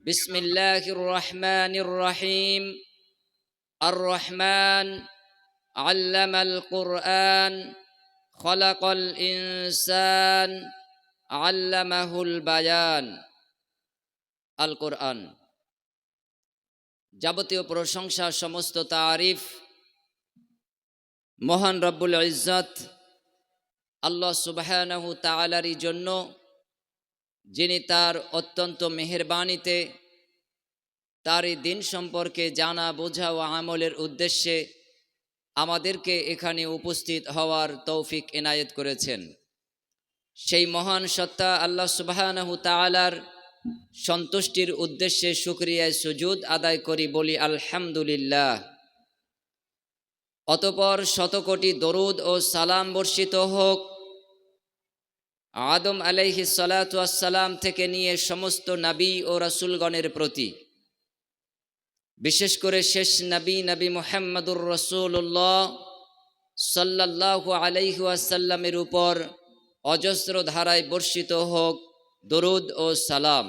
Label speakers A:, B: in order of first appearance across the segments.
A: বিসমিল্লাহির রহমানির রহিম। আর রহমান আল্লামাল কুরআন খলাকাল ইনসান আল্লামাহুল বায়ান। আল কোরআন। যাবতীয় প্রশংসা, সমস্ত তারিফ মহান রব্বুল ইজ্জত আল্লাহ সুবহানাহু তাআলারই জন্য, যিনি তার অত্যন্ত মেহেরবানিতে তারই দিন সম্পর্কে জানা, বোঝা ও আমলের উদ্দেশ্যে আমাদেরকে এখানে উপস্থিত হওয়ার তৌফিক এনায়েত করেছেন। সেই মহান সত্তা আল্লাহ সুবহানাহু তাআলার সন্তুষ্টির উদ্দেশ্যে শুকরিয়ায় সুজুদ আদায় করি, বলি আলহামদুলিল্লাহ। অতঃপর শতকোটি দরুদ ও সালাম বর্ষিত হোক আদম আলাইহিস সালাতু ওয়াস সালাম থেকে নিয়ে সমস্ত নবী ও রাসূলগণের প্রতি, বিশেষ করে শেষ নবী মুহাম্মদুর রাসূলুল্লাহ সাল্লাল্লাহু আলাইহি ওয়াসাল্লামের উপর অজস্র ধারায় বর্ষিত হোক দরুদ ও সালাম।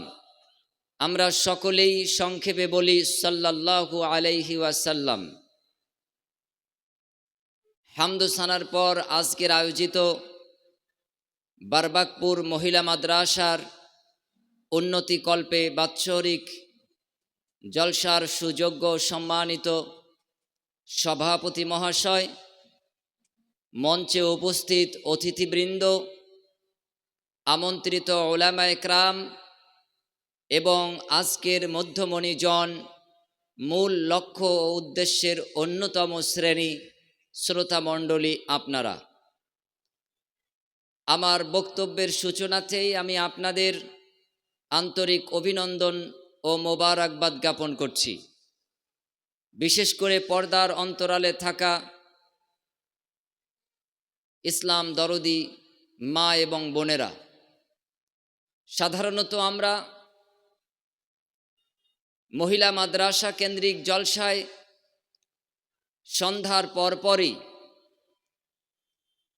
A: আমরা সকলেই সংক্ষেপে বলি সাল্লাল্লাহু আলাইহি ওয়াসাল্লাম। হামদ সানার পর আজকের আয়োজিত বারবাকপুর মহিলা মাদ্রাসার উন্নতি কল্পে বাৎসরিক জলসার সুযোগ্য সম্মানিত সভাপতি মহাশয়, মঞ্চে উপস্থিত অতিথিবৃন্দ, আমন্ত্রিত উলামা একরাম এবং আজকের মধ্যমণিজন, মূল লক্ষ্য ও উদ্দেশ্যের অন্যতম শ্রেণী শ্রোতামণ্ডলী আপনারা, আমার বক্তব্যের সূচনাতেই আমি আপনাদের আন্তরিক অভিনন্দন ও মোবারকবাদ জ্ঞাপন করছি। বিশেষ করে পর্দার অন্তরালে থাকা ইসলাম দরদি মা এবং বোনেরা। সাধারণত আমরা মহিলা মাদ্রাসা কেন্দ্রিক জলসায় সন্ধ্যার পরপরই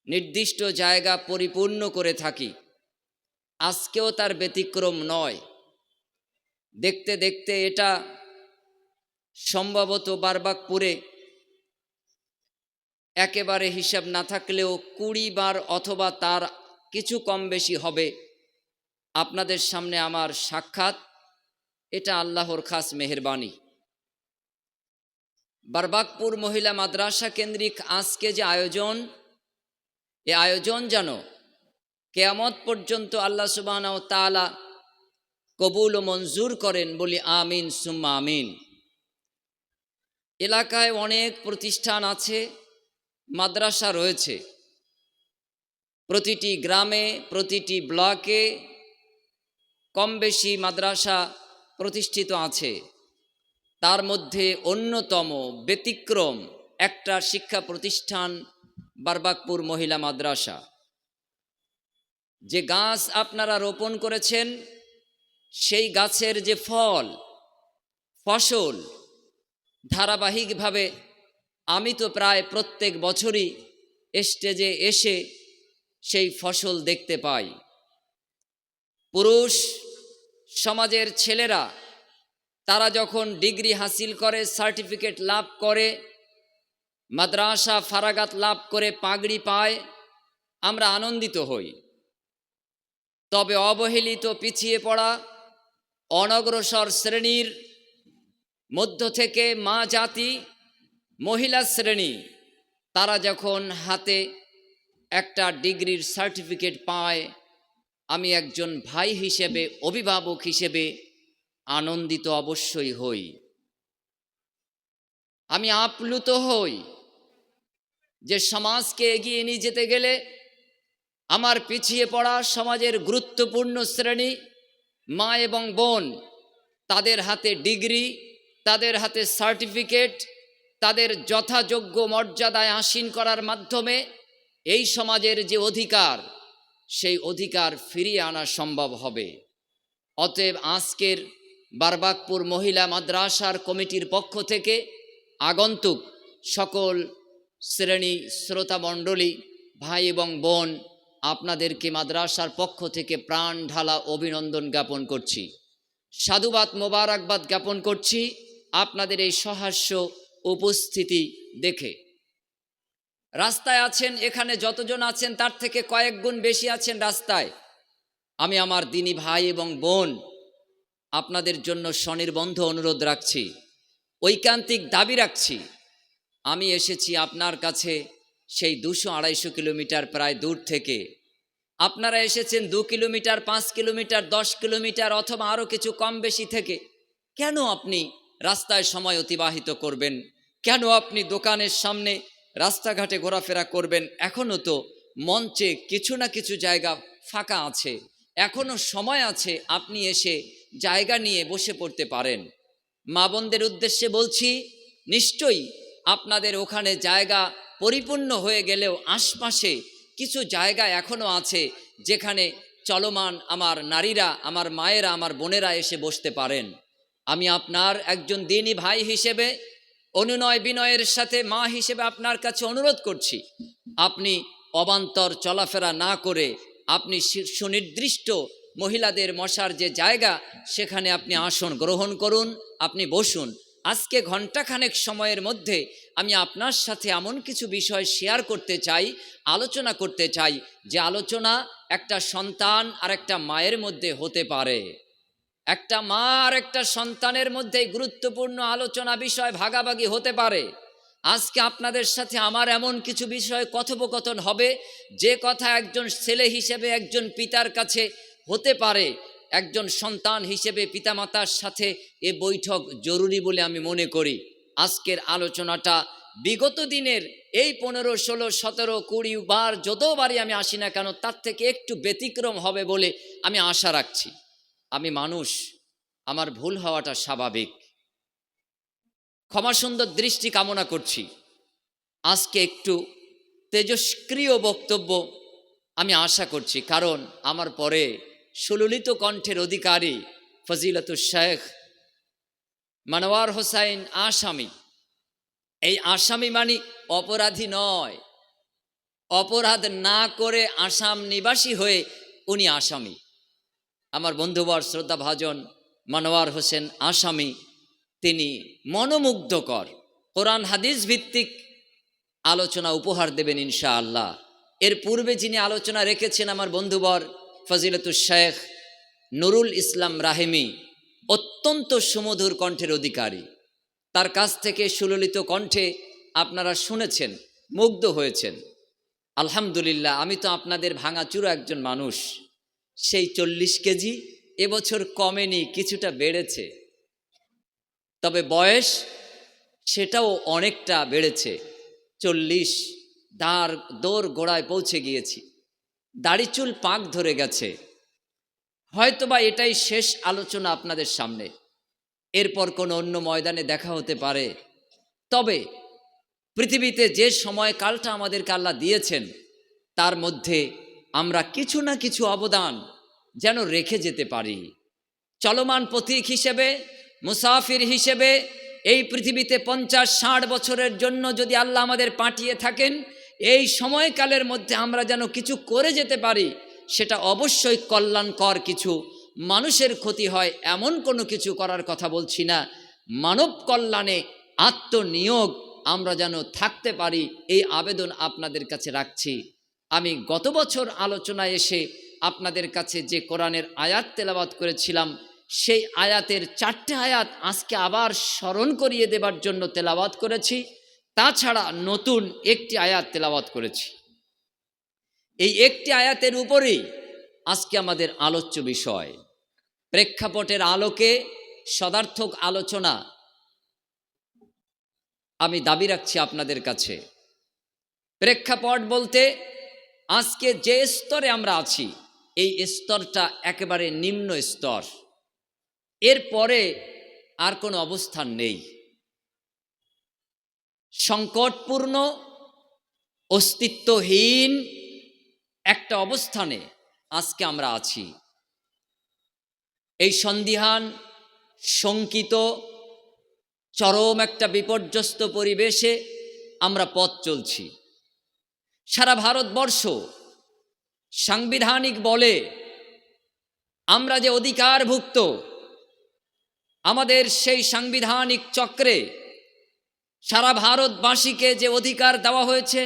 A: নির্দিষ্ট জায়গা পরিপূর্ণ করে থাকি। আজকেও তার ব্যতিক্রম নয়। দেখতে দেখতে এটা সম্ভবত বারবাকপুরে একেবারে হিসাব না থাকলেও 20 বার অথবা তার কিছু কম বেশি হবে আপনাদের সামনে আমার সাক্ষাৎ। এটা আল্লাহর খাস মেহেরবানি। বারবাকপুর মহিলা মাদ্রাসা কেন্দ্রিক আজকে যে আয়োজন, এ আয়োজন যেন কিয়ামত পর্যন্ত আল্লাহ সুবহানাহু ওয়া তাআলা কবুল ও মঞ্জুর করেন, বলি আমিন সুম্মা আমিন। এলাকায় অনেক প্রতিষ্ঠান আছে, মাদ্রাসা রয়েছে। প্রতিটি গ্রামে, প্রতিটি ব্লকে কম বেশি মাদ্রাসা প্রতিষ্ঠিত আছে। তার মধ্যে অন্যতম ব্যতিক্রম একটা শিক্ষা প্রতিষ্ঠান বারবাকপুর মহিলা মাদ্রাসা। যে গাছ আপনারা রোপণ করেছেন, সেই গাছের যে ফসল ধারাবাহিকভাবে আমি তো প্রায় প্রত্যেক বছরই স্টেজে এসে সেই ফসল দেখতে পাই। পুরুষ সমাজের ছেলেরা তারা যখন ডিগ্রি হাসিল করে, সার্টিফিকেট লাভ করে, মাদ্রাসা ফারাগাত লাভ করে পাগড়ি পায়, আমরা আনন্দিত হই। তবে অবহেলিত, পিছিয়ে পড়া, অনগ্রসর শ্রেণীর মধ্য থেকে মা জাতি, মহিলা শ্রেণী, তারা যখন হাতে একটা ডিগ্রির সার্টিফিকেট পায়, আমি একজন ভাই হিসেবে, অভিভাবক হিসেবে আনন্দিত অবশ্যই হই। আমি আপ্লুত হই যে সমাজকে এগিয়ে নিয়ে যেতে গেলে আমার পিছিয়ে পড়া সমাজের গুরুত্বপূর্ণ শ্রেণী মা এবং বোন, তাদের হাতে ডিগ্রি, তাদের হাতে সার্টিফিকেট, তাদের যথাযোগ্য মর্যাদায় আসীন করার মাধ্যমে এই সমাজের যে অধিকার, সেই অধিকার ফিরিয়ে আনা সম্ভব হবে। অতএব আজকের বারবাকপুর মহিলা মাদ্রাসার কমিটির পক্ষ থেকে আগন্তুক সকল শ্রেণী শ্রোতামণ্ডলী, ভাই এবং বোন, আপনাদেরকে মাদ্রাসার পক্ষ থেকে প্রাণ ঢালা অভিনন্দন জ্ঞাপন করছি। সাধুবাদ মোবারকবাদ জ্ঞাপন করছি আপনাদের এই সহাস্য উপস্থিতি দেখে। রাস্তায় আছেন, এখানে যতজন আছেন তার থেকে কয়েক গুণ বেশি আছেন রাস্তায়। আমি আমার দিনী ভাই এবং বোন আপনাদের জন্য স্বনির্বন্ধ অনুরোধ রাখছি, ঐকান্তিক দাবি রাখছি। আমি এসেছি আপনার কাছে সেই 200-250 কিলোমিটার প্রায় দূর থেকে। আপনারা এসেছেন 2 কিলোমিটার, 5 কিলোমিটার, 10 কিলোমিটার অথবা আরও কিছু কম বেশি থেকে। কেন আপনি রাস্তায় সময় অতিবাহিত করবেন? কেন আপনি দোকানের সামনে রাস্তাঘাটে ঘোরাফেরা করবেন? এখনও তো মঞ্চে কিছু না কিছু জায়গা ফাঁকা আছে, এখনও সময় আছে, আপনি এসে জায়গা নিয়ে বসে পড়তে পারেন। মা বোনদের উদ্দেশ্যে বলছি, নিশ্চয়ই আপনাদের ওখানে জায়গা পরিপূর্ণ হয়ে গেলেও আশপাশে কিছু জায়গা এখনও আছে যেখানে চলমান আমার নারীরা, আমার মায়েরা, আমার বোনেরা এসে বসতে পারেন। আমি আপনার একজন দিনী ভাই হিসেবে অনুনয় বিনয়ের সাথে মা হিসেবে আপনার কাছে অনুরোধ করছি, আপনি অবান্তর চলাফেরা না করে আপনি সুনির্দিষ্ট মহিলাদের বসার যে জায়গা সেখানে আপনি আসন গ্রহণ করুন, আপনি বসুন। আজকে ঘণ্টাখানেক সময়ের মধ্যে আমি আপনার সাথে এমন কিছু বিষয় শেয়ার করতে চাই, আলোচনা করতে চাই, যে আলোচনা একটা সন্তান আর একটা মায়ের মধ্যে হতে পারে। একটা মা আর একটা সন্তানের মধ্যে গুরুত্বপূর্ণ আলোচনা বিষয় ভাগাভাগি হতে পারে। আজকে আপনাদের সাথে আমার এমন কিছু বিষয় কথোপকথন হবে যে কথা একজন ছেলে হিসেবে একজন পিতার কাছে হতে পারে, একজন সন্তান হিসেবে পিতামাতার সাথে এ বৈঠক জরুরি বলে আমি মনে করি। আজকের আলোচনাটা বিগত দিনের এই 15, 16, 17, 20 বার যতবারই আমি আসি না কেন তার থেকে একটু ব্যতিক্রম হবে বলে আমি আশা রাখছি। আমি মানুষ, আমার ভুল হওয়াটা স্বাভাবিক, ক্ষমা সুন্দর দৃষ্টি কামনা করছি। আজকে একটু তেজস্ক্রিয় বক্তব্য আমি আশা করছি, কারণ আমার পরে সুললিত কণ্ঠের অধিকারী ফজিলতুল শেখ মনোয়ার হোসাইন আসামি। এই আসামি মানে অপরাধী নয়, অপরাধ না করে আসাম নিবাসী হয়ে উনি আসামি। আমার বন্ধুবর শ্রদ্ধাভাজন মনোয়ার হোসেন আসামি, তিনি মনোমুগ্ধকর কোরআন হাদিস ভিত্তিক আলোচনা উপহার দেবেন ইনশাআল্লাহ। এর পূর্বে যিনি আলোচনা রেখেছেন আমার বন্ধুবর ফজিলতুল শেখ নুরুল ইসলাম রাহেমি, অত্যন্ত সুমধুর কণ্ঠের অধিকারী। তার কাছ থেকে সুললিত কণ্ঠে আপনারা শুনেছেন, মুগ্ধ হয়েছেন। আলহামদুলিল্লাহ, আমি তো আপনাদের ভাঙাচুরা একজন মানুষ। সেই 40 কেজি এবছর কমেনি, কিছুটা বেড়েছে, তবে বয়স সেটাও অনেকটা বেড়েছে। 40 দৌড় গোড়ায় পৌঁছে গিয়েছি, দাড়ি চুল পাক ধরে গেছে। হয়তোবা এটাই শেষ আলোচনা আপনাদের সামনে, এরপর কোনো অন্য ময়দানে দেখা হতে পারে। তবে পৃথিবীতে যে সময়কালটা আমাদেরকে আল্লাহ দিয়েছেন তার মধ্যে আমরা কিছু না কিছু অবদান যেন রেখে যেতে পারি। চলমান পথিক হিসেবে, মুসাফির হিসেবে এই পৃথিবীতে 50-60 বছরের জন্য যদি আল্লাহ আমাদের পাঠিয়ে থাকেন, এই সময়কালের মধ্যে আমরা যেন কিছু করে যেতে পারি। সেটা অবশ্যই কল্যাণকর কিছু, মানুষের ক্ষতি হয় এমন কোনো কিছু করার কথা বলছি না। মানব কল্যাণে আত্মনিয়োগ আমরা যেন থাকতে পারি, এই আবেদন আপনাদের কাছে রাখছি। আমি গত বছর আলোচনায় এসে আপনাদের কাছে যে কোরআনের আয়াত তেলাওয়াত করেছিলাম, সেই আয়াতের 4টে আয়াত আজকে আবার স্মরণ করিয়ে দেবার জন্য তেলাওয়াত করেছি। তাছাড়া নতুন একটি আয়াত তেলাওয়াত করেছি। এই একটি আয়াতের উপরেই আজকে আমাদের আলোচ্য বিষয়। প্রেক্ষাপটের আলোকে সদার্থক আলোচনা আমি দাবি রাখছি আপনাদের কাছে। প্রেক্ষাপট বলতে আজকে যে স্তরে আমরা আছি, এই স্তরটা একেবারে নিম্ন স্তর, এরপরে আর কোনো অবস্থান নেই। সংকটপূর্ণ, অস্তিত্বহীন একটা অবস্থানে আজকে আমরা আছি। এই সন্দিহান, শঙ্কিত, চরম একটা বিপর্যস্ত পরিবেশে আমরা পথ চলছি। সারা ভারতবর্ষ সাংবিধানিক বলে আমরা যে অধিকারভুক্ত, আমাদের সেই সাংবিধানিক চক্রে সারা ভারতবাসীকে যে অধিকার দেওয়া হয়েছে,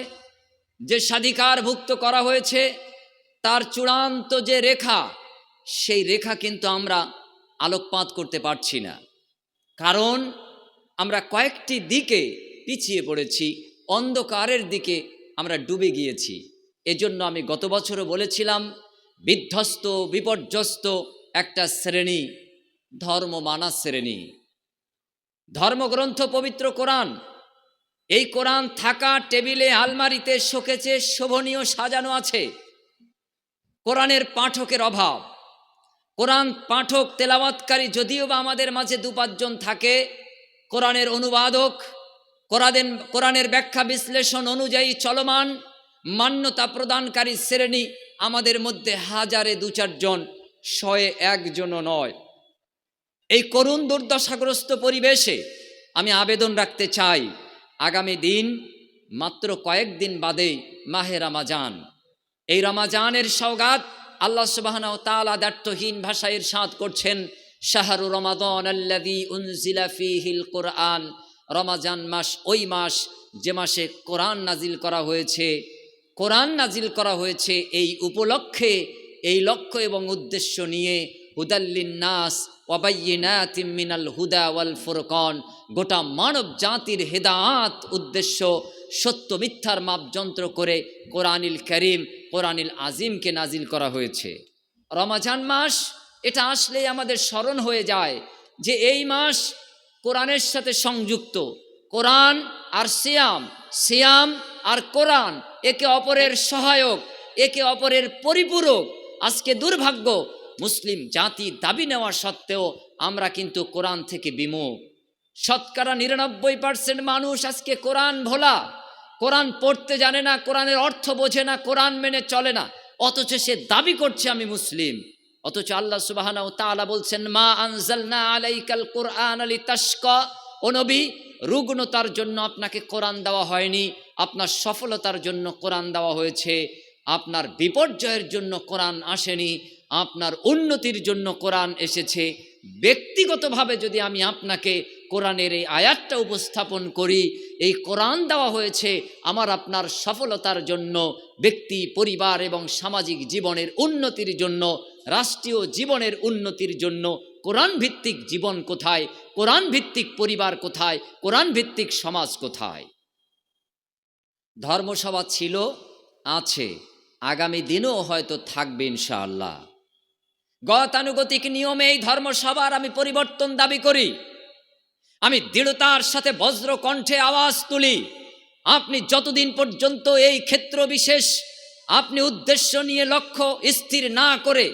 A: যে স্বাধিকারভুক্ত করা হয়েছে, তার চূড়ান্ত যে রেখা, সেই রেখা কিন্তু আমরা আলোকপাত করতে পারছি না। কারণ আমরা কয়েকটি দিকে পিছিয়ে পড়েছি, অন্ধকারের দিকে আমরা ডুবে গিয়েছি। এজন্য আমি গত বছরও বলেছিলাম, বিধ্বস্ত বিপর্যস্ত একটা শ্রেণী ধর্ম মানা শ্রেণী। ধর্মগ্রন্থ পবিত্র কোরআন, এই কোরআন থাকা টেবিলে, আলমারিতে, শোকেছে শোভনীয় সাজানো আছে। কোরআনের পাঠকের অভাব। কোরআন পাঠক তেলাওয়াতকারী যদিও বা আমাদের মাঝে 2-5 জন থাকে, কোরআনের অনুবাদক, কোরআনের ব্যাখ্যা বিশ্লেষণ অনুযায়ী চলমান মান্যতা প্রদানকারী শ্রেণী আমাদের মধ্যে হাজারে 2-4 জন, 100-1 জনও নয়। এই করুণ দুর্দশাগ্রস্ত পরিবেশে আমি আবেদন রাখতে চাই, আগামী দিন মাত্র কয়েকদিন বাদেই মাহে রমাজান। এই রমাজানের সওগাত আল্লাহ সুবহানাহু ওয়া তাআলা দ্ব্যর্থহীন ভাষায় ইরশাদ করছেন, শাহরু রমাদান আল্লাযী উনজিলা ফীহিল কুরআন। রমাজান মাস ওই মাস যে মাসে কোরআন নাজিল করা হয়েছে। কোরআন নাজিল করা হয়েছে এই উপলক্ষে, এই লক্ষ্য এবং উদ্দেশ্য নিয়ে, হুদাল্লিন নাস ওয়া বাইয়িনাতিম মিনাল হুদা ওয়াল ফুরকান, গোটা মানব জাতির হেদায়াত উদ্দেশ্য, সত্য মিথ্যার মাপযন্ত্র করে কোরআনুল কারীম, কোরআনুল আজিমকে নাজিল করা হয়েছে। রমাজান মাস এটা আসলেই আমাদের স্মরণ হয়ে যায় যে এই মাস কোরআনের সাথে সংযুক্ত। কোরআন আর সিয়াম, সিয়াম আর কোরআন একে অপরের সহায়ক, একে অপরের পরিপূরক। আজকে দুর্ভাগ্য, মুসলিম জাতি দাবি নেওয়া সত্ত্বেও আমরা কিন্তু কোরআন থেকে বিমুখ। শতকরা 99% মানুষ আজকে কোরআন ভোলা, কোরআন পড়তে জানে না, কোরআনের অর্থ বোঝে না, কোরআন মেনে চলে না, অথচ সে দাবি করছে আমি মুসলিম। অথচ আল্লাহ সুবহানাহু ওয়া তাআলা বলছেন, মা আনজালনা আলাইকাল কুরআনা লিতাশকা। ও নবী, রুগ্নতার জন্য আপনাকে কোরআন দেওয়া হয়নি, আপনার সফলতার জন্য কোরআন দেওয়া হয়েছে। আপনার বিপর্যয়ের জন্য কোরআন আসেনি, আপনার উন্নতির জন্য কোরআন এসেছে। ব্যক্তিগতভাবে যদি আমি আপনাকে কোরআনের এই আয়াতটা উপস্থাপন করি, এই কোরআন দেওয়া হয়েছে আমার আপনার সফলতার জন্য, ব্যক্তি, পরিবার এবং সামাজিক জীবনের উন্নতির জন্য, রাষ্ট্রীয় জীবনের উন্নতির জন্য। কোরআন ভিত্তিক জীবন কোথায়? কোরআন ভিত্তিক পরিবার কোথায়? কোরআন ভিত্তিক সমাজ কোথায়? ধর্মসভা ছিল, আছে, আগামী দিনেও হয়তো থাকবে ইনশাআল্লাহ। গতানুগতিক নিয়মে এই ধর্মসভার আমি পরিবর্তন দাবি করি। আমি দৃঢ়তার সাথে বজ্র কণ্ঠে আওয়াজ তুলি, আপনি যতদিন পর্যন্ত এই ক্ষেত্র বিশেষ আপনি উদ্দেশ্য নিয়ে লক্ষ্য স্থির না করে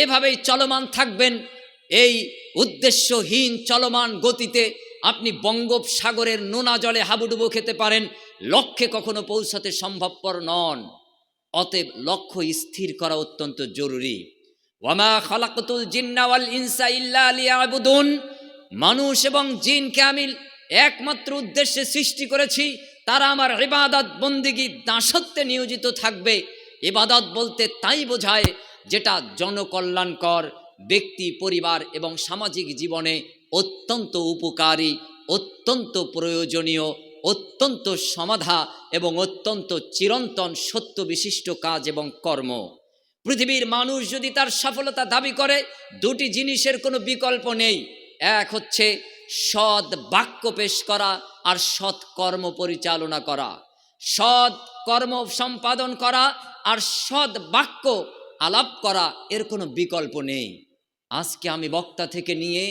A: এভাবেই চলমান থাকবেন, এই উদ্দেশ্যহীন চলমান গতিতে আপনি বঙ্গোপসাগরের নোনা জলে হাবুডুবু খেতে পারেন, লক্ষ্যে কখনো পৌঁছাতে সম্ভবপর নন। অতএব লক্ষ্য স্থির করা অত্যন্ত জরুরি। ওয়ামা খালাকতুল জিন্না ওয়াল ইনসা ইল্লা লিয়াবুদুন। মানুষ এবং জিনকে আমি একমাত্র উদ্দেশ্যে সৃষ্টি করেছি, তারা আমার ইবাদত বন্দেগী দাসত্বে নিয়োজিত থাকবে। ইবাদত বলতে তাই বোঝায় যেটা জনকল্যাণকর, ব্যক্তি, পরিবার এবং সামাজিক জীবনে অত্যন্ত উপকারী, অত্যন্ত প্রয়োজনীয়, অত্যন্ত সমাধা এবং অত্যন্ত চিরন্তন সত্য বিশিষ্ট কাজ এবং কর্ম। পৃথিবীর মানুষ যদি তার সফলতা দাবি করে, দুটি জিনিসের কোনো বিকল্প নেই। এক হচ্ছে সৎ বাক্য পেশ করা আর সৎ কর্ম পরিচালনা করা, সৎ কর্ম সম্পাদন করা আর সৎ বাক্য আলাপ করা, এর কোনো বিকল্প নেই। আজকে আমি বক্তা থেকে নিয়ে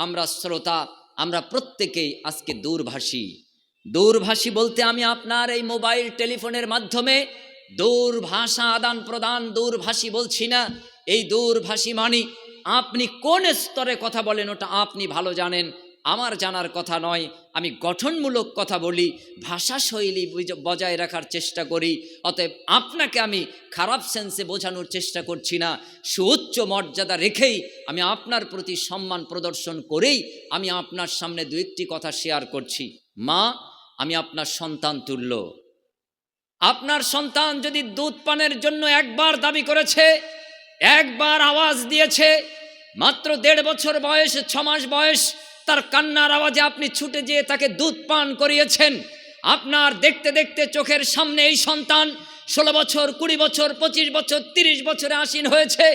A: আমরা শ্রোতা, আমরা প্রত্যেকেই আজকে দূরভাষী। দূরভাষী বলতে আমি আপনার এই মোবাইল টেলিফোনের মাধ্যমে দূরভাষা আদান প্রদান দূরভাষী বলছি না। এই দূরভাষী মানে আপনি কোন স্তরে কথা বলেন ওটা আপনি ভালো জানেন, আমার জানার কথা নয়। আমি গঠনমূলক কথা বলি, ভাষা শৈলী বজায় রাখার চেষ্টা করি। অতএব আপনাকে আমি খারাপ সেন্সে বোঝানোর চেষ্টা করছি না, সুউচ্চ মর্যাদা রেখেই আমি আপনার প্রতি সম্মান প্রদর্শন করেই আমি আপনার সামনে দু একটি কথা শেয়ার করছি। মা, আমি আপনার সন্তান তুল্য। আপনার সন্তান যদি দুধ পানের জন্য একবার দাবি করেছে, একবার আওয়াজ দিয়েছে, মাত্র 1.5 বছর বয়স, 6 মাস বয়স, তার কান্নার আওয়াজে আপনি ছুটে যেয়ে তাকে দুধ পান করিয়েছেন। আপনার দেখতে দেখতে চোখের সামনে এই সন্তান 16 বছর, 20 বছর, 25 বছর, 30 বছরে আসীন হয়েছে।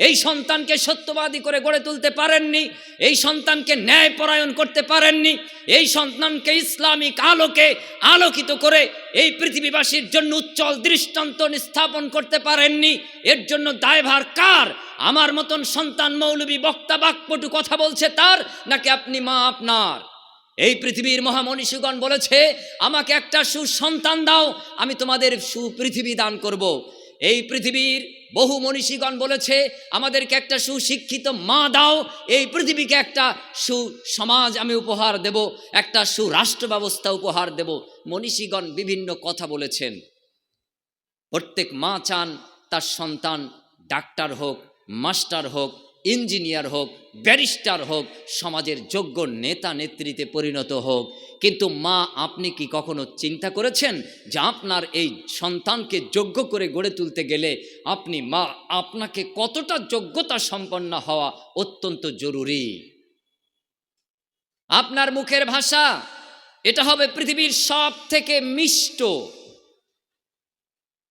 A: এই সন্তানকে সত্যবাদী করে গড়ে তুলতে পারেননি, এই সন্তানকে ন্যায়পরায়ণ করতে পারেননি, এই সন্তানকে ইসলামিক আলোকে আলোকিত করে এই পৃথিবীবাসীর জন্য উজ্জ্বল দৃষ্টান্ত স্থাপন করতে পারেননি। এর জন্য দায়ভার কার? আমার মতন সন্তান মৌলবী বক্তা বাকপটু কথা বলছে তার, নাকি আপনি মা আপনার? এই পৃথিবীর মহামনীষীগণ বলেছে, আমাকে একটা সুসন্তান দাও, আমি তোমাদের সুপৃথিবী দান করব। এই পৃথিবীর বহু মনীষীগণ বলেছে, আমাদেরকে একটা সুশিক্ষিত মা দাও, এই পৃথিবীকে একটা সুসমাজ আমি উপহার দেব, একটা সুরাষ্ট্র ব্যবস্থা উপহার দেব। মনীষীগণ বিভিন্ন কথা বলেছেন। প্রত্যেক মা চান তার সন্তান ডাক্তার হোক, মাস্টার হোক, ইঞ্জিনিয়ার হোক, ব্যারিস্টার হোক, সমাজের যোগ্য নেতা নেত্রীতে পরিণত হোক। কিন্তু মা, আপনি কি কখনো চিন্তা করেছেন যে আপনার এই সন্তানকে যোগ্য করে গড়ে তুলতে গেলে আপনি মা, আপনাকে কতটা যোগ্যতা সম্পন্ন হওয়া অত্যন্ত জরুরি? আপনার মুখের ভাষা এটা হবে পৃথিবীর সব থেকে মিষ্ট,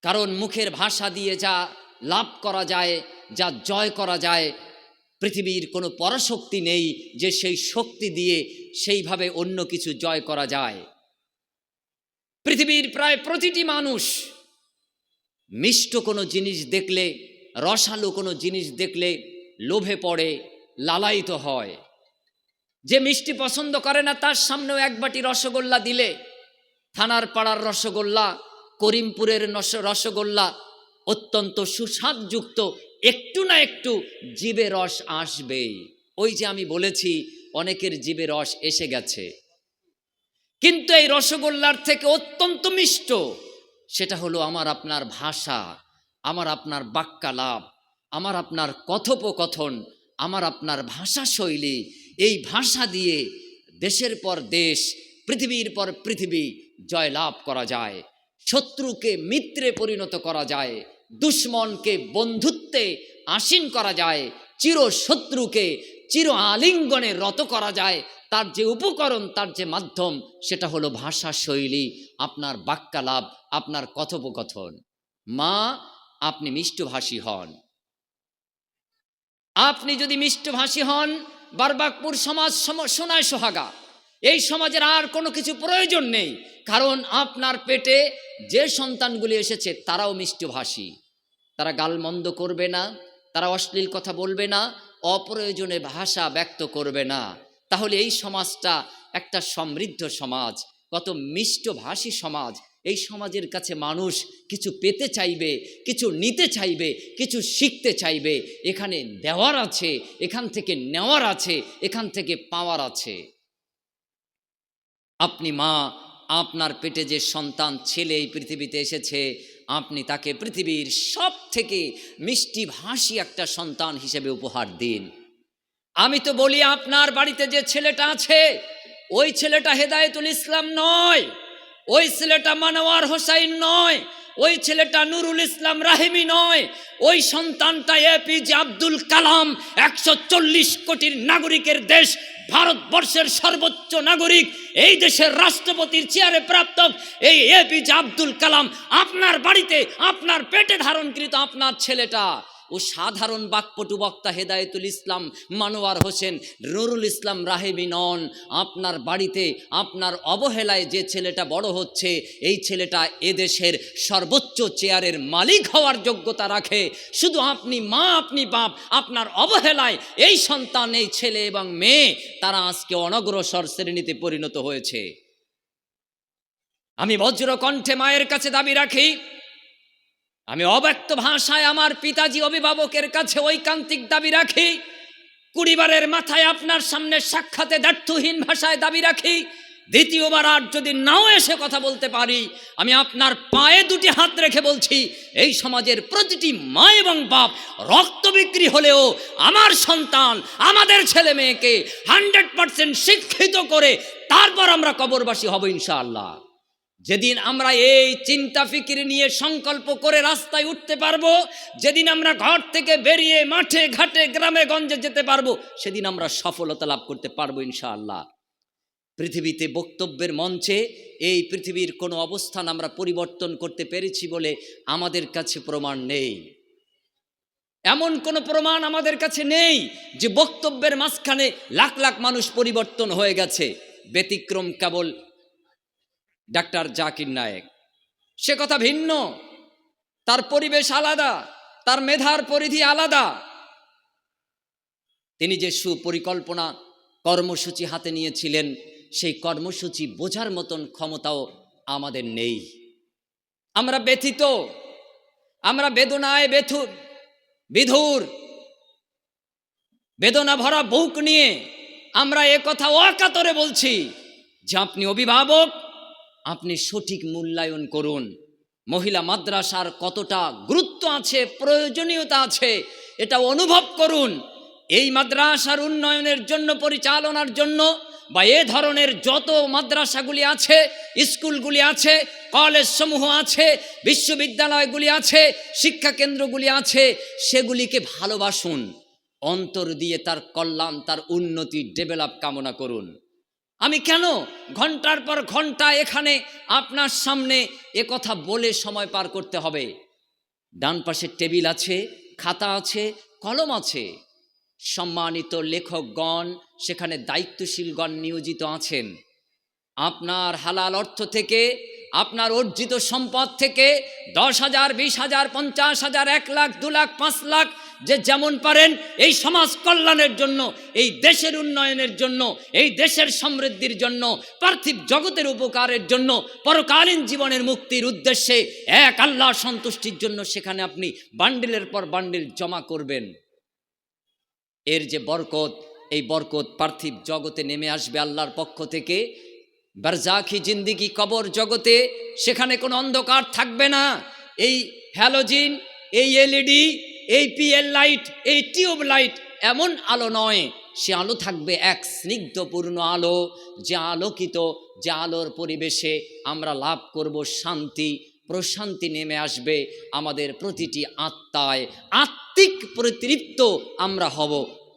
A: কারণ মুখের ভাষা দিয়ে যা লাভ করা যায়, যা জয় করা যায়, পৃথিবীর কোনো পরাশক্তি নেই যে সেই শক্তি দিয়ে সেইভাবে অন্য কিছু জয় করা যায়। পৃথিবীর প্রায় প্রতিটি মানুষ মিষ্ট কোনো জিনিস দেখলে, রসালো কোনো জিনিস দেখলে লোভে পড়ে, লালায়িত হয়। যে মিষ্টি পছন্দ করে না তার সামনেও এক বাটি রসগোল্লা দিলে, থানার পাড়ার রসগোল্লা, করিমপুরের রসগোল্লা অত্যন্ত সুস্বাদযুক্ত, একটু না একটু জিভে রস আসবেই। ওই যে আমি বলেছি অনেকের জিভে রস এসে গেছে, কিন্তু এই রসগোল্লার থেকে অত্যন্ত মিষ্ট সেটা হলো আমার আপনার ভাষা, আমার আপনার বাক্যালাপ, আমার আপনার কথোপকথন, আমার আপনার ভাষা শৈলী। এই ভাষা দিয়ে দেশের পর দেশ, পৃথিবীর পর পৃথিবী জয়লাভ করা যায়, শত্রুকে মিত্রে পরিণত করা যায়, দুশ্মনকে বন্ধুত্বে আসীন করা যায়, চিরশত্রুকে চির আলিঙ্গনে রত করা যায়। তার যে উপকরণ, তার যে মাধ্যম, সেটা হলো ভাষা শৈলী, আপনার বাক্যালাপ, আপনার কথোপকথন। মা, আপনি মিষ্টভাষী হন। আপনি যদি মিষ্টভাষী হন, বারবাকপুর সমাজ সোনায় সোহাগা। এই সমাজের আর কোনো কিছু প্রয়োজন নেই, কারণ আপনার পেটে যে সন্তানগুলি এসেছে তারাও মিষ্টভাষী। তারা গালমন্দ করবে না, তারা অশ্লীল কথা বলবে না, অপ্রয়োজনে ভাষা ব্যক্ত করবে না। তাহলে এই সমাজটা একটা সমৃদ্ধ সমাজ, কত মিষ্টভাষী সমাজ। এই সমাজের কাছে মানুষ কিছু পেতে চাইবে, কিছু নিতে চাইবে, কিছু শিখতে চাইবে। এখানে দেওয়ার আছে, এখান থেকে নেওয়ার আছে, এখান থেকে পাওয়ার আছে। আপনি মা, আপনার পেটে যে সন্তান ছেলে এই পৃথিবীতে এসেছে, আপনি তাকে পৃথিবীর সব থেকে মিষ্টিভাষী একটা সন্তান হিসেবে উপহার দিন। আমি তো বলি, আপনার বাড়িতে যে ছেলেটা আছে, ওই ছেলেটা হেদায়েতুল ইসলাম নয়, ওই ছেলেটা মানওয়ার হোসাইন নয়, ওই ছেলেটা নুরুল ইসলাম রাহিমি নয়, ওই সন্তানটা এপিজে আব্দুল কালাম, 140 কোটির নাগরিকের দেশ ভারতবর্ষের সর্বোচ্চ নাগরিক, এই দেশের রাষ্ট্রপতির চেয়ারে প্রাপ্ত এই এপিজে আব্দুল কালাম আপনার বাড়িতে, আপনার পেটে ধারণকৃত আপনার ছেলেটা। ও সাধারণ বাকপটু বক্তা হেদায়েতুল ইসলাম মানোয়ার হোসেন, নুরুল ইসলাম রাহিমি নন। আপনার বাড়িতে আপনার অবহেলায় যে ছেলেটা বড় হচ্ছে, এই ছেলেটা এদেশের সর্বোচ্চ চেয়ারের মালিক হওয়ার যোগ্যতা রাখে। শুধু আপনি মা, আপনি বাপ, আপনার অবহেলায় এই সন্তান, এই ছেলে এবং মেয়ে, তারা আজকে অনগ্রসর শ্রেণীতে পরিণত হয়েছে। আমি বজ্র কণ্ঠে মায়ের কাছে দাবি রাখি, আমি অব্যক্ত ভাষায় আমার পিতাজি অভিভাবকের কাছে ঐকান্তিক দাবি রাখি, 20 বারের মাথায় আপনার সামনে সাক্ষাতে দ্ব্যর্থহীন ভাষায় দাবি রাখি, দ্বিতীয়বার আর যদি নাও এসে কথা বলতে পারি, আমি আপনার পায়ে 2টি হাত রেখে বলছি, এই সমাজের প্রতিটি মা এবং বাপ রক্ত বিক্রি হলেও আমার সন্তান, আমাদের ছেলে মেয়েকে 100% শিক্ষিত করে তারপর আমরা কবরবাসী হব ইনশাআল্লাহ। যেদিন আমরা এই চিন্তা ফিকির নিয়ে সংকল্প করে রাস্তায় উঠতে পারবো, যেদিন আমরা ঘর থেকে বেরিয়ে মাঠে ঘাটে গ্রামে গঞ্জে যেতে পারবো, সেদিন আমরা সফলতা লাভ করতে পারবো ইনশাআল্লাহ। পৃথিবীতে বক্তব্যের মঞ্চে এই পৃথিবীর কোনো অবস্থান আমরা পরিবর্তন করতে পেরেছি বলে আমাদের কাছে প্রমাণ নেই। এমন কোনো প্রমাণ আমাদের কাছে নেই যে বক্তব্যের মাঝখানে লাখ লাখ মানুষ পরিবর্তন হয়ে গেছে। ব্যতিক্রম কেবল ডাক্তার জাকির নায়েক। সে কথা ভিন্ন, তার পরিবেশ আলাদা, তার মেধার পরিধি আলাদা। তিনি যে সুপরিকল্পনা কর্মসূচি হাতে নিয়েছিলেন, সেই কর্মসূচি বোঝার মতন ক্ষমতাও আমাদের নেই। আমরা ব্যথিত, আমরা বেদনায় বিধুর, বেদনা ভরা বুক নিয়ে আমরা এ কথা অকাতরে বলছি যে আপনি অভিভাবক, আপনি সঠিক মূল্যায়ন করুন। মহিলা মাদ্রাসার কতটা গুরুত্ব আছে, প্রয়োজনীয়তা আছে, এটা অনুভব করুন। এই মাদ্রাসার উন্নয়নের জন্য, পরিচালনার জন্য বা এ ধরনের যত মাদ্রাসাগুলি আছে, স্কুলগুলি আছে, কলেজ সমূহ আছে, বিশ্ববিদ্যালয়গুলি আছে, শিক্ষা কেন্দ্রগুলি আছে, সেগুলিকে ভালোবাসুন। অন্তর দিয়ে তার কল্যাণ, তার উন্নতি, ডেভেলপ কামনা করুন। আমি কেন ঘন্টার পর ঘন্টা এখানে আপনার সামনে এ কথা বলে সময় পার করতে হবে? ডান পাশে টেবিল আছে, খাতা আছে, কলম আছে, সম্মানিত লেখকগণ সেখানে দায়িত্বশীলগণ নিয়োজিত আছেন। আপনার হালাল অর্থ থেকে, আপনার অর্জিত সম্পদ থেকে 10,000, 20,000, 50,000, 1 লাখ, 2 লাখ, 5 লাখ, যে যেমন পারেন এই সমাজ কল্যাণের জন্য, এই দেশের উন্নয়নের জন্য, এই দেশের সমৃদ্ধির জন্য, পার্থিব জগতের উপকারের জন্য, পরকালীন জীবনের মুক্তির উদ্দেশ্যে, এক আল্লাহ সন্তুষ্টির জন্য সেখানে আপনি বান্ডিলের পর বান্ডিল জমা করবেন। এর যে বরকত, এই বরকত পার্থিব জগতে নেমে আসবে আল্লাহর পক্ষ থেকে। বারজাখি জিন্দিগি, কবর জগতে সেখানে কোনো অন্ধকার থাকবে না। এই হ্যালোজিন, এই এলইডি, এই পিএল লাইট, এই টিউব লাইট এমন আলো নয়, সে আলো থাকবে এক স্নিগ্ধপূর্ণ আলো, যে আলোকিত, যে আলোর পরিবেশে আমরা লাভ করব শান্তি, প্রশান্তি নেমে আসবে আমাদের প্রতিটি আত্মায়, আত্মিক পরিতৃপ্ত আমরা হব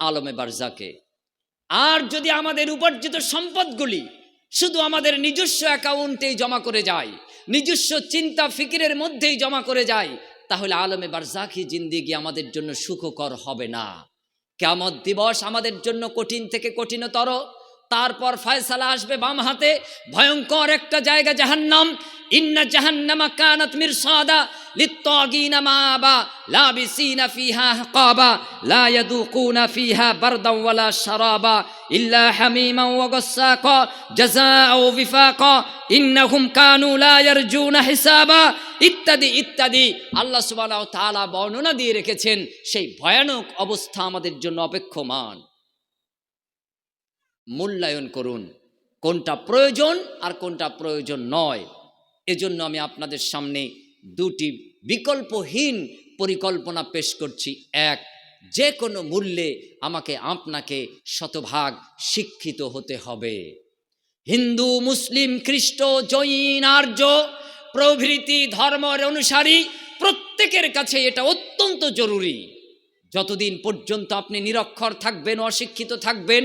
A: আলমে বারজাকে। আর যদি আমাদের উপার্জিত সম্পদগুলি শুধু আমাদের নিজস্ব অ্যাকাউন্টেই জমা করে যায়, নিজস্ব চিন্তা ফিকিরের মধ্যেই জমা করে যায়, তাহলে আলমে বারজাখি জিন্দিগি আমাদের জন্য সুখকর হবে না। কিয়ামত দিবস আমাদের জন্য কঠিন থেকে কঠিনতর। তারপর ফয়সালা আসবে বাম হাতে, ভয়ঙ্কর একটা জায়গা জাহান্নাম। ইন্না জাহান্নামা কানাত মিরসাদা লিত্তাগিনা মাআবা লাবিসিনা ফিহা হাকাবা লা ইয়াদুকুনা ফিহা বারদান ওয়ালা শারাবা ইল্লা হামিমান ওয়া গাসসাকা জাযাআও বিফাকা ইন্নাহুম কানু লা ইয়ারজুনা হিসাবা ইত্যাদি ইত্যাদি। আল্লাহ সুবহানাহু ওয়া তাআলা বর্ণনা দিয়ে রেখেছেন সেই ভয়ানক অবস্থা আমাদের জন্য অপেক্ষমান। মূল্যায়ন করুন কোনটা প্রয়োজন আর কোনটা প্রয়োজন নয়। এজন্য আমি আপনাদের সামনে দুটি বিকল্পহীন পরিকল্পনা পেশ করছি। এক, যে কোনো মূল্যে আমাকে আপনাকে শতভাগ শিক্ষিত হতে হবে। হিন্দু, মুসলিম, খ্রিস্ট, জৈন, আর্য প্রভৃতি ধর্মের অনুসারী প্রত্যেকের কাছে এটা অত্যন্ত জরুরি। যতদিন পর্যন্ত আপনি নিরক্ষর থাকবেন, অশিক্ষিত থাকবেন,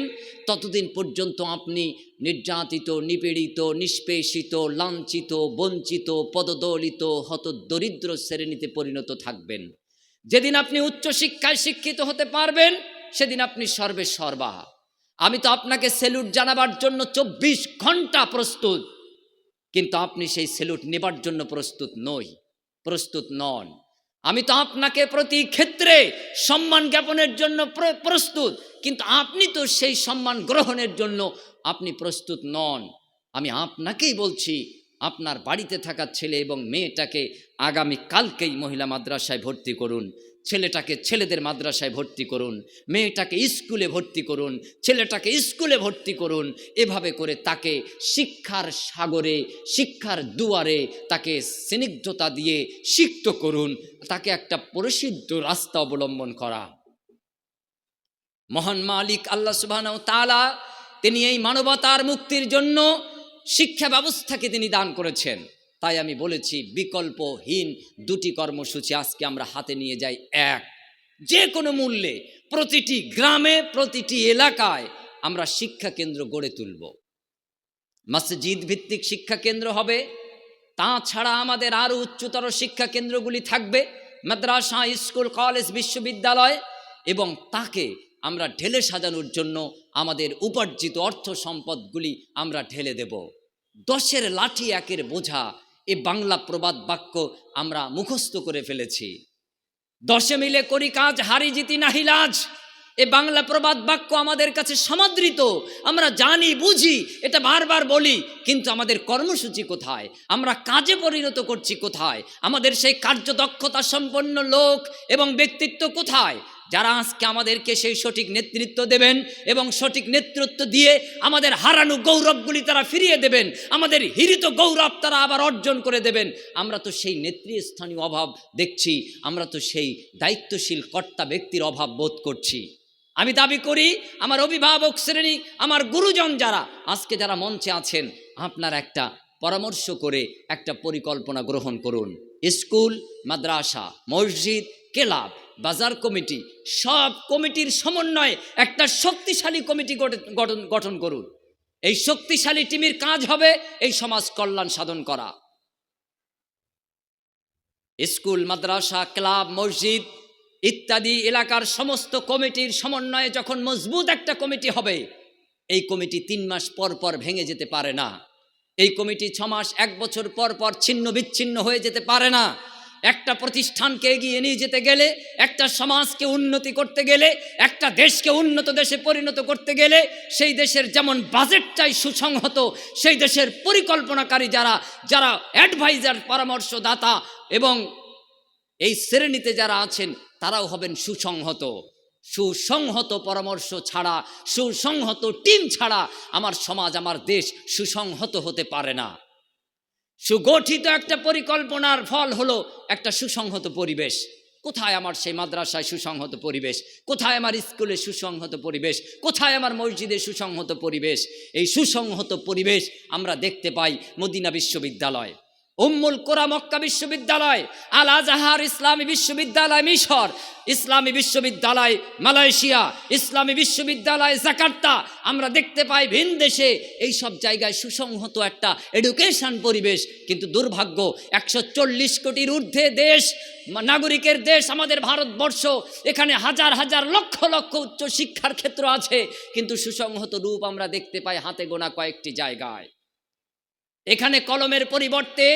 A: ততদিন পর্যন্ত আপনি নির্যাতিত, নিপীড়িত, নিষ্পেষিত, লাঞ্ছিত, বঞ্চিত, পদদলিত, হতদরিদ্র শ্রেণীতে পরিণত থাকবেন। যেদিন আপনি উচ্চশিক্ষায় শিক্ষিত হতে পারবেন, সেদিন আপনি সর্বে সর্বা। আমি তো আপনাকে স্যালুট জানাবার জন্য 24 ঘন্টা প্রস্তুত, কিন্তু আপনি সেই স্যালুট নেবার জন্য প্রস্তুত নন। আমি তো আপনাকে প্রতি ক্ষেত্রে সম্মান জ্ঞাপনের জন্য প্রস্তুত, কিন্তু আপনি তো সেই সম্মান গ্রহণের জন্য আপনি প্রস্তুত নন। আমি আপনাকেই বলছি, আপনার বাড়িতে থাকা ছেলে এবং মেয়েটাকে আগামী কালকেই মহিলা মাদ্রাসায় ভর্তি করুন, ছেলেটাকে ছেলেদের মাদ্রাসায় ভর্তি করুন, মেয়েটাকে স্কুলে ভর্তি করুন, ছেলেটাকে স্কুলে ভর্তি করুন। এভাবে করে তাকে শিক্ষার সাগরে, শিক্ষার দুয়ারে তাকে স্নিগ্ধতা দিয়ে সিক্ত করুন, তাকে একটা পরিশুদ্ধ রাস্তা অবলম্বন করা। মহান মালিক আল্লাহ সুবহানাহু ওয়া তাআলা তিনি এই মানবতার মুক্তির জন্য শিক্ষা ব্যবস্থাকে তিনি দান করেছেন। তাই আমি বলেছি বিকল্পহীন দুটি কর্মসূচি আজকে আমরা হাতে নিয়ে যাই। এক, যে কোনো মূল্যে প্রতিটি গ্রামে প্রতিটি এলাকায় আমরা শিক্ষা কেন্দ্র গড়ে তুলব। মসজিদ ভিত্তিক শিক্ষা কেন্দ্র হবে, তাছাড়া আমাদের আরও উচ্চতর শিক্ষা কেন্দ্রগুলি থাকবে, মাদ্রাসা, স্কুল, কলেজ, বিশ্ববিদ্যালয়, এবং তাকে আমরা ঢেলে সাজানোর জন্য আমাদের উপার্জিত অর্থ সম্পদগুলি আমরা ঢেলে দেব। 10-এর লাঠি 1-এর বোঝা, এ বাংলা প্রবাদ বাক্য আমরা মুখস্থ করে ফেলেছি। 10 মিলে করি কাজ, হারি জিতি নাহি লাজ, এ বাংলা প্রবাদ বাক্য আমাদের কাছে সমাদৃত, আমরা জানি বুঝি, এটা বারবার বলি, কিন্তু আমাদের কর্মসূচি কোথায়? আমরা কাজে পরিণত করছি কোথায়? আমাদের সেই কার্যদক্ষতা সম্পন্ন লোক এবং ব্যক্তিত্ব কোথায়, যারা আজকে আমাদেরকে সেই সঠিক নেতৃত্ব দেবেন এবং সঠিক নেতৃত্ব দিয়ে আমাদের হারানো গৌরবগুলি তারা ফিরিয়ে দেবেন, আমাদের হিরিত গৌরব তারা আবার অর্জন করে দেবেন? আমরা তো সেই নেতৃস্থানীয় অভাব দেখছি, আমরা তো সেই দায়িত্বশীল কর্তা ব্যক্তির অভাব বোধ করছি। আমি দাবি করি, আমার অভিভাবক শ্রেণী, আমার গুরুজন যারা আজকে যারা মঞ্চে আছেন, আপনারা একটা পরামর্শ করে একটা পরিকল্পনা গ্রহণ করুন। স্কুল, মাদ্রাসা, মসজিদ, ক্লাব, বাজার কমিটি, সব কমিটির সমন্বয়ে একটা শক্তিশালী কমিটি গঠন করুন। এই শক্তিশালী টিমের কাজ হবে এই সমাজ কল্যাণ সাধন করা। স্কুল, মাদ্রাসা, ক্লাব, মসজিদ ইত্যাদি এলাকার সমস্ত কমিটির সমন্বয়ে যখন মজবুত একটা কমিটি হবে, এই কমিটি 3 মাস পর পর ভেঙে যেতে পারে না। এই কমিটি 6 মাস, 1 বছর পর পর ছিন্ন বিচ্ছিন্ন হয়ে যেতে পারে না। একটা প্রতিষ্ঠানকে এগিয়ে নিয়ে যেতে গেলে, একটা সমাজকে উন্নতি করতে গেলে, একটা দেশকে উন্নত দেশে পরিণত করতে গেলে, সেই দেশের যেমন বাজেট চাই সুসংহত, সেই দেশের পরিকল্পনাকারী যারা অ্যাডভাইজার, পরামর্শদাতা এবং এই শ্রেণীতে যারা আছেন তারাও হবেন সুসংহত। সুসংহত পরামর্শ ছাড়া, সুসংহত টিম ছাড়া আমার সমাজ, আমার দেশ সুসংহত হতে পারে না। সুগঠিত একটা পরিকল্পনার ফল হলো একটা সুসংহত পরিবেশ। কোথায় আমার সেই মাদ্রাসায় সুসংহত পরিবেশ? কোথায় আমার স্কুলে সুসংহত পরিবেশ? কোথায় আমার মসজিদে সুসংহত পরিবেশ? এই সুসংহত পরিবেশ আমরা দেখতে পাই মদিনা বিশ্ববিদ্যালয়, উম্মুল কোরা মক্কা বিশ্ববিদ্যালয়, আল আজহার ইসলামী বিশ্ববিদ্যালয় মিশর, ইসলামী বিশ্ববিদ্যালয় মালয়েশিয়া, ইসলামী বিশ্ববিদ্যালয় জাকার্তা। আমরা দেখতে পাই ভিন দেশে এই সব জায়গায় সুসংহত একটা এডুকেশন পরিবেশ। কিন্তু দুর্ভাগ্য, 140 কোটির ঊর্ধ্বে দেশ, নাগরিকের দেশ আমাদের ভারতবর্ষ, এখানে হাজার হাজার লক্ষ লক্ষ উচ্চ শিক্ষার ক্ষেত্র আছে, কিন্তু সুসংহত রূপ আমরা দেখতে পাই হাতে গোনা কয়েকটি জায়গায়। এখানে কলমের পরিবর্তে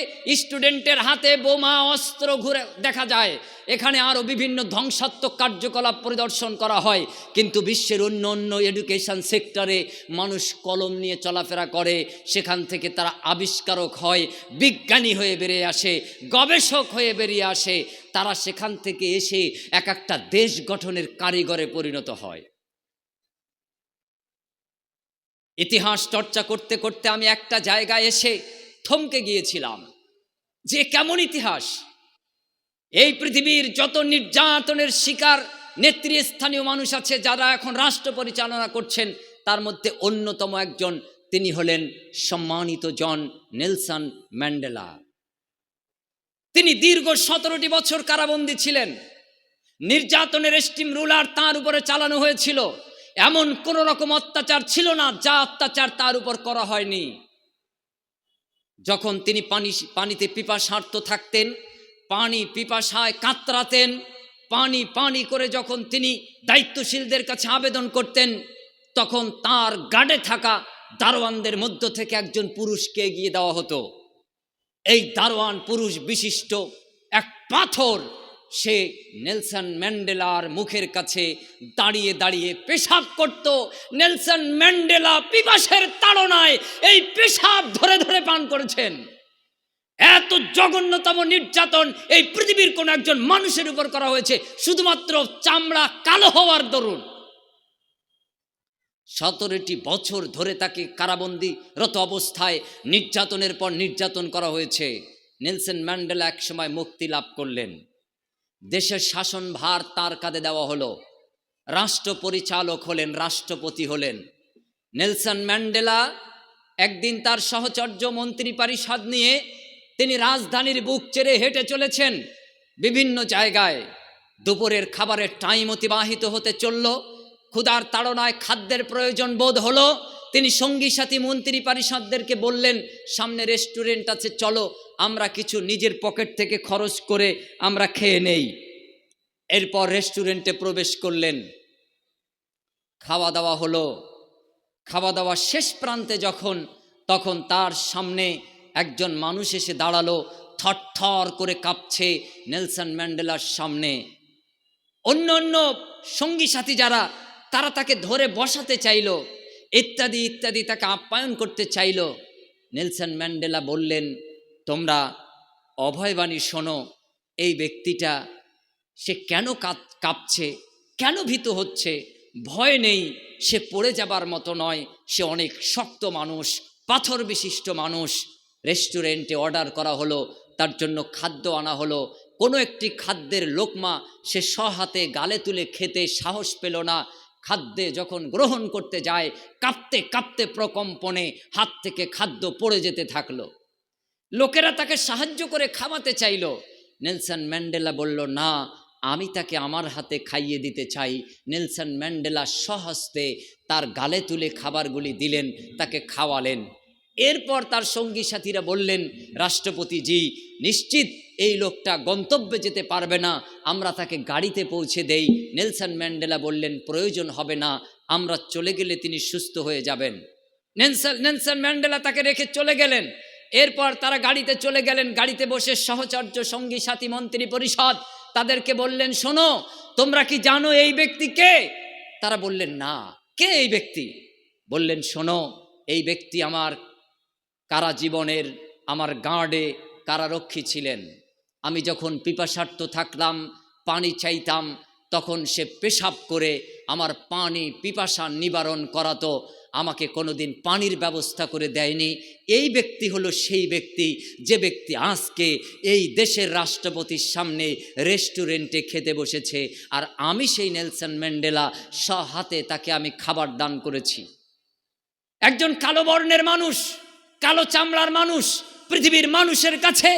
A: স্টুডেন্টের হাতে বোমা, অস্ত্র ঘুরে দেখা যায়। এখানে আরও বিভিন্ন ধ্বংসাত্মক কার্যকলাপ পরিদর্শন করা হয়। কিন্তু বিশ্বের অন্য অন্য এডুকেশন সেক্টরে মানুষ কলম নিয়ে চলাফেরা করে, সেখান থেকে তারা আবিষ্কারক হয়, বিজ্ঞানী হয়ে বেরিয়ে আসে, গবেষক হয়ে বেরিয়ে আসে। তারা সেখান থেকে এসে এক একটা দেশ গঠনের কারিগরে পরিণত হয়। ইতিহাস চর্চা করতে করতে আমি একটা জায়গায় এসে থমকে গিয়েছিলাম যে কেমন ইতিহাস! এই পৃথিবীর যত নির্যাতনের শিকার নেতৃস্থানীয় মানুষ আছে যারা এখন রাষ্ট্র পরিচালনা করছেন, তার মধ্যে অন্যতম একজন, তিনি হলেন সম্মানিত জন নেলসন ম্যান্ডেলা। তিনি দীর্ঘ 17টি বছর কারাবন্দী ছিলেন। নির্যাতনের স্টিম রুলার তার উপরে চালানো হয়েছিল। এমন কোন রকম অত্যাচার ছিল না যা অত্যাচার তার উপর করা হয়নি। যখন তিনি পানিতে পিপাসার্ত থাকতেন, পানি পিপাসায় কাতরাতেন, পানি পানি করে যখন তিনি দায়িত্বশীলদের কাছে আবেদন করতেন, তখন তার গার্ডে থাকা দারোয়ানদের মধ্য থেকে একজন পুরুষকে এগিয়ে দেওয়া হতো। এই দারোয়ান পুরুষ বিশিষ্ট এক পাথর, সে নেলসন ম্যান্ডেলার মুখের কাছে দাঁড়িয়ে দাঁড়িয়ে পেশাব করত। নেলসন ম্যান্ডেলা পিপাসের তাড়নায় এই পেশাব ধরে ধরে পান করেছেন। এত জঘন্যতম নির্যাতন এই পৃথিবীর কোন একজন মানুষের উপর করা হয়েছে শুধুমাত্র চামড়া কালো হওয়ার দরুন। 17টি বছর ধরে তাকে কারাবন্দীরত অবস্থায় নির্যাতনের পর নির্যাতন করা হয়েছে। নেলসন ম্যান্ডেলা এক সময় মুক্তি লাভ করলেন। দেশের শাসন ভার তার কাঁধে দেওয়া হলো। রাষ্ট্র পরিচালক হলেন, রাষ্ট্রপতি হলেন। নেলসন ম্যান্ডেলা একদিন তার সহচর্য মন্ত্রী পরিষদ নিয়ে তিনি রাজধানীর বুক চেড়ে হেঁটে চলেছেন বিভিন্ন জায়গায়। দুপুরের খাবারের টাইম অতিবাহিত হতে চলল, ক্ষুধার তাড়নায় খাদ্যের প্রয়োজন বোধ হলো। তিনি সঙ্গী সাথী মন্ত্রী পরিষদদেরকে বললেন, সামনে রেস্টুরেন্ট আছে, চলো আমরা কিছু নিজের পকেট থেকে খরচ করে আমরা খেয়ে নেই। এরপর রেস্টুরেন্টে প্রবেশ করলেন, খাওয়া দাওয়া হলো। খাওয়া দাওয়া শেষ প্রান্তে তখন তার সামনে একজন মানুষ এসে দাঁড়ালো, থরথর করে কাঁপছে নেলসন ম্যান্ডেলার সামনে। অন্য অন্য সঙ্গী সাথী যারা, তারা তাকে ধরে বসাতে চাইল, ইত্যাদি ইত্যাদি, তাকে আপ্যায়ন করতে চাইল। নেলসন ম্যান্ডেলা বললেন, তোমরা অভয়বাণী শোনো, এই ব্যক্তিটা সে কেন কাঁপছে, কেন ভীত হচ্ছে? ভয় নেই, সে পড়ে যাবার মতো নয়, সে অনেক শক্ত মানুষ, পাথর বিশিষ্ট মানুষ। রেস্টুরেন্টে অর্ডার করা হলো, তার জন্য খাদ্য আনা হলো। কোনো একটি খাদ্যের লোকমা সে স্বহাতে গালে তুলে খেতে সাহস পেল না। খাদ্যে যখন গ্রহণ করতে যায়, কাঁপতে কাঁপতে প্রকম্পনে হাত থেকে খাদ্য পড়ে যেতে থাকলো। লোকেরা তাকে সাহায্য করে খাওয়াতে চাইল। নেলসন ম্যান্ডেলা বলল, না, আমি তাকে আমার হাতে খাইয়ে দিতে চাই। নেলসন ম্যান্ডেলা স্বহস্তে তার গালে তুলে খাবারগুলি দিলেন, তাকে খাওয়ালেন। এরপর তার সঙ্গী সাথীরা বললেন, রাষ্ট্রপতিজি, নিশ্চিত এই লোকটা গন্তব্যে যেতে পারবে না, আমরা তাকে গাড়িতে পৌঁছে দেই। নেলসন ম্যান্ডেলা বললেন, প্রয়োজন হবে না, আমরা চলে গেলে তিনি সুস্থ হয়ে যাবেন। নেলসন ম্যান্ডেলা তাকে রেখে চলে গেলেন। এরপর তারা গাড়িতে চলে গেলেন। গাড়িতে বসে সহচর্য সঙ্গী সাথী মন্ত্রী পরিষদ তাদেরকে বললেন, শোনো, তোমরা কি জানো এই ব্যক্তি কে? তারা বললেন, না। কে এই ব্যক্তি? বললেন, শোনো, এই ব্যক্তি আমার কারা জীবনের, আমার গার্ডে কারারক্ষী ছিলেন। আমি যখন পিপাসার্থ থাকলাম, পানি চাইতাম, তখন সে পেশাব করে আমার পানি পিপাসা নিবারণ করাতো, আমাকে কোনোদিন পানির ব্যবস্থা করে দেয়নি। এই ব্যক্তি হলো সেই ব্যক্তি, যে ব্যক্তি আজকে এই দেশের রাষ্ট্রপতির সামনে রেস্টুরেন্টে খেতে বসেছে, আর আমি সেই নেলসন ম্যান্ডেলা, স্বহাতে তাকে আমি খাবার দান করেছি। একজন কালো বর্ণের মানুষ, কালো চামড়ার মানুষ, পৃথিবীর মানুষের কাছে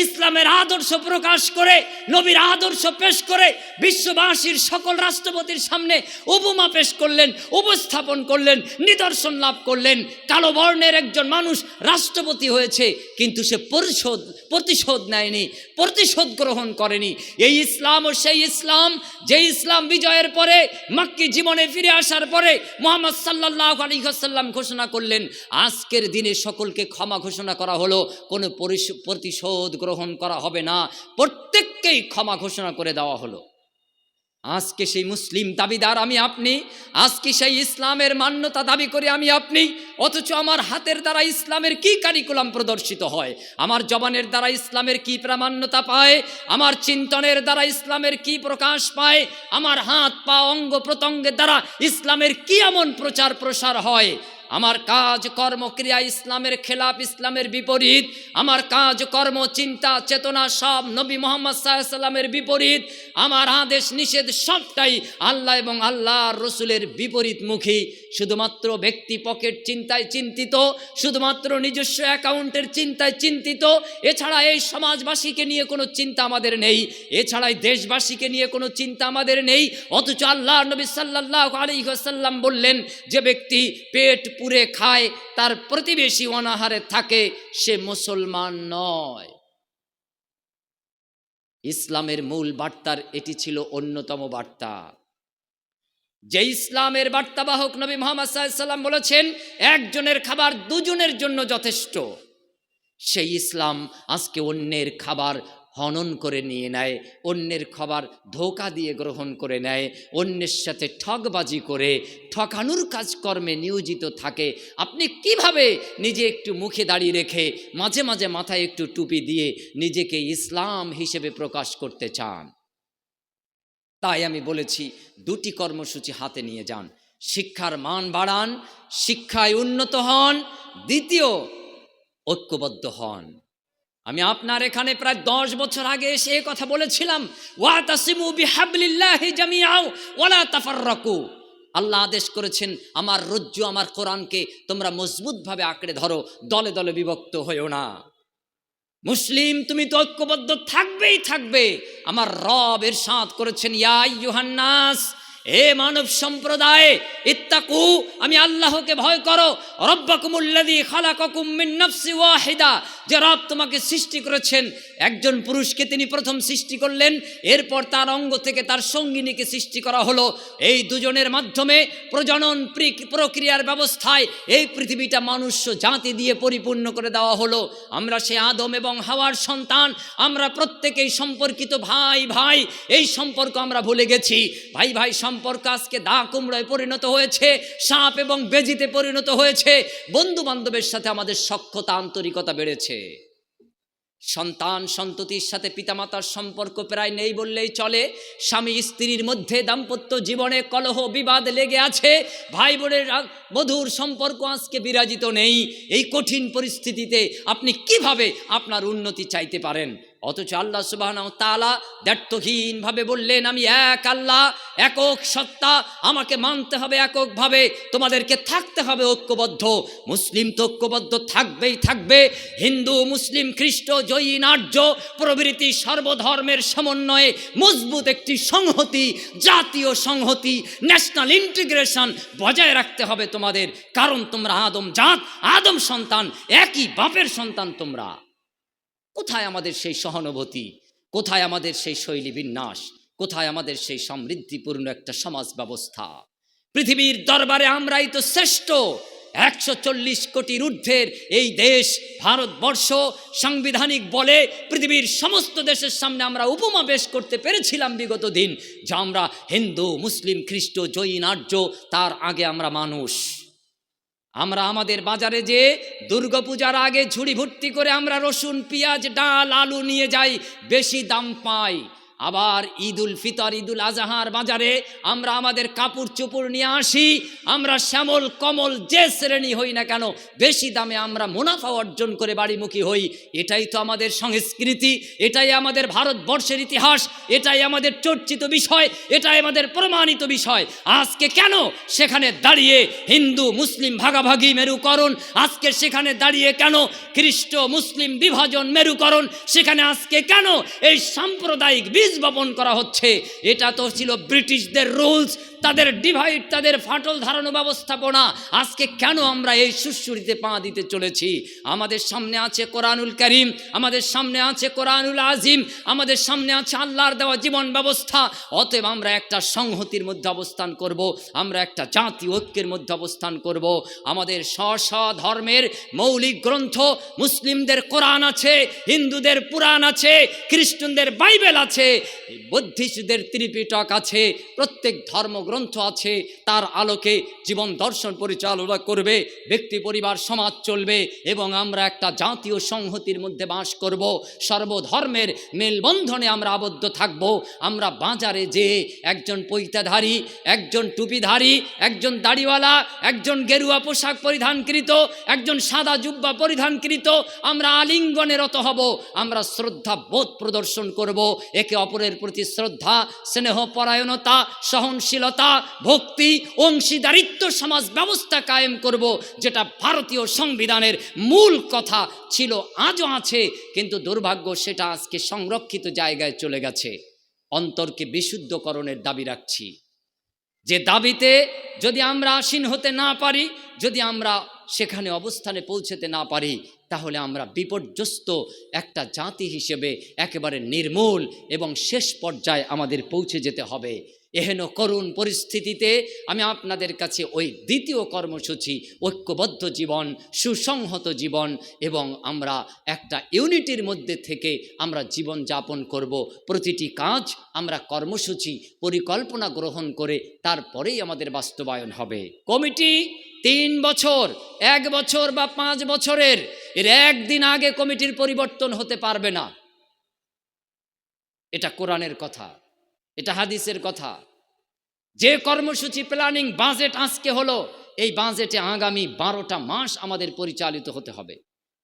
A: ইসলামের আদর্শ প্রকাশ করে, নবীর আদর্শ পেশ করে, বিশ্ববাসীর সকল রাষ্ট্রপতির সামনে উপমা পেশ করলেন, উপস্থাপন করলেন, নিদর্শন লাভ করলেন। কালো বর্ণের একজন মানুষ রাষ্ট্রপতি হয়েছে, কিন্তু সে প্রতিশোধ নেয়নি, প্রতিশোধ গ্রহণ করেনি। এই ইসলাম ও সেই ইসলাম, যে ইসলাম বিজয়ের পরে, মক্কি জীবনে ফিরে আসার পরে মুহাম্মদ সাল্লাল্লাহু আলাইহি ওয়াসাল্লাম ঘোষণা করলেন, আজকের দিনে সকলকে ক্ষমা ঘোষণা করা হলো, কোনো প্রতিশোধ গ্রহণ করা হবে না, প্রত্যেককেই ক্ষমা ঘোষণা করে দেওয়া হলো। আজকে সেই মুসলিম দাবিদার আমি আপনি, আজকে সেই ইসলামের মান্যতা দাবি করে আমি আপনি, অথচ আমার হাতের দ্বারা ইসলামের কি কারিকুলাম প্রদর্শিত হয়, আমার জবানের দ্বারা ইসলামের কি প্রামাণ্যতা পায়, আমার চিন্তনের দ্বারা ইসলামের কি প্রকাশ পায়, আমার হাত পা অঙ্গ প্রত্যঙ্গের দ্বারা ইসলামের কি এমন প্রচার প্রসার হয়। আমার কাজ কর্ম ক্রিয়া ইসলামের খেলাফ, ইসলামের বিপরীত। আমার কাজ কর্ম চিন্তা চেতনা সব নবী মুহাম্মদ সাল্লাল্লাহু আলাইহি ওয়াসাল্লামের বিপরীত। আমার আদেশ নিষেধ সবটাই আল্লাহ এবং আল্লাহর রসুলের বিপরীতমুখী। শুধুমাত্র ব্যক্তি পকেট চিন্তায় চিন্তিত, শুধুমাত্র নিজস্ব অ্যাকাউন্টের চিন্তায় চিন্তিত। এছাড়া এই সমাজবাসীকে নিয়ে কোনো চিন্তা আমাদের নেই, এছাড়াই দেশবাসীকে নিয়ে কোনো চিন্তা আমাদের নেই। অথচ আল্লাহ নবী সাল্লাল্লাহু আলাইহি ওয়াসাল্লাম বললেন, যে ব্যক্তি পেট পুরে খায়, তার প্রতিবেশী অনাহারে থাকে, সে মুসলমান নয়। ইসলামের মূল বার্তার এটি ছিল অন্যতম বার্তা, যে ইসলামের বার্তাবাহক নবী মুহাম্মদ সাল্লাল্লাহু আলাইহি ওয়াসাল্লাম বলেছেন, একজনের খাবার দুজনের জন্য যথেষ্ট। সেই ইসলাম আজকে অন্যের খাবার হনন করে নিয়ে নেয়, অন্যের খাবার ধোঁকা দিয়ে গ্রহণ করে নেয়, অন্যের সাথে ঠকবাজি করে ঠকানোর কাজকর্মে নিয়োজিত থাকে। আপনি কিভাবে নিজে একটু মুখে দাঁড়িয়ে রেখে মাঝে মাঝে মাথায় একটু টুপি দিয়ে নিজেকে ইসলাম হিসেবে প্রকাশ করতে চান? তাই আমি বলেছি, দুটি কর্মসূচি হাতে নিয়ে যান। শিক্ষার মান বাড়ান, শিক্ষায় উন্নত হন। দ্বিতীয়, ঐক্যবদ্ধ হন। আমি আপনার এখানে প্রায় 10 বছর আগে এসে এই কথা বলেছিলাম, ওয়াতাসিমু বিহাবলিল্লাহি জামিআ ওয়ালা তাফাররাকু। আল্লাহ আদেশ করেছেন, আমার রজ্জু আমার কোরআনকে তোমরা মজবুতভাবে আঁকড়ে ধরো, দলে দলে বিভক্ত হয়েও না। মুসলিম তুমি তো ঐক্যবদ্ধ থাকবেই থাকবে। আমার রব ইরশাদ করেছেন, ইয়া আইয়ুহান নাস, হে মানব সম্প্রদায়, ইত্তাকু, আমি আল্লাহকে ভয় করো, রব্বাকুমুল্লাযী খালাকাকুম মিন নাফসি ওয়াহিদা, যে রব তোমাকে সৃষ্টি করেছেন, একজন পুরুষকে তিনি প্রথম সৃষ্টি করলেন, এরপর তার অঙ্গ থেকে তার সঙ্গিনীকে সৃষ্টি করা হলো। এই দুজনের মাধ্যমে প্রজনন প্রক্রিয়ার ব্যবস্থায় এই পৃথিবীটা মানুষ জাতি দিয়ে পরিপূর্ণ করে দেওয়া হলো। আমরা সে আদম এবং হাওয়ার সন্তান, আমরা প্রত্যেকেই সম্পর্কিত, ভাই ভাই। এই সম্পর্ক আমরা ভুলে গেছি। ভাই ভাই সম্পর্ক আজকে দা কুমড়োয় পরিণত হয়েছে, সাপ এবং বেজিতে পরিণত হয়েছে। বন্ধু বান্ধবের সাথে আমাদের সখ্যতা, আন্তরিকতা বেড়েছে। সন্তান সন্ততির সাথে পিতামাতার সম্পর্ক প্রায় নেই বললেই চলে। স্বামী স্ত্রীর মধ্যে দাম্পত্য জীবনে কলহ বিবাদ লেগে আছে। ভাই বোনের মধুর সম্পর্ক আজকে বিরাজিত নেই। এই কঠিন পরিস্থিতিতে আপনি কিভাবে আপনার উন্নতি চাইতে পারেন? অথচ আল্লাহ সুবহানাহু ওয়া তাআলা দ্ব্যর্থহীনভাবে বললেন, আমি এক আল্লাহ, একক সত্তা, আমাকে মানতে হবে এককভাবে, তোমাদেরকে থাকতে হবে ঐক্যবদ্ধ। মুসলিম তো ঐক্যবদ্ধ থাকবেই থাকবে। হিন্দু, মুসলিম, খ্রিস্ট, জৈন, আর্য প্রভৃতি সর্বধর্মের সমন্বয়ে মজবুত একটি সংহতি, জাতীয় সংহতি, ন্যাশনাল ইন্টিগ্রেশন বজায় রাখতে হবে তোমাদের। কারণ তোমরা আদম জাত, আদম সন্তান, একই বাপের সন্তান তোমরা। কোথায় আমাদের সেই সহানুভূতি? কোথায় আমাদের সেই শৈলী বিন্যাস? কোথায় আমাদের সেই সমৃদ্ধিপূর্ণ একটা সমাজ ব্যবস্থা? পৃথিবীর দরবারে আমরাই তো শ্রেষ্ঠ। 140 কোটির ঊর্ধ্বের এই দেশ ভারতবর্ষ সাংবিধানিক বলে পৃথিবীর সমস্ত দেশের সামনে আমরা উপমা পেশ করতে পেরেছিলাম বিগত দিন, যা আমরা হিন্দু, মুসলিম, খ্রিস্ট, জৈন, আর্য, তার আগে আমরা মানুষ। আমরা আমাদের বাজারে যে দুর্গাপূজার আগে ঝুড়ি ভর্তি করে আমরা রসুন, পেঁয়াজ, ডাল, আলু নিয়ে যাই, বেশি দাম পাই। আবার ঈদুল ফিতর, ঈদুল আজহার বাজারে আমরা আমাদের কাপড় চোপড় নিয়ে আসি। আমরা শ্যামল কমল যে শ্রেণী হই না কেন, বেশি দামে আমরা মুনাফা অর্জন করে বাড়িমুখী হই। এটাই তো আমাদের সংস্কৃতি, এটাই আমাদের ভারতবর্ষের ইতিহাস, এটাই আমাদের চর্চিত বিষয়, এটাই আমাদের প্রমাণিত বিষয়। আজকে কেন সেখানে দাঁড়িয়ে হিন্দু মুসলিম ভাগাভাগি মেরুকরণ? আজকে সেখানে দাঁড়িয়ে কেন খ্রিস্ট মুসলিম বিভাজন মেরুকরণ? সেখানে আজকে কেন এই সাম্প্রদায়িক বীজ বপন করা হচ্ছে? এটা তো ছিল ব্রিটিশদের রুলস, তাদের ডিভাইড, তাদের ফাটল ধারণ ব্যবস্থাপনা। আজকে কেন আমরা এই সুশ্রুতিতে পা দিতে চলেছি? আমাদের সামনে আছে কোরআনুল কারীম, আমাদের সামনে আছে কোরআনুল আজিম, আমাদের সামনে আছে আল্লাহর দেওয়া জীবন ব্যবস্থা। অতএব আমরা একটা সংহতির মধ্যে অবস্থান করব, আমরা একটা জাতীয় ঐক্যের মধ্যে অবস্থান করব। আমাদের স্ব ধর্মের মৌলিক গ্রন্থ, মুসলিমদের কোরআন আছে, হিন্দুদের পুরাণ আছে, খ্রিস্টানদের বাইবেল আছে, বৌদ্ধদের ত্রিপিটক আছে, প্রত্যেক ধর্মগ্রন্থ আছে। তার আলোকে জীবন দর্শন পরিচালনা করবে, ব্যক্তি পরিবার সমাজ চলবে এবং আমরা একটা জাতীয় সংহতির মধ্যে বাস করব। সর্বধর্মের মেলবন্ধনে আমরা আবদ্ধ থাকব। আমরা বাজারে যে একজন পৈতাধারী, একজন টুপিধারী, একজন দাড়িওয়ালা, একজন গেরুয়া পোশাক পরিধানকৃত, একজন সাদা জুব্বা পরিধানকৃত, আমরা আলিঙ্গনে রত হব। আমরা শ্রদ্ধা বোধ প্রদর্শন করব, একে অপরের প্রতি শ্রদ্ধা, স্নেহ, পরায়ণতা, সহনশীলতা, ভক্তি, অংশীদারিত্ব সমাজ ব্যবস্থা কায়েম করব, যেটা ভারতীয় সংবিধানের মূল কথা ছিল, আজও আছে। কিন্তু দুর্ভাগ্য সেটা আজকে সংরক্ষিত জায়গায় চলে গেছে। অন্তরকে বিশুদ্ধকরণের দাবি রাখছি, যে দাবিতে যদি আমরা আসীন হতে না পারি, যদি আমরা সেখানে অবস্থানে পৌঁছতে না পারি, তাহলে আমরা বিপর্যস্ত একটা জাতি হিসেবে একেবারে নির্মূল এবং শেষ পর্যায়ে আমাদের পৌঁছে যেতে হবে। এহেন করুণ পরিস্থিতিতে আমি আপনাদের কাছে ওই দ্বিতীয় কর্মসূচি, ঐক্যবদ্ধ জীবন, সুসংহত জীবন এবং আমরা একটা ইউনিটির মধ্যে থেকে আমরা জীবন যাপন করব। প্রতিটি কাজ আমরা কর্মসূচি, পরিকল্পনা গ্রহণ করে তারপরেই আমাদের বাস্তবায়ন হবে। কমিটি 3 বছর, 1 বছর বা 5 বছরের, এর একদিন আগে কমিটির পরিবর্তন হতে পারবে না। এটা কোরআনের কথা, এটা হাদিসের কথা। যে কর্মসূচি, প্ল্যানিং, বাজেট আজকে হলো, এই বাজেটে আগামী 12টা মাস আমাদের পরিচালিত হতে হবে।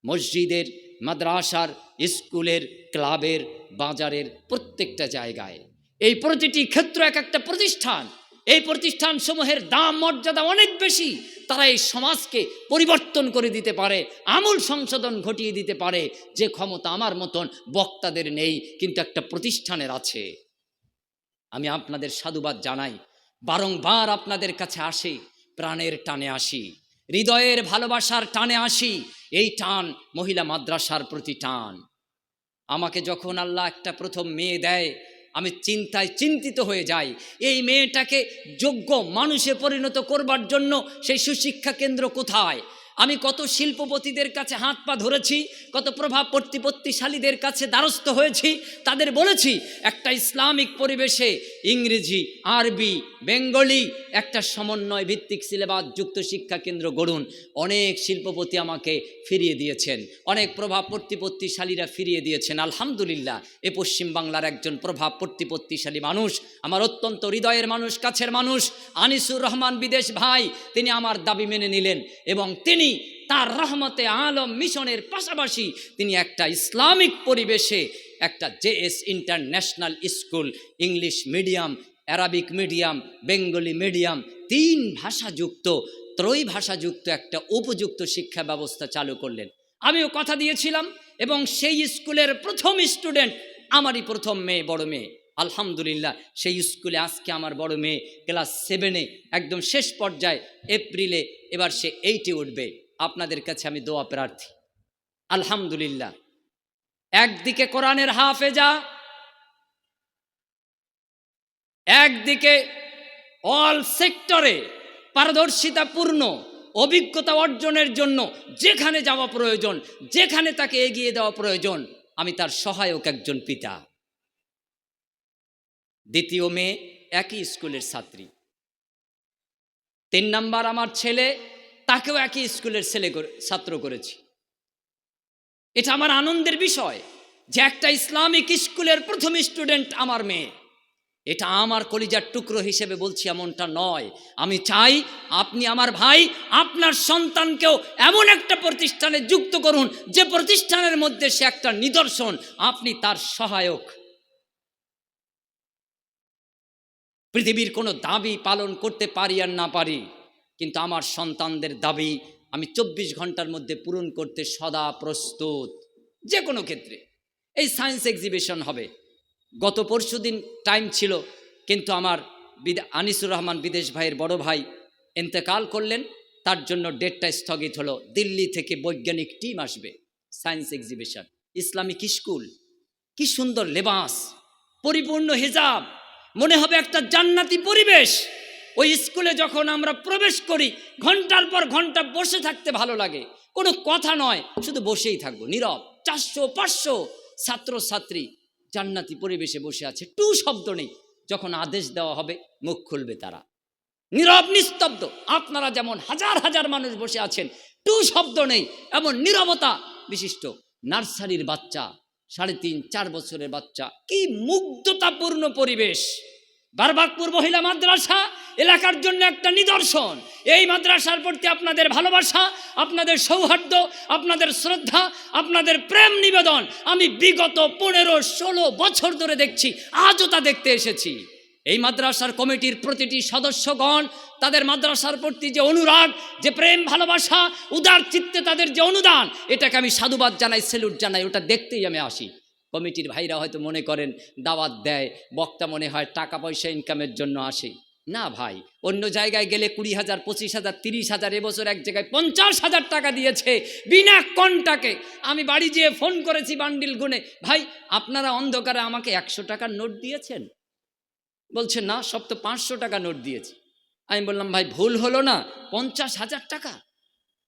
A: মসজিদের, মাদ্রাসার, স্কুলের, ক্লাবের, বাজারের প্রত্যেকটা জায়গায়, এই প্রতিটি ক্ষেত্র এক একটা প্রতিষ্ঠান। এই প্রতিষ্ঠান সমূহের দাম মর্যাদা অনেক বেশি, তারা এই সমাজকে পরিবর্তন করে দিতে পারে, আমূল সংশোধন ঘটিয়ে দিতে পারে, যে ক্ষমতা আমার মতন বক্তাদের নেই, কিন্তু একটা প্রতিষ্ঠানের আছে। আমি আপনাদের সাধুবাদ জানাই, বারংবার আপনাদের কাছে আসি, প্রাণের টানে আসি, হৃদয়ের ভালোবাসার টানে আসি। এই টান মহিলা মাদ্রাসার প্রতি টান। আমাকে যখন আল্লাহ একটা প্রথম মেয়ে দেয়, আমি চিন্তায় চিন্তিত হয়ে যাই। এই মেয়েটাকে যোগ্য মানুষে পরিণত করবার জন্য সেই সুশিক্ষা কেন্দ্র কোথায়? আমি কত শিল্পপতিদের কাছে হাত পা ধরেছি, কত প্রভাব প্রতিপত্তিশালীদের কাছে দ্বারস্থ হয়েছি, তাদের বলেছি একটা ইসলামিক পরিবেশে ইংরেজি, আরবি, বেঙ্গলি একটা সমন্বয় ভিত্তিক সিলেবাস যুক্ত শিক্ষা কেন্দ্র গড়ুন। অনেক শিল্পপতি আমাকে ফিরিয়ে দিয়েছেন, অনেক প্রভাব প্রতিপত্তিশালীরা ফিরিয়ে দিয়েছেন। আলহামদুলিল্লাহ, এ পশ্চিম বাংলার একজন প্রভাব প্রতিপত্তিশালী মানুষ, আমার অত্যন্ত হৃদয়ের মানুষ, কাছের মানুষ, আনিসুর রহমান বিদেশ ভাই, তিনি আমার দাবি মেনে নিলেন এবং তিনি তার রহমতে আলম মিশনের পাশাপাশি তিনি একটা ইসলামিক পরিবেশে একটা JS international school, English medium, Arabic medium, Bengali medium, 3 ভাষাযুক্ত, 3 ভাষাযুক্ত একটা উপযুক্ত শিক্ষা ব্যবস্থা চালু করলেন। আমিও কথা দিয়েছিলাম এবং সেই স্কুলের প্রথম স্টুডেন্ট আমারই প্রথম মেয়ে, বড় মেয়ে। আলহামদুলিল্লাহ, সেই স্কুলে আজকে আমার বড় মেয়ে ক্লাস 7-এ, একদম শেষ পর্যায়ে, এপ্রিলে এবার সে 8-এ উঠবে। আপনাদের কাছে আমি দোয়া প্রার্থী। আলহামদুলিল্লাহ, একদিকে কোরআনের হাফেজা, একদিকে অল সেক্টরে পারদর্শিতাপূর্ণ অভিজ্ঞতা অর্জনের জন্য যেখানে যাওয়া প্রয়োজন, যেখানে তাকে এগিয়ে দেওয়া প্রয়োজন, আমি তার সহায়ক একজন পিতা। দ্বিতীয় মেয়ে একই স্কুলের ছাত্রী। 3 নাম্বার আমার ছেলে, তাকেও একই স্কুলের ছাত্র করেছি। এটা আমার আনন্দের বিষয় যে একটা ইসলামিক স্কুলের প্রথম স্টুডেন্ট আমার মেয়ে। এটা আমার কলিজার টুকরো হিসেবে বলছি এমনটা নয়। আমি চাই আপনি আমার ভাই, আপনার সন্তানকেও এমন একটা প্রতিষ্ঠানে যুক্ত করুন যে প্রতিষ্ঠানের মধ্যে সে একটা নিদর্শন, আপনি তার সহায়ক। পৃথিবীর কোনো দাবি পালন করতে পারি আর না পারি, কিন্তু আমার সন্তানদের দাবি আমি 24 ঘন্টার মধ্যে পূরণ করতে সদা প্রস্তুত, যে কোনো ক্ষেত্রে। এই সায়েন্স এক্সিবিশন হবে, গত পরশুদিন টাইম ছিল, কিন্তু আমার আনিসুর রহমান বিদেশ ভাইয়ের বড় ভাই ইন্তেকাল করলেন, তার জন্য ডেটটা স্থগিত হলো। দিল্লি থেকে বৈজ্ঞানিক টিম আসবে, সায়েন্স এক্সিবিশন, ইসলামিক স্কুল, কি সুন্দর লেবাস, পরিপূর্ণ হিজাব, মনে হবে একটা জান্নাতি পরিবেশ। ওই স্কুলে যখন আমরা প্রবেশ করি, ঘন্টার পর ঘন্টা বসে থাকতে ভালো লাগে, কোনো কথা নয়, শুধু বসেই থাকবো নীরব। 400-500 ছাত্রছাত্রী জান্নাতি পরিবেশে বসে আছে, টু শব্দ নেই। যখন আদেশ দেওয়া হবে মুখ খুলবে তারা, নীরব নিস্তব্ধ। আপনারা যেমন হাজার হাজার মানুষ বসে আছেন, টু শব্দ নেই, এমন নীরবতা বিশিষ্ট। নার্সারির বাচ্চা, 3.5-4 বছরের বাচ্চা, কি মুগ্ধতাপূর্ণ পরিবেশ। বারবাকপুর মহিলা মাদ্রাসা এলাকার জন্য একটা নিদর্শন। এই মাদ্রাসার প্রতি আপনাদের ভালোবাসা, আপনাদের সৌহার্দ্য, আপনাদের শ্রদ্ধা, আপনাদের প্রেম নিবেদন আমি বিগত 15-16 বছর ধরে দেখছি, আজও তা দেখতে এসেছি। এই মাদ্রাসার কমিটির প্রতিটি সদস্যগণ, তাদের মাদ্রাসার প্রতি যে অনুরাগ, যে প্রেম ভালোবাসা, উদার চিত্তে তাদের যে অনুদান, এটাকে আমি সাধুবাদ জানাই, স্যালুট জানাই। ওটা দেখতেই আমি আসি। কমিটির ভাইরা হয়তো মনে করেন দাওয়াত দেয়, বক্তা মনে হয় টাকা পয়সা ইনকামের জন্য আসে। না ভাই, অন্য জায়গায় গেলে 20,000, 25,000, 30,000, এবছর এক জায়গায় 50,000 টাকা দিয়েছে বিনা কন্টাকে। আমি বাড়ি যেয়ে ফোন করেছি বান্ডিল গুনে, ভাই আপনারা অন্ধকারে আমাকে 100 টাকার নোট দিয়েছেন? বলছে না, সব তো 500 টাকা নোট দিয়েছি। আমি বললাম ভাই ভুল হলো না, 50,000 টাকা,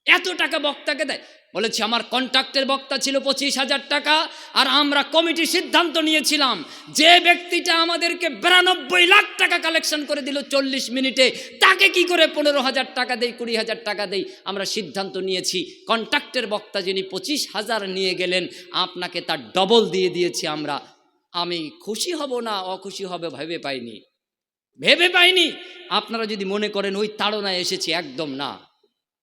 A: এত টাকা বক্তাকে দেয়? বলেছি আমার কন্ট্রাক্টের বক্তা ছিল 25,000 টাকা, আর আমরা কমিটি সিদ্ধান্ত নিয়েছিলাম যে ব্যক্তিটা আমাদেরকে 92 লাখ টাকা কালেকশন করে দিল 40 মিনিটে, তাকে কি করে 15,000 টাকা দেই, 20,000 টাকা দেই। আমরা সিদ্ধান্ত নিয়েছি কন্ট্রাক্টের বক্তা যিনি 25,000 নিয়ে গেলেন, আপনাকে তার ডবল দিয়ে দিয়েছি আমরা। আমি খুশি হব না অখুশি হবে ভেবে পাইনি। আপনারা যদি মনে করেন ওই তাড়নায় এসেছি, একদম না।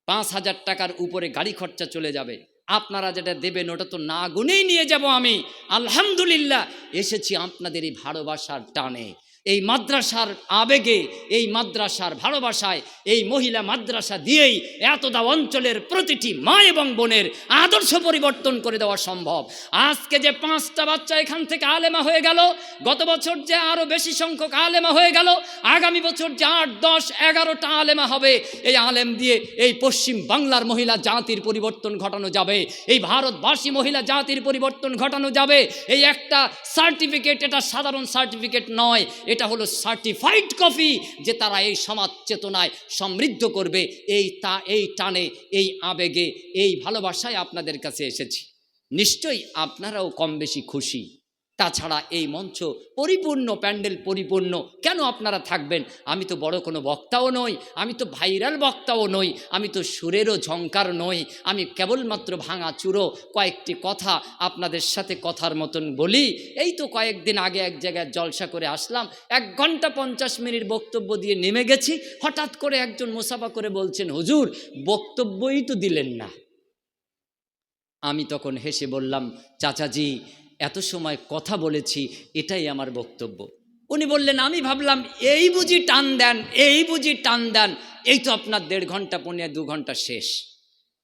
A: 5,000 টাকার উপরে গাড়ি খরচা চলে যাবে, আপনারা যেটা দেবেন ওটা তো না গুনেই নিয়ে যাব আমি। আলহামদুলিল্লাহ, এসেছি আপনাদের এই ভালোবাসার টানে। এই মাদ্রাসার আবেগে, এই মাদ্রাসার ভালোবাসায়, এই মহিলা মাদ্রাসা দিয়েই এতটা অঞ্চলের প্রতিটি মা এবং বোনের আদর্শ পরিবর্তন করে দেওয়া সম্ভব। আজকে যে 5টা বাচ্চা এখান থেকে আলেমা হয়ে গেল, গত বছর যে আরও বেশি সংখ্যক আলেমা হয়ে গেল, আগামী বছর যে 8, 10, 11টা আলেমা হবে, এই আলেম দিয়ে এই পশ্চিম বাংলার মহিলা জাতির পরিবর্তন ঘটানো যাবে, এই ভারতবাসী মহিলা জাতির পরিবর্তন ঘটানো যাবে। এই একটা সার্টিফিকেট, এটা সাধারণ সার্টিফিকেট নয়, এটা হলো সার্টিফাইড কপি যে তারা এই সমাজ চেতনায় সমৃদ্ধ করবে। এই টানে, এই আবেগে, এই ভালোবাসায় আপনাদের কাছে এসেছি। নিশ্চয়ই আপনারাও কম বেশি খুশি। তাছাড়া এই মঞ্চ পরিপূর্ণ, প্যান্ডেল পরিপূর্ণ, কেন আপনারা থাকবেন? আমি তো বড় কোনো বক্তাও নই, আমি তো ভাইরাল বক্তাও নই, আমি তো সুরেরও ঝংকার নই, আমি কেবলমাত্র ভাঙা চুরো কয়েকটি কথা আপনাদের সাথে কথার মতন বলি। এই তো কয়েকদিন আগে এক জায়গায় জলসা করে আসলাম, 1 ঘন্টা 50 মিনিট বক্তব্য দিয়ে নেমে গেছি। হঠাৎ করে একজন মুসাফা করে বলছেন, হুজুর বক্তব্যই তো দিলেন না। আমি তখন হেসে বললাম, চাচাজি এত সময় কথা বলেছি, এটাই আমার বক্তব্য। উনি বললেন, আমি ভাবলাম এই বুঝি টান দেন, এই বুঝি টান দেন, এই তো আপনার 1.5 ঘন্টা, 2 ঘন্টা শেষ।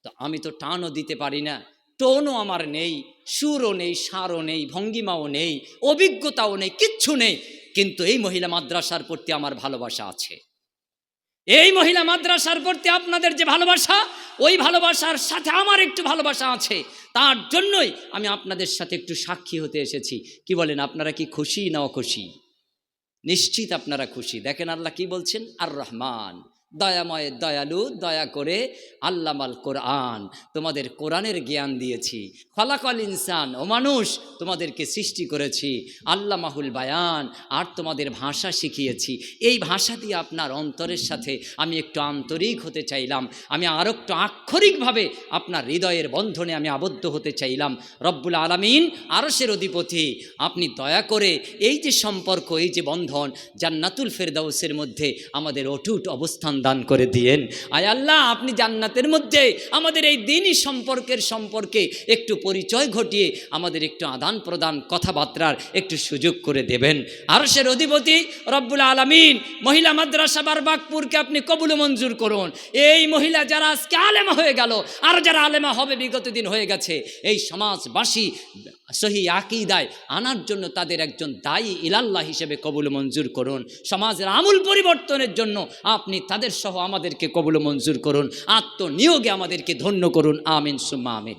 A: তো আমি তো টানও দিতে পারি না, টোনও আমার নেই, সুরও নেই, সারও নেই, ভঙ্গিমাও নেই, অভিজ্ঞতাও নেই, কিচ্ছু নেই। কিন্তু এই মহিলা মাদ্রাসার প্রতি আমার ভালোবাসা আছে। এই মহিলা মাদ্রাসার প্রতি আপনাদের যে ভালোবাসা, ওই ভালোবাসার সাথে আমার একটু ভালোবাসা আছে। তার জন্যই আমি আপনাদের সাথে একটু সাক্ষী হতে এসেছি। কি বলেন, আপনারা কি খুশি না অখুশি? নিশ্চিত আপনারা খুশি। দেখেন আল্লাহ কি বলছেন, আর রহমান, দয়াময়, দয়ালু, দয়া করে আল্লামাল কোরআন, তোমাদের কোরআনের জ্ঞান দিয়েছি। খলাকল ইনসান, ও মানুষ তোমাদেরকে সৃষ্টি করেছি। আল্লামাহুল বায়ান, আর তোমাদের ভাষা শিখিয়েছি। এই ভাষা দিয়ে আপনার অন্তরের সাথে আমি একটু আন্তরিক হতে চাইলাম, আমি আরও একটু আক্ষরিকভাবে আপনার হৃদয়ের বন্ধনে আমি আবদ্ধ হতে চাইলাম। রব্বুল আলামিন, আরশের অধিপতি, আপনি দয়া করে এই যে সম্পর্ক, এই যে বন্ধন, জান্নাতুল ফেরদাউসের মধ্যে আমাদের অটুট অবস্থান দান করে দিয়েন। আয় আল্লাহ, আপনি জান্নাতের মধ্যে আমাদের এই দিনই সম্পর্কে একটু পরিচয় ঘটিয়ে আমাদের একটু আদান প্রদান, কথাবার্তার একটু সুযোগ করে দেবেন। আরশের অধিপতি রব্বুল আলামিন, মহিলা মাদ্রাসা বারবাকপুরকে আপনি কবুল মঞ্জুর করুন। এই মহিলা যারা আজকে আলেমা হয়ে গেল, আর যারা আলেমা হবে বিগত দিন হয়ে গেছে, এই সমাজবাসী সহি আকীদায় আনার জন্য তাদের একজন দায়ী ইলাল্লাহ হিসেবে কবুল মঞ্জুর করুন। সমাজের আমূল পরিবর্তনের জন্য আপনি তাদের সহ আমাদেরকে কবুল মঞ্জুর করুন। আত্মনিয়োগে আমাদেরকে ধন্য করুন। আমিন সুম্মা আমিন।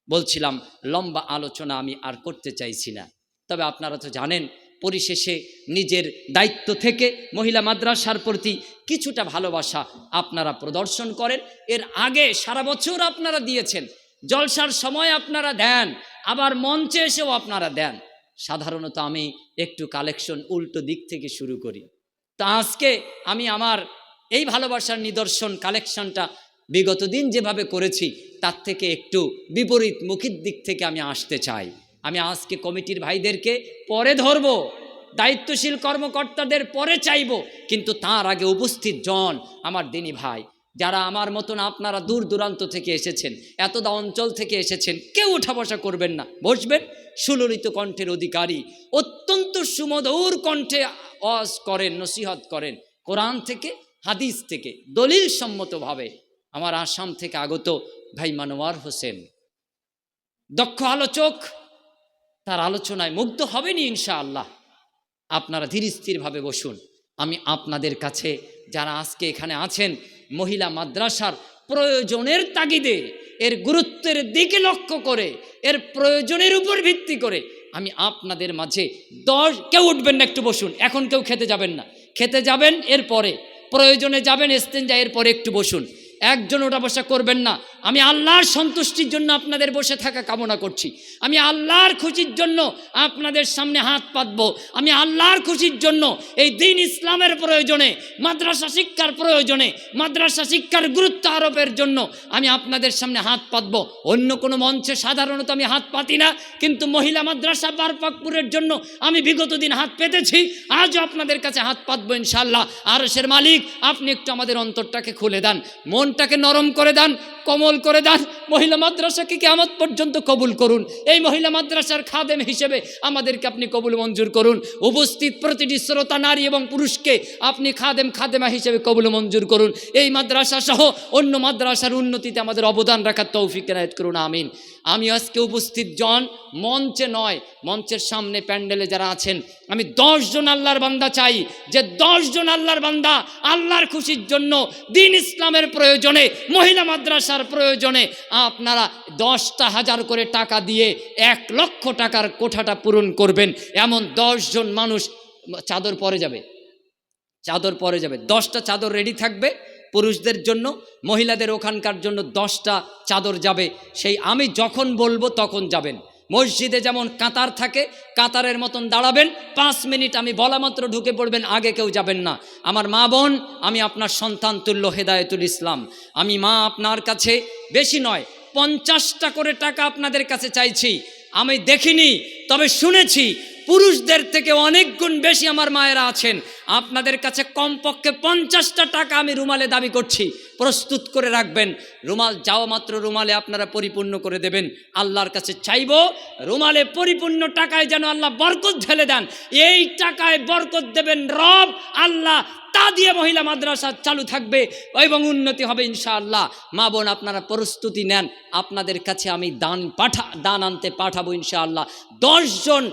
A: বলছিলাম, লম্বা আলোচনা আমি আর করতে চাইছি না, তবে আপনারা তো জানেন, পরিশেষে নিজের দায়িত্ব থেকে মহিলা মাদ্রাসার প্রতি কিছুটা ভালোবাসা আপনারা প্রদর্শন করেন। এর আগে সারা বছর আপনারা দিয়েছেন, জলসার সময় আপনারা দেন, আবার মঞ্চে এসেও আপনারা দেন। সাধারণত আমি একটু কালেকশন উল্টো দিক থেকে শুরু করি। তো আজকে আমি আমার এই ভালোবাসার নিদর্শন কালেকশনটা বিগত দিন যেভাবে করেছি তার থেকে একটু বিপরীত মুখীর দিক থেকে আমি আসতে চাই। আমি আজকে কমিটির ভাইদেরকে পরে ধরব, দায়িত্বশীল কর্মকর্তাদের পরে চাইব, কিন্তু তার আগে উপস্থিত জন আমার দিনী ভাই, যারা আমার মতন আপনারা দূর দূরান্ত থেকে এসেছেন, এতদা অঞ্চল থেকে এসেছেন, কেউ উঠা বসা করবেন না, বসবেন। সুললিত কণ্ঠের অধিকারী, অত্যন্ত সুমধুর কণ্ঠে ওয়াজ করেন, নসিহত করেন, কোরআন থেকে হাদিস থেকে দলিল সম্মতভাবে। আমার আসাম থেকে আগত ভাই মানোয়ার হোসেন, দক্ষ আলোচক, তার আলোচনায় মুগ্ধ হবেনি ইনশাআল্লাহ। আপনারা ধীর স্থিরভাবে বসুন। আমি আপনাদের কাছে যারা আজকে এখানে আছেন, মহিলা মাদ্রাসার প্রয়োজনের তাগিদে, এর গুরুত্বের দিকে লক্ষ্য করে, এর প্রয়োজনের উপর ভিত্তি করে আমি আপনাদের মাঝে 10, কেউ উঠবেন না, একটু বসুন। এখন কেউ খেতে যাবেন না, খেতে যাবেন এরপরে, প্রয়োজনে যাবেন ইস্তেঞ্জা, এরপরে একটু বসুন। একজন ওঠা বসা করবেন না। আমি আল্লাহর সন্তুষ্টির জন্য আপনাদের বসে থাকা কামনা করছি। আমি আল্লাহর খুশির জন্য আপনাদের সামনে হাত পাতব। আমি আল্লাহর খুশির জন্য এই দিন ইসলামের প্রয়োজনে, মাদ্রাসা শিক্ষার প্রয়োজনে, মাদ্রাসা শিক্ষার গুরুত্ব আরোপের জন্য আমি আপনাদের সামনে হাত পাতব। অন্য কোনো মঞ্চে সাধারণত আমি হাত পাতি না, কিন্তু মহিলা মাদ্রাসা বারবাকপুরের জন্য আমি বিগত দিন হাত পেতেছি, আজও আপনাদের কাছে হাত পাতব ইনশাআল্লাহ। আরশের মালিক, আপনি একটু আমাদের অন্তরটাকে খুলে দেন, মনটাকে নরম করে দেন, কোমল করে দেন, মহিলা মাদ্রাসাকে কিয়ামত পর্যন্ত কবুল করুন। এই মহিলা মাদ্রাসার খাদেম হিসেবে আমাদেরকে আপনি কবুল মঞ্জুর করুন। উপস্থিত প্রতিটি শ্রোতা নারী এবং পুরুষকে আপনি খাদেমা হিসেবে কবুল মঞ্জুর করুন। এই মাদ্রাসা সহ অন্য মাদ্রাসার উন্নতিতে আমাদের অবদান রাখার তৌফিক এনায়েত করুন, আমিন। আমি আজকে উপস্থিত জন মঞ্চে নয়, মঞ্চের সামনে প্যান্ডেলে যারা আছেন, আমি 10 জন আল্লাহর বান্দা চাই, যে 10 জন আল্লাহর বান্দা আল্লাহর খুশির জন্য, দ্বীন ইসলামের প্রয়োজনে, মহিলা মাদ্রাসার প্রয়োজনে আপনারা 10,000 করে টাকা দিয়ে 1 লক্ষ টাকার কোঠাটা পূরণ করবেন। এমন 10 জন মানুষ, চাদর পরে যাবে, 10টা চাদর রেডি থাকবে পুরুষদের জন্য, মহিলাদের ওখানকার জন্য 10টা চাদর যাবে। সেই আমি যখন বলবো তখন যাবেন। মসজিদে যেমন কাতার থাকে, কাতারের মতন দাঁড়াবেন, 5 মিনিট আমি বলা মাত্র ঢুকে পড়বেন, আগে কেউ যাবেন না। আমার মা বোন, আমি আপনার সন্তান তুল্য হেদায়েতুল ইসলাম, আমি মা আপনার কাছে বেশি নয় 50টা করে টাকা আপনাদের কাছে চাইছি। আমি দেখিনি, তবে শুনেছি পুরুষদের থেকে অনেক গুণ বেশি আমার মায়েরা আছেন। আপনাদের কাছে কমপক্ষে 50টা টাকা আমি রুমালে দাবি করছি, প্রস্তুত করে রাখবেন। রুমাল যাওয়া মাত্র রুমালে আপনারা পরিপূর্ণ করে দেবেন। আল্লাহর কাছে চাইব রুমালে পরিপূর্ণ টাকায় যেন আল্লাহ বরকত ঢেলে দেন। এই টাকায় বরকত দেবেন রব আল্লাহ, তা দিয়ে মহিলা মাদ্রাসা চালু থাকবে এবং উন্নতি হবে ইনশাআল্লাহ। মা বোন আপনারা প্রস্তুতি নেন, আপনাদের কাছে আমি দান আনতে পাঠাবো ইনশাআল্লাহ। 10 জন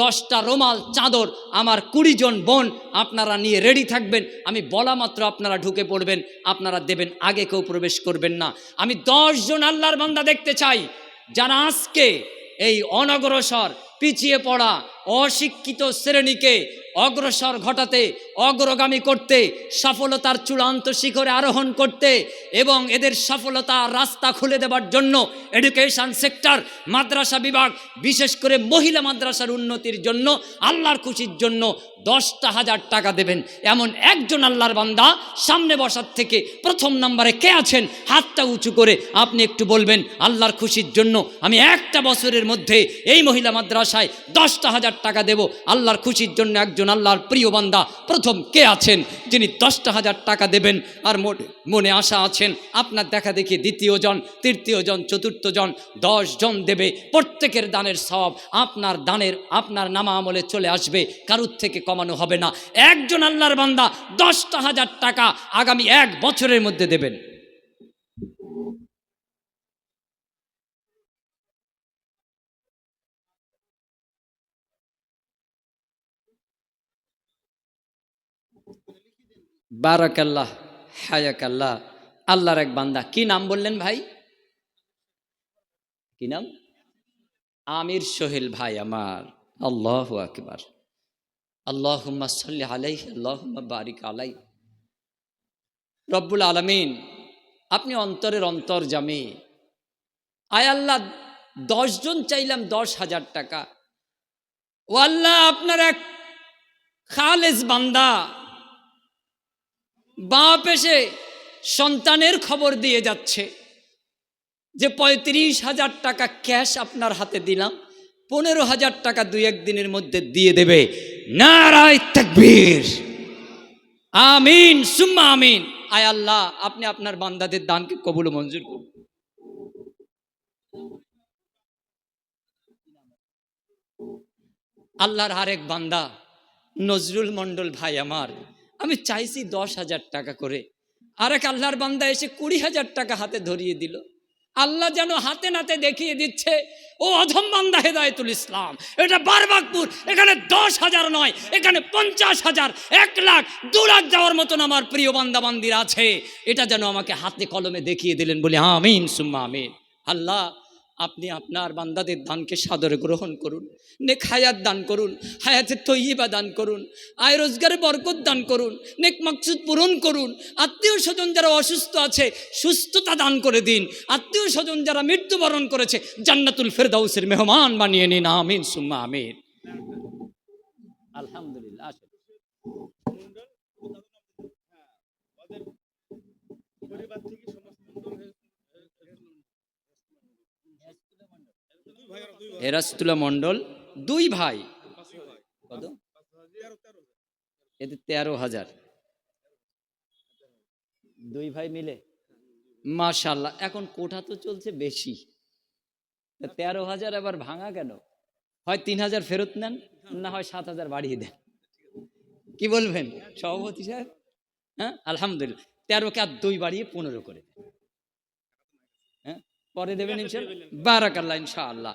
A: 10টা রুমাল চাদর, আমার 20 জন বোন আপনারা নিয়ে রেডি থাকবেন। আমি বলা মাত্র আপনারা ঢুকে পড়বেন, আপনারা দেবেন, আগে কেউ প্রবেশ করবেন না। আমি 10 জন আল্লাহর বান্দা দেখতে চাই, যারা আজকে এই অনগ্রসর, পিছিয়ে পড়া, অশিক্ষিত শ্রেণীকে অগ্রসর ঘটাতে, অগ্রগামী করতে, সফলতার চূড়ান্ত শিখরে আরোহণ করতে এবং এদের সফলতার রাস্তা খুলে দেওয়ার জন্য এডুকেশন সেক্টর, মাদ্রাসা বিভাগ, বিশেষ করে মহিলা মাদ্রাসার উন্নতির জন্য, আল্লাহর খুশির জন্য 10,000 টাকা দেবেন এমন একজন আল্লাহর বান্দা সামনে বসার থেকে প্রথম নম্বরে কে আছেন? হাতটা উঁচু করে আপনি একটু বলবেন, আল্লাহর খুশির জন্য আমি একটা বছরের মধ্যে এই মহিলা মাদ্রাসায় 10,000 টাকা দেব। আল্লাহর খুশির জন্য একজন আল্লাহর প্রিয় বান্দা প্রথম কে আছেন যিনি 10,000 টাকা দেবেন? আর মনে আশা আছেন আপনার দেখা দেখি দ্বিতীয় জন, তৃতীয় জন, চতুর্থ জন, 10 জন দেবে। প্রত্যেকের দানের সওয়াব আপনার নামা আমলে চলে আসবে, কারুর থেকে কমানো হবে না। একজন আল্লাহর বান্দা 10,000 টাকা আগামী 1 বছরের মধ্যে দেবেন। বারাকাল্লাহ, হায়াকাল্লাহ। আল্লাহর এক বান্দা, কি নাম বললেন ভাই? কি নাম? আমির সোহেল ভাই আমার। আল্লাহু আকবার, আল্লাহুম্মা সাল্লি আলাইহি, আল্লাহুম্মা বারিক আলাইহি। রব্বুল আলামিন, আপনি অন্তরের অন্তর্যামী। আয় আল্লাহ, 10 জন চাইলাম 10,000 টাকা। ও আল্লাহ, আপনার এক খালেস বান্দা, বাপ এসে সন্তানের খবর দিয়ে যাচ্ছে যে 35,000 টাকা ক্যাশ আপনার হাতে দিলাম, 15,000 টাকা 2-1 দিনের মধ্যে দিয়ে দেবে। নারায়ে তাকবীর, আমিন সুম্মা আমিন। আয় আল্লাহ, আপনি আপনার বান্দাদের দানকে কবুল ও মঞ্জুর করুন। আল্লাহর আরেক বান্দা নজরুল মণ্ডল ভাই আমার, আমি চাইছি 10,000 টাকা করে। আরেক আল্লাহর বান্দা এসে 20,000 টাকা হাতে ধরিয়ে দিল। আল্লাহ যেন হাতে নাতে দেখিয়ে দিচ্ছে, ও অধম বান্দা হেদায়েতুল ইসলাম, এটা বারবাকপুর, এখানে 10,000 নয়, এখানে 50,000, 1 লাখ, 2 লাখ যাওয়ার মতন আমার প্রিয় বান্দা বান্দিরা আছে। এটা যেন আমাকে হাতে কলমে দেখিয়ে দিলেন, বলে আমিন সুম্মা আমিন। আল্লাহ, আপনি আপনার বান্দাদের দানকে সাদরে গ্রহণ করুন, নেক হায়াত দান করুন, হায়াতে তৈয়বা দান করুন, আয় রোজগারে বরকত দান করুন, নেক মাকসুদ পূরণ করুন। আত্মীয় স্বজন যারা অসুস্থ আছে সুস্থতা দান করে দিন। আত্মীয় স্বজন যারা মৃত্যুবরণ করেছে জান্নাতুল ফেরদাউসের মেহমান বানিয়ে নিন, আমিন সুম্মা আমিন। আলহামদুলিল্লাহ। হেরাস্তুল্লাহ মণ্ডল 2 ভাই, কত? এতে 13,000, 2 ভাই মিলে মাশাআল্লাহ। এখন কোঠা তো চলছে বেশি, 13,000 আবার ভাঙা কেন? হয় 3,000 ফেরত নেন, না হয় 7,000 বাড়িয়ে দেন। কি বলবেন সভাপতি সাহেব? হ্যাঁ, আলহামদুলিল্লাহ। 13কে আর 2 বাড়িয়ে 15 করে দেন। হ্যাঁ, পরে দেবেন ইনশাআল্লাহ। বারাকাল্লাহ, ইনশাআল্লাহ।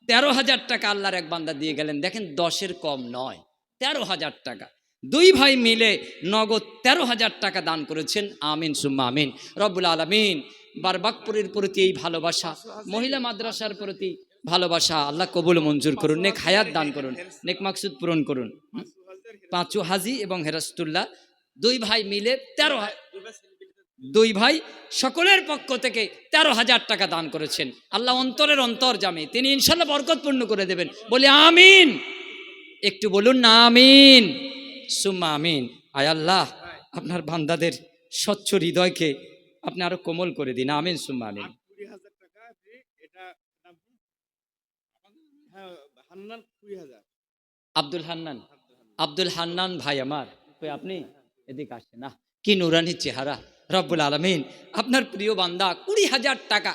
A: 13,000 টাকা আল্লাহর এক বান্দা দিয়ে গেলেন। দেখেন 10-এর কম নয়, 13,000 টাকা। 2 ভাই মিলে নগদ 13,000 টাকা দান করেছেন। আমিন সুম্মা আমিন। রব্বুল আলামিন বারবাকপুরের প্রতি এই ভালোবাসা, মহিলা মাদ্রাসার প্রতি ভালোবাসা আল্লাহ কবুল মঞ্জুর করুন, নেক হায়াত দান করুন, নেক মাকসুদ পূরণ করুন। পাঁচু হাজি এবং হেরাস্তুল্লাহ 2 ভাই মিলে 2 ভাই সকলের পক্ষ থেকে 13,000 টাকা দান করেছেন। আল্লাহ অন্তরের অন্তর জামে তিনি ইনশাল্লাহ বরকতপূর্ণ করে দেবেন। বলি আমিন। একটু বলুন না আমিন সুম্মা আমিন। আয় আল্লাহ, আপনার বান্দাদের স্বচ্ছ হৃদয়কে আপনি আরো কোমল করে দিন। আমিন সুম্মা আমিন। আব্দুল হান্নান, আব্দুল হান্নান ভাই আমার, আপনি এদিকে আসেন না, কি নুরানি চেহারা। রব্বুল আলামিন আপনার প্রিয় বান্দা 20,000 টাকা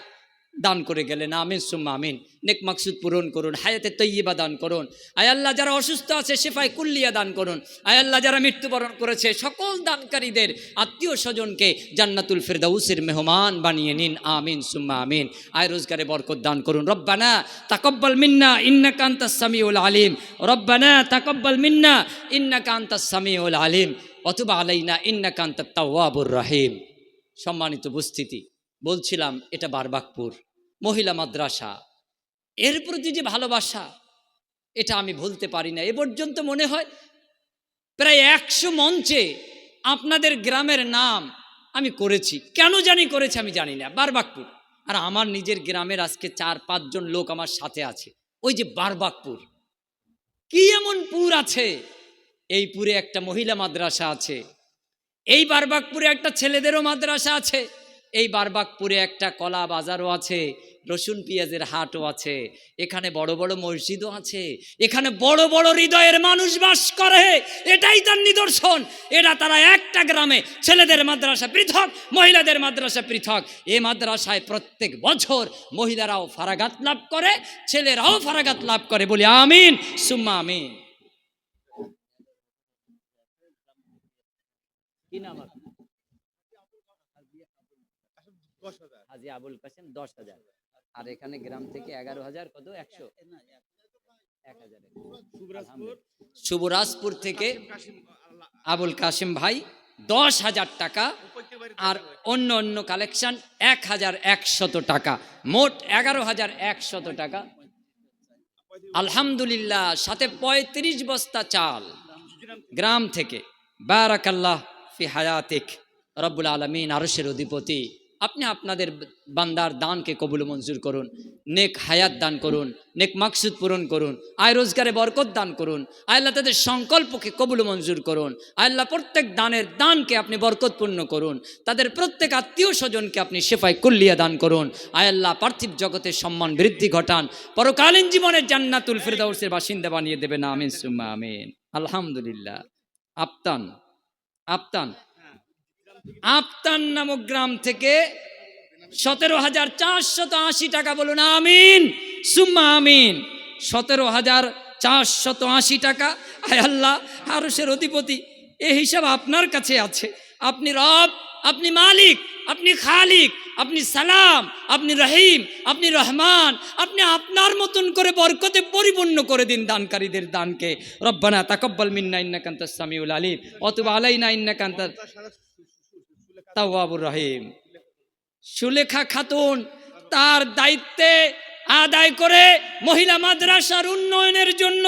A: দান করে গেলেন। আমিন সুম্মা আমিন। নেক মাকসুদ পূরণ করুন, হায়াতে তৈয়্যিবা দান করুন। আয় আল্লাহ, যারা অসুস্থ আছে শেফায়ে কুল্লিয়া দান করুন। আয় আল্লাহ, যারা মৃত্যুবরণ করেছে সকল দানকারীদের আত্মীয় স্বজনকে জান্নাতুল ফিরদাউসের মেহমান বানিয়ে নিন। আমিন সুম্মা আমিন। আয় রোজগারে বরকত দান করুন। রব্বানা তাকাব্বাল মিন্না ইন্নাকা আনতাস সামিউল আলিম। রব্বানা তাকাব্বাল মিন্না ইন্নাকা আনতাস সামিউল আলিম ওয়া তুব আলাইনা ইন্নাকা আনতাত তাওয়াবুর রহিম। সম্মানিত উপস্থিতি, বলছিলাম এটা বারবাকপুর মহিলা মাদ্রাসা, এর প্রতি যে ভালোবাসা এটা আমি ভুলতে পারি না। এ পর্যন্ত মনে হয় প্রায় 100 মঞ্চে আপনাদের গ্রামের নাম আমি করেছি। কেন জানি করেছি আমি জানি না, বারবাকপুর। আর আমার নিজের গ্রামের আজকে 4-5 জন লোক আমার সাথে আছে। ওই যে বারবাকপুর, কি এমন পুর আছে? এই পুরে একটা মহিলা মাদ্রাসা আছে, এই বারবাকপুরে একটা ছেলেদেরও মাদ্রাসা আছে, এই বারবাকপুরে একটা কলা বাজারও আছে, রসুন পেঁয়াজের হাটও আছে, এখানে বড় বড় মসজিদও আছে, এখানে বড় বড় হৃদয়ের মানুষ বাস করে। এটাই তার নিদর্শন। এটা তারা একটা গ্রামে ছেলেদের মাদ্রাসা পৃথক, মহিলাদের মাদ্রাসা পৃথক। এ মাদ্রাসায় প্রত্যেক বছর মহিলারাও ফারাগাত লাভ করে, ছেলেরাও ফারাগাত লাভ করে। বলি আমিন সুম্মা আমিন। কি নাম আপনার? হাজী আবুল কাসেম 10,000। আর এখানে গ্রাম থেকে 11,000 কত 100 1000। শুভরাজপুর থেকে আবুল কাসেম ভাই 10,000 টাকা, আর অন্য অন্য কালেকশন 1,100 টাকা, মোট 11,100 টাকা। আলহামদুলিল্লাহ, সাথে 35 বস্তা চাল গ্রাম থেকে। বারাকাল্লাহ ফি হায়াতিক। রব্বুল আলামিন আরশের অধিপতি আপনি আপনাদের বান্দার দানকে কবুল মঞ্জুর করুন, নেক হায়াত দান করুন, নেক মাকসুদ পূরণ করুন, আয় রোজগারে বরকত দান করুন। আল্লাহ তাদের সংকল্পকে কবুল মঞ্জুর করুন। আল্লাহ প্রত্যেক দানকে আপনি বরকতপূর্ণ করুন। তাদের প্রত্যেক আত্মীয় স্বজনকে আপনি শেফায়ে কুল্লিয়া দান করুন। আল্লাহ পার্থিব জগতের সম্মান বৃদ্ধি ঘটান, পরকালীন জীবনের জান্নাতুল ফিরদাউসের বাসিন্দা বানিয়ে দেবেন। আমিন সুম্মা আমিন। আলহামদুলিল্লাহ। আফতান নামক গ্রাম থেকে 17,480 টাকা। বলুন আমিন সুম্মা আমিন। 17,480 টাকা। আয় আল্লাহ আরশের অধিপতি, এই হিসাব আপনার কাছে আছে। আপনি রব, আপনি মালিক, আপনি খালিক, আপনি সালাম, আপনি রহিম, আপনি রহমান। আপনি আপনার মতন করে বরকতে পরিপূর্ণ করে দিন দানকারীদের দানকে। রব্বানা তাকাব্বাল মিন্না ইন্নাকা আনতাস সামিউল আলিম ওয়া তুব আলাইনা ইন্নাকা আনতাত তাওয়াবুর রহিম। সুলেখা খাতুন তার দায়িত্বে আদায় করে মহিলা মাদ্রাসার উন্নয়নের জন্য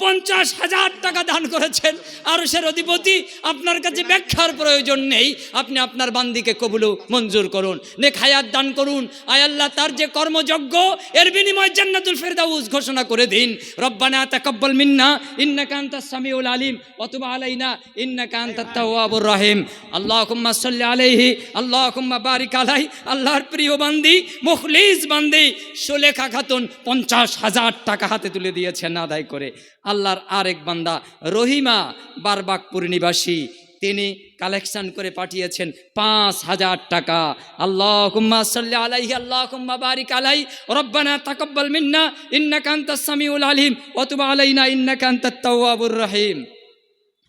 A: 50,000 টাকা দান করেছেন। আরশের অধিপতি আপনার কাছে ব্যাখ্যার প্রয়োজন নেই, আপনি আপনার বান্দিকে কবুল মঞ্জুর করুন, নেক হায়াত দান করুন। আয় আল্লাহ, তার যে কর্মযজ্ঞ এর বিনিময়ে জান্নাতুল ফিরদাউস ঘোষণা করে দিন। রব্বানা তাকাব্বাল মিন্না ইন্নাকা আনতাস সামিউল আলিম ওয়া তুব আলাইনা ইন্নাকা আনতাত তাওয়াবুর রহিম। আল্লাহুম্মা সাল্লি আলাইহি আল্লাহুম্মা বারিক আলাইহি। আল্লাহর প্রিয় বান্দি, মুখলিস বান্দি সুলেখা খাতুন 50,000 টাকা হাতে তুলে দিয়েছেন আদায় করে। আল্লাহর আরেক বান্দা রহিমা বারবাকপুর নিবাসী তিনি কালেকশন করে পাঠিয়েছেন 5,000 টাকা। আল্লাহুম্মা সাল্লি আলাইহি আল্লাহুম্মা বারিক আলাইহি রব্বানা তাকাব্বাল মিন্না ইন্নাকা আনতাস সামিউল আলিম ওয়া তুব আলাইনা ইন্নাকা আনতাত তাওয়াবুর রহিম।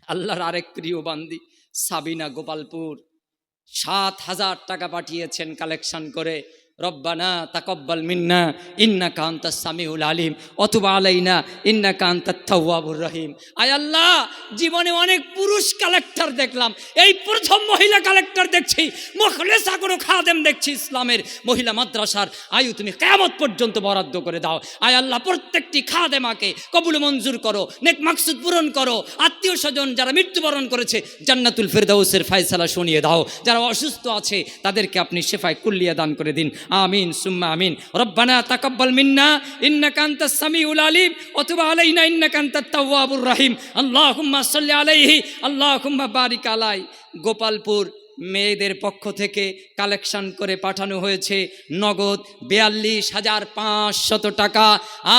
A: আল্লাহর আরেক প্রিয় বান্দি সাবিনা গোপালপুর 7,000 টাকা পাঠিয়েছেন কালেকশন করে। রব্বানা তাকাব্বাল মিন্না ইন্নাকা আনতাস সামিউল আলিম ওয়া তুব আলাইনা ইন্নাকা আনতাত তাওয়াবুর রহিম। আয় আল্লাহ, জীবনে অনেক পুরুষ কালেক্টর দেখলাম, এই প্রথম মহিলা কালেক্টর দেখছি, মুখলেসা কোনো খাদেম দেখছি ইসলামের মহিলা মাদ্রাসার। আয়ু তুমি কিয়ামত পর্যন্ত বরাদ্দ করে দাও। আয় আল্লাহ, প্রত্যেকটি খাদেমাকে কবুল মঞ্জুর করো, নেক মাকসুদ পূরণ করো। আত্মীয় স্বজন যারা মৃত্যুবরণ করেছে জান্নাতুল ফেরদাউসের ফয়সালা শুনিয়ে দাও। যারা অসুস্থ আছে তাদেরকে আপনি শেফায়ে কুল্লিয়া দান করে দিন। আমিন সুম্মা আমিন। রব্বানা তাকাব্বাল মিন্না ইন্নাকা আনতাস সামিউল আলিম ওয়া তুব আলাইনা ইন্নাকা আনতাত তাওয়াবুর রহিম। আল্লাহুম্মা সাল্লি আলাইহি আল্লাহুম্মা বারিক আলাই। গোপালপুর মেয়েদের পক্ষ থেকে কালেকশন করে পাঠানো হয়েছে নগদ 42,500 টাকা।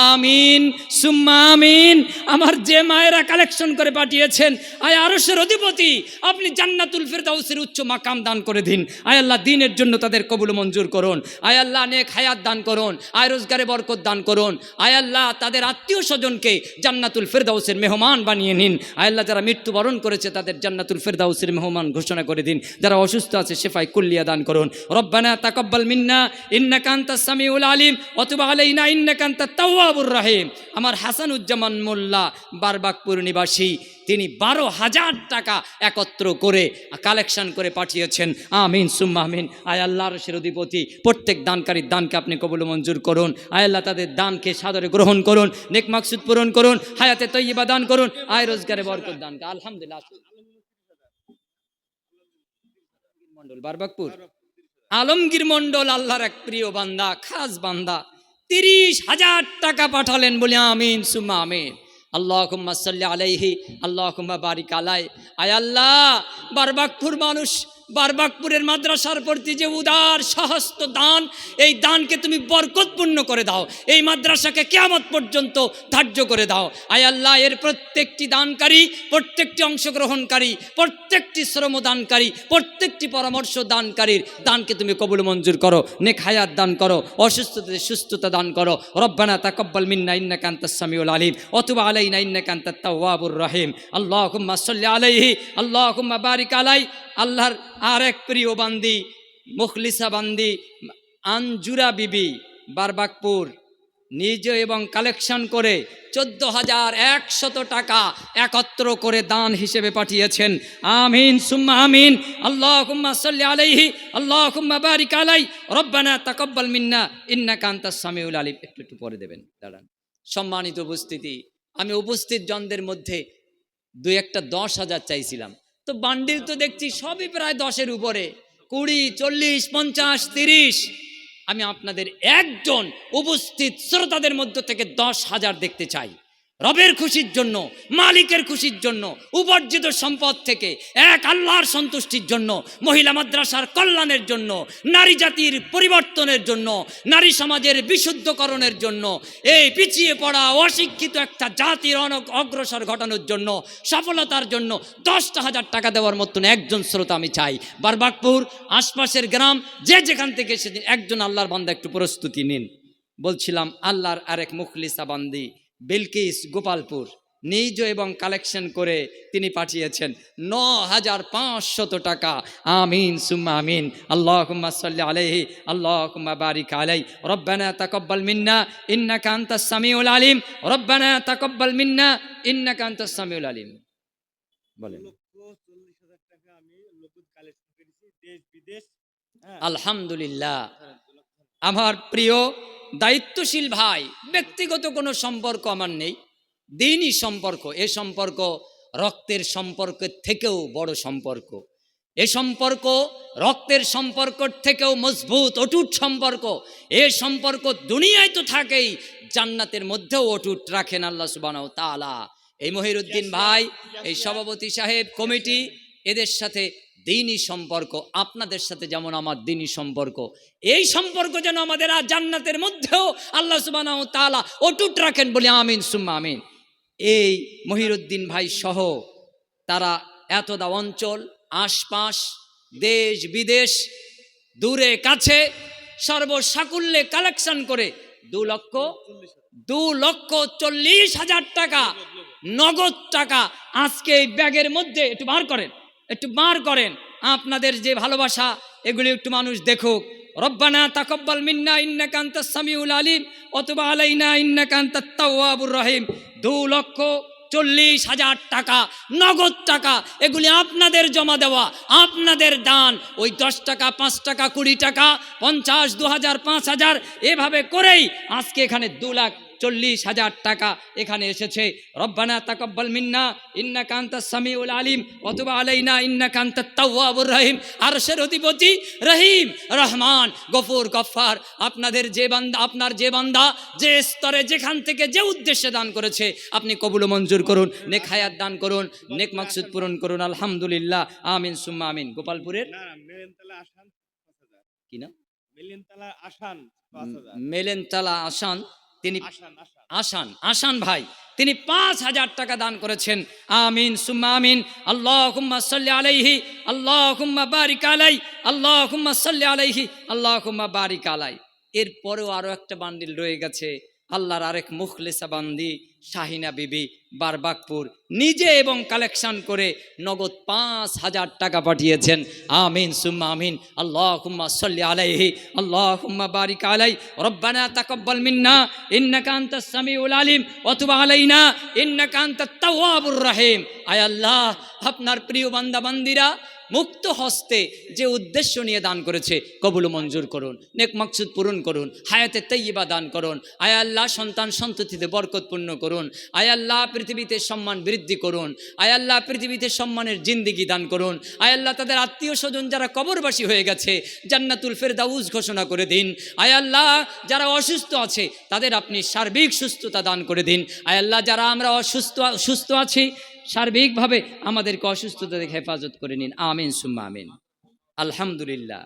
A: আমিন সুম্মা আমিন। আমার যে মায়েরা কালেকশন করে পাঠিয়েছেন, আয় আরশের অধিপতি, আপনি জান্নাতুল ফেরদাউসের উচ্চ মাকাম দান করে দিন। আয় আল্লাহ, দ্বীনের জন্য তাদের কবুল মঞ্জুর করুন। আয় আল্লাহ, নেক হায়াত দান করুন, আয় রোজগারে বরকত দান করুন। আয় আল্লাহ, তাদের আত্মীয় স্বজনকে জান্নাতুল ফেরদাউসের মেহমান বানিয়ে নিন। আয় আল্লাহ, যারা মৃত্যুবরণ করেছে তাদের জান্নাতুল ফেরদাউসের মেহমান ঘোষণা করে দিন। যারা অসুস্থ আছে শেফায়ে কুল্লিয়া দান করুন। রব্বানা তাকাব্বাল মিন্না ইন্নাকা আনতাস সামিউল আলিম ওয়া তুব আলাইনা ইন্নাকা আনতাত তাওয়াবুর রহিম। আমার হাসানুজ্জামান মোল্লা বারবাকপুর নিবাসী, তিনি 12,000 টাকা একত্র করে কালেকশন করে পাঠিয়েছেন। আমিন সুম্মা আমিন। আয় আল্লাহ, আরশের অধিপতি, প্রত্যেক দানকারীর দানকে আপনি কবুল মঞ্জুর করুন। আয় আল্লাহ, তাদের দানকে সাদরে গ্রহণ করুন, নেক মাকসুদ পূরণ করুন, হায়াতে তয়্যিবা দান করুন, আয় রোজগারে বরকত দান। আলহামদুলিল্লাহ। মন্ডল বারবাকপুর আলমগীর মন্ডল আল্লাহর এক প্রিয় বান্দা, খাস বান্দা, 30,000 টাকা পাঠালেন। বলি আমিন সুম্মা আমিন। আল্লাহুম্মা সাল্লি আলাইহি আল্লাহুম্মা বারিক আলাই। আয় আল্লাহ, বারবাকপুর মানুষ, বারবাকপুরের মাদ্রাসার প্রতি যে উদার সহস্ত দান, এই দানকে তুমি বরকতপূর্ণ করে দাও। এই মাদ্রাসাকে কিয়ামত পর্যন্ত ধার্য করে দাও। আয় আল্লাহ, এর প্রত্যেকটি দানকারী, প্রত্যেকটি অংশগ্রহণকারী, প্রত্যেকটি শ্রমদানকারী, প্রত্যেকটি পরামর্শ দানকারীর দানকে তুমি কবুল মঞ্জুর করো, নেক হায়াত দান করো, অসুস্থতাতে সুস্থতা দান করো। রব্বানা তাকাব্বাল মিন্না ইন্নাকা আনতাস সামিউল আলিম ওয়া তুব আলাইনা ইন্নাকা আনতাত তাওয়াবুর রহিম। আল্লাহুম্মা সাল্লি আলাইহি আল্লাহুম্মা বারিক আলাই। আল্লাহর আর এক প্রিয় বান্দি, মুখলিসা বান্দি আঞ্জুরা বিবি বারবাকপুর, নিজে এবং কালেকশন করে 14,100 টাকা একত্র করে দান হিসেবে পাঠিয়েছেন। আমিন সুম্মা আমিন। আল্লাহুম্মা সাল্লি আলাইহি আল্লাহুম্মা বারিক আলাই। রব্বানা তাকাব্বাল মিন্না ইন্নাকা আনতাস সামিউল আলিম। একটু পরে দেবেন, দাঁড়ান। সম্মানিত উপস্থিতি, আমি উপস্থিত জনদের মধ্যে 2-1টা 10,000 চাইছিলাম, তো বান্ডিল তো দেখছি সবই প্রায় 10-এর উপরে, 20, 40, 50, 30। আমি আপনাদের একজন উপস্থিত শ্রোতাদের মধ্য থেকে 10,000 দেখতে চাই। রবের খুশির জন্য, মালিকের খুশির জন্য, উপার্জিত সম্পদ থেকে এক আল্লাহর সন্তুষ্টির জন্য, মহিলা মাদ্রাসার কল্যাণের জন্য, নারী জাতির পরিবর্তনের জন্য, নারী সমাজের বিশুদ্ধকরণের জন্য, এই পিছিয়ে পড়া অশিক্ষিত একটা জাতির অগ্রসর ঘটানোর জন্য, সফলতার জন্য 10,000 টাকা দেওয়ার মতন একজন শ্রোতা আমি চাই। বারবাকপুর আশপাশের গ্রাম যে যেখান থেকে সেদিন একজন আল্লাহর বান্দা একটু প্রস্তুতি নিন। বলছিলাম, আল্লাহর আরেক মুখলিসা বান্দি বিলকিস গোপালপুর, নিজ এবং কালেকশন করে তিনি পাঠিয়েছেন 9,500 টাকা। আমিন সুম্মা আমিন। আল্লাহুম্মা সাল্লি আলাইহি আল্লাহুম্মা বারিক আলাই। রব্বানা তাকাব্বাল মিন্না ইন্নাকা আনতাস সামিউল আলিম। রব্বানা তাকাব্বাল মিন্না ইন্নাকা আনতাস সামিউল আলিম। বলেন। আলহামদুলিল্লাহ। আমার প্রিয় দায়িত্বশীল ভাই, ব্যক্তিগত কোনো সম্পর্ক আমার নেই, দিনই সম্পর্ক। এ সম্পর্ক রক্তের সম্পর্কের থেকেও বড় সম্পর্ক। এ সম্পর্ক রক্তের সম্পর্কের থেকেও মজবুত অটুট সম্পর্ক। এ সম্পর্ক দুনিয়ায় তো থাকেই, জান্নাতের মধ্যেও অটুট রাখেন আল্লাহ সুবহানাহু ওয়া তাআলা। এই মহিরুদ্দিন ভাই, এই সভাপতি সাহেব, কমিটি, এদের সাথে দিনই সম্পর্ক, আপনাদের সাথে যেমন আমার দিনই সম্পর্ক, এই সম্পর্ক যেন আমাদের জান্নাতের মধ্যেও আল্লাহ সুবহানাহু ওয়া তাআলা অটুট রাখেন। বলি আমিন সুম্মা আমিন। এই মহিরুদ্দিন ভাই সহ তারা এতদা অঞ্চল, আশপাশ, দেশ বিদেশ, দূরে কাছে সর্বসাকুল্যে কালেকশন করে 2,40,000 টাকা নগদ টাকা আজকে এই ব্যাগের মধ্যে একটু বার করেন আপনাদের যে ভালোবাসা এগুলি একটু মানুষ দেখুক। রব্বানা তাকাব্বাল মিন্না ইন্নাকা আনতাস সামিউল আলিম ওয়া তুব আলাইনা ইন্নাকা আনতাত তাওয়াবুর রহিম। 2,40,000 টাকা নগদ টাকা, এগুলি আপনাদের জমা দেওয়া, আপনাদের দান। ওই 10 টাকা, 5 টাকা, 20 টাকা, 50, 2,000, 5,000 এভাবে করেই আজকে এখানে 2,40,000 টাকা এখানে এসেছে। রব্বানা তাকাব্বাল মিন্না ইন্নাকা আনতাস সামিউল আলিম ওয়া তুব আলাইনা ইন্নাকা আনতাত তাওয়াবুর রহিম। আরশের অধিপতি রহিম, রহমান, গফুর, গফফার, আপনার যে বান্দা যে স্তরে যেখান থেকে যে উদ্দেশ্যে দান করেছে আপনি কবুল মঞ্জুর করুন, নেক হায়াত দান করুন, নেক মাকসুদ পূরণ করুন। আলহামদুলিল্লাহ, আমিন সুম্মা আমিন। গোপালপুরের কি না মেলেনতলা আসান, তিনি আসান ভাই, তিনি 5,000 টাকা দান করেছেন। আমিন সুম্মা আমিন। আল্লাহুম্মা সাল্লি আলাইহি, আল্লাহুম্মা বারিক আলাই, আল্লাহুম্মা সাল্লি আলাইহি, আল্লাহুম্মা বারিক আলাই। এরপরেও আরো একটা বান্ডিল রয়ে গেছে। আল্লাহর আরেক মুখলেসা বান্দি শাহিনা বিবি, বারবাকপুর, নিজে এবং কালেকশন করে নগদ 5,000 টাকা পাঠিয়েছেন। আমিন সুম্মা আমিন। আল্লাহুম্মা সাল্লি আলাইহি, আল্লাহুম্মা বারিক আলাই। রব্বানা তাকাব্বাল মিন্না ইন্নাকা আনতাস সামিউল আলিম ওয়া তুব আলাইনা ইন্নাকা আনতাত তাওয়াবুর রহিম। আয় আল্লাহ, আপনার প্রিয় বান্দা বান্দিরা মুক্ত হস্তে যে উদ্দেশ্য নিয়ে দান করেছে কবুল মঞ্জুর করুন, নেক মাকসুদ পূরণ করুন, হায়াতে তাইয়্যিবা দান করুন। আয় আল্লাহ, সন্তান সন্ততিতে বরকতপূর্ণ করুন। আয় আল্লাহ, পৃথিবীতে সম্মান বৃদ্ধি করুন। আয় আল্লাহ, পৃথিবীতে সম্মানের জিন্দেগি দান করুন। আয় আল্লাহ, তাদের আত্মীয় স্বজন যারা কবরবাসী হয়ে গেছে জান্নাতুল ফেরদাউস ঘোষণা করে দিন। আয় আল্লাহ, যারা অসুস্থ আছে তাদের আপনি সার্বিক সুস্থতা দান করে দিন। আয় আল্লাহ, যারা আমরা সুস্থ আছি সার্বিকভাবে আমাদেরকে অসুস্থতা থেকে হেফাজত করে নিন। আমিন সুম্মা আমিন। আলহামদুলিল্লাহ।